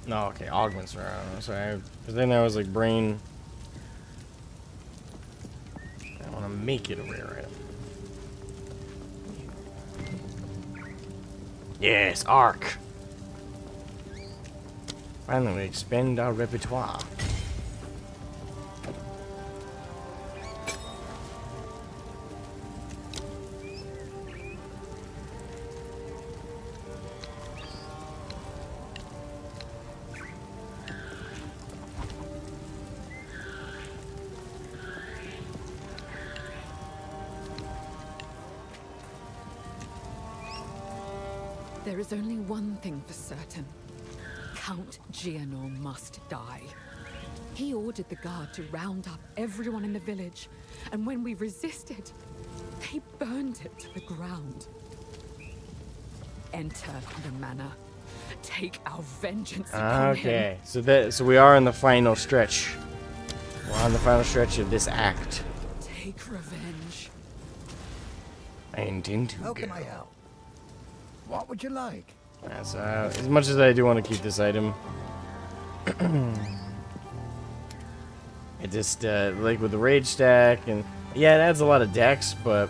No, okay, augments are around. Sorry, because then I was like brain. I want to make it a rare item. Yes, arc. Finally, we expand our repertoire. There is only one thing for certain. Count Gianor must die. He ordered the guard to round up everyone in the village, and when we resisted, they burned it to the ground. enter the manor. Take our vengeance upon him. Okay, so we are in the final stretch. We're on the final stretch of this act. Take revenge. I intend to How go. can I help? What would you like? That's, as much as I do want to keep this item, it just like with the rage stack, and yeah, it adds a lot of dex, but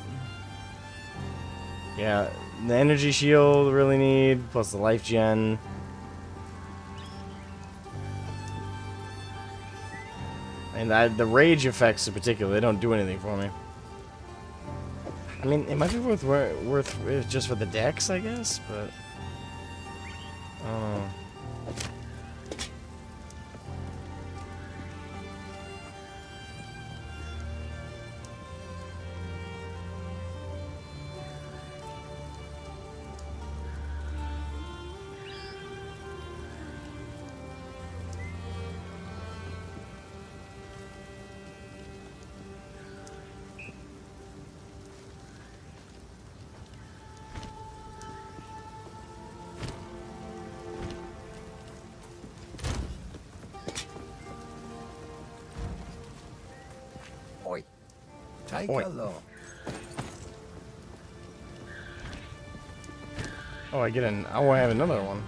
yeah, the energy shield really need, plus the life gen. And the rage effects in particular, they don't do anything for me. I mean, it might be worth it just for the dex, I guess, but I don't know. Oi. Take Oi. a look. Oh, I get an. Oh, I have another one.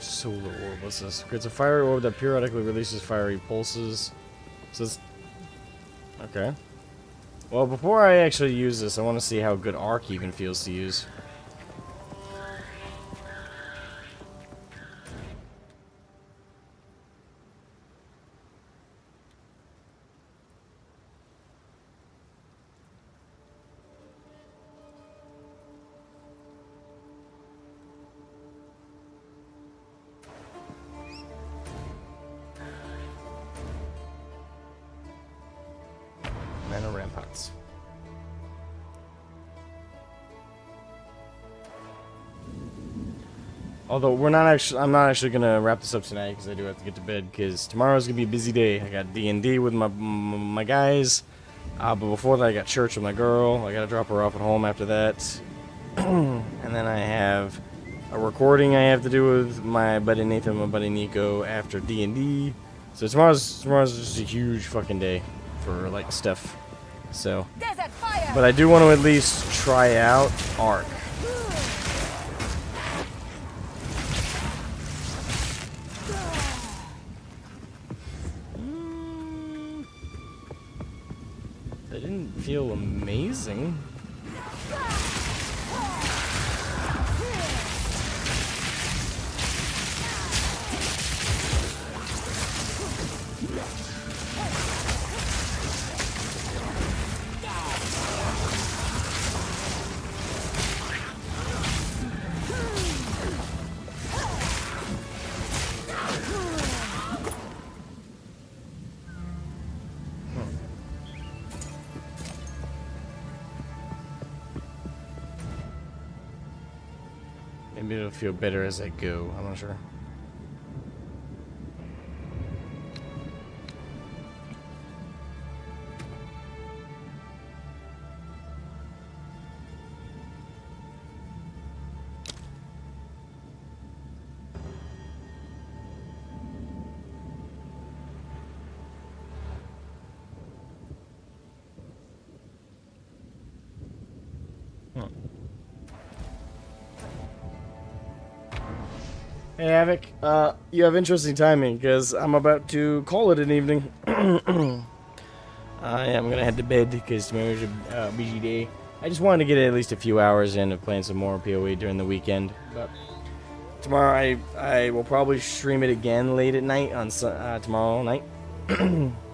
Solar orb, what's this? Creates a fiery orb that periodically releases fiery pulses. So it's... Okay. Well, before I actually use this, I want to see how good arc even feels to use. Mana ramparts. Although I'm not actually gonna wrap this up tonight because I do have to get to bed. Because tomorrow's gonna be a busy day. I got D&D with my guys, but before that I got church with my girl. I gotta drop her off at home after that, and then I have a recording I have to do with my buddy Nathan, and my buddy Nico after D&D. So tomorrow's just a huge fucking day for like stuff. So, Desert fire! but I do want to at least try out Arc. They didn't feel amazing. Maybe it'll feel better as I go. I'm not sure. Hey Havoc, you have interesting timing because I'm about to call it an evening. I'm gonna head to bed because tomorrow's a busy day. I just wanted to get at least a few hours in of playing some more PoE during the weekend. But tomorrow I will probably stream it again late at night on tomorrow night.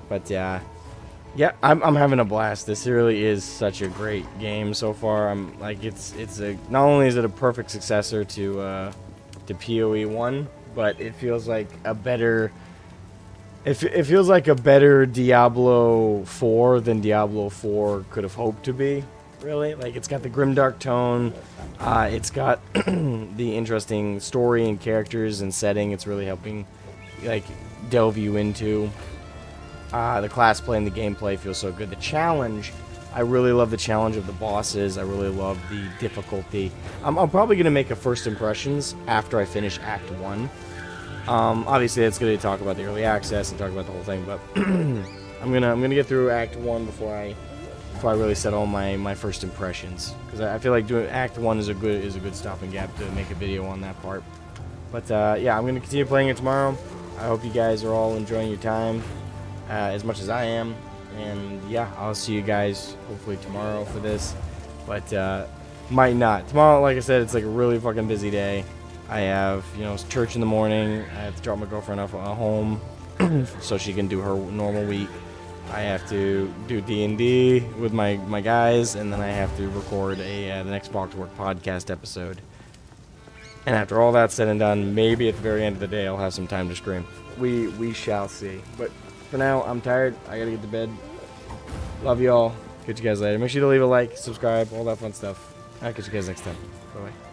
But yeah, I'm having a blast. This really is such a great game so far. I'm like, it's a, not only is it a perfect successor to PoE 1, but it feels like a better. It feels like a better Diablo 4 than Diablo 4 could have hoped to be. Really, like, it's got the grimdark tone. It's got the interesting story and characters and setting. It's really helping, like, delve you into. The class play and the gameplay feels so good. The challenge, I really love the challenge of the bosses. I really love the difficulty. I'm probably gonna make a first impressions after I finish Act 1. Obviously, that's gonna talk about the early access and talk about the whole thing, but I'm gonna get through Act 1 before I really set all my first impressions, because I feel like doing Act 1 is a good stopping gap to make a video on that part. But yeah, I'm gonna continue playing it tomorrow. I hope you guys are all enjoying your time as much as I am, and yeah, I'll see you guys hopefully tomorrow for this, but might not. Tomorrow, like I said, it's like a really fucking busy day. I have, you know, church in the morning. I have to drop my girlfriend off at home so she can do her normal week. I have to do D&D with my guys, and then I have to record the next Box Work podcast episode. And after all that's said and done, maybe at the very end of the day I'll have some time to stream. We shall see. But for now, I'm tired. I gotta get to bed. Love y'all. Catch you guys later. Make sure to leave a like, subscribe, all that fun stuff. I'll catch you guys next time. Bye-bye.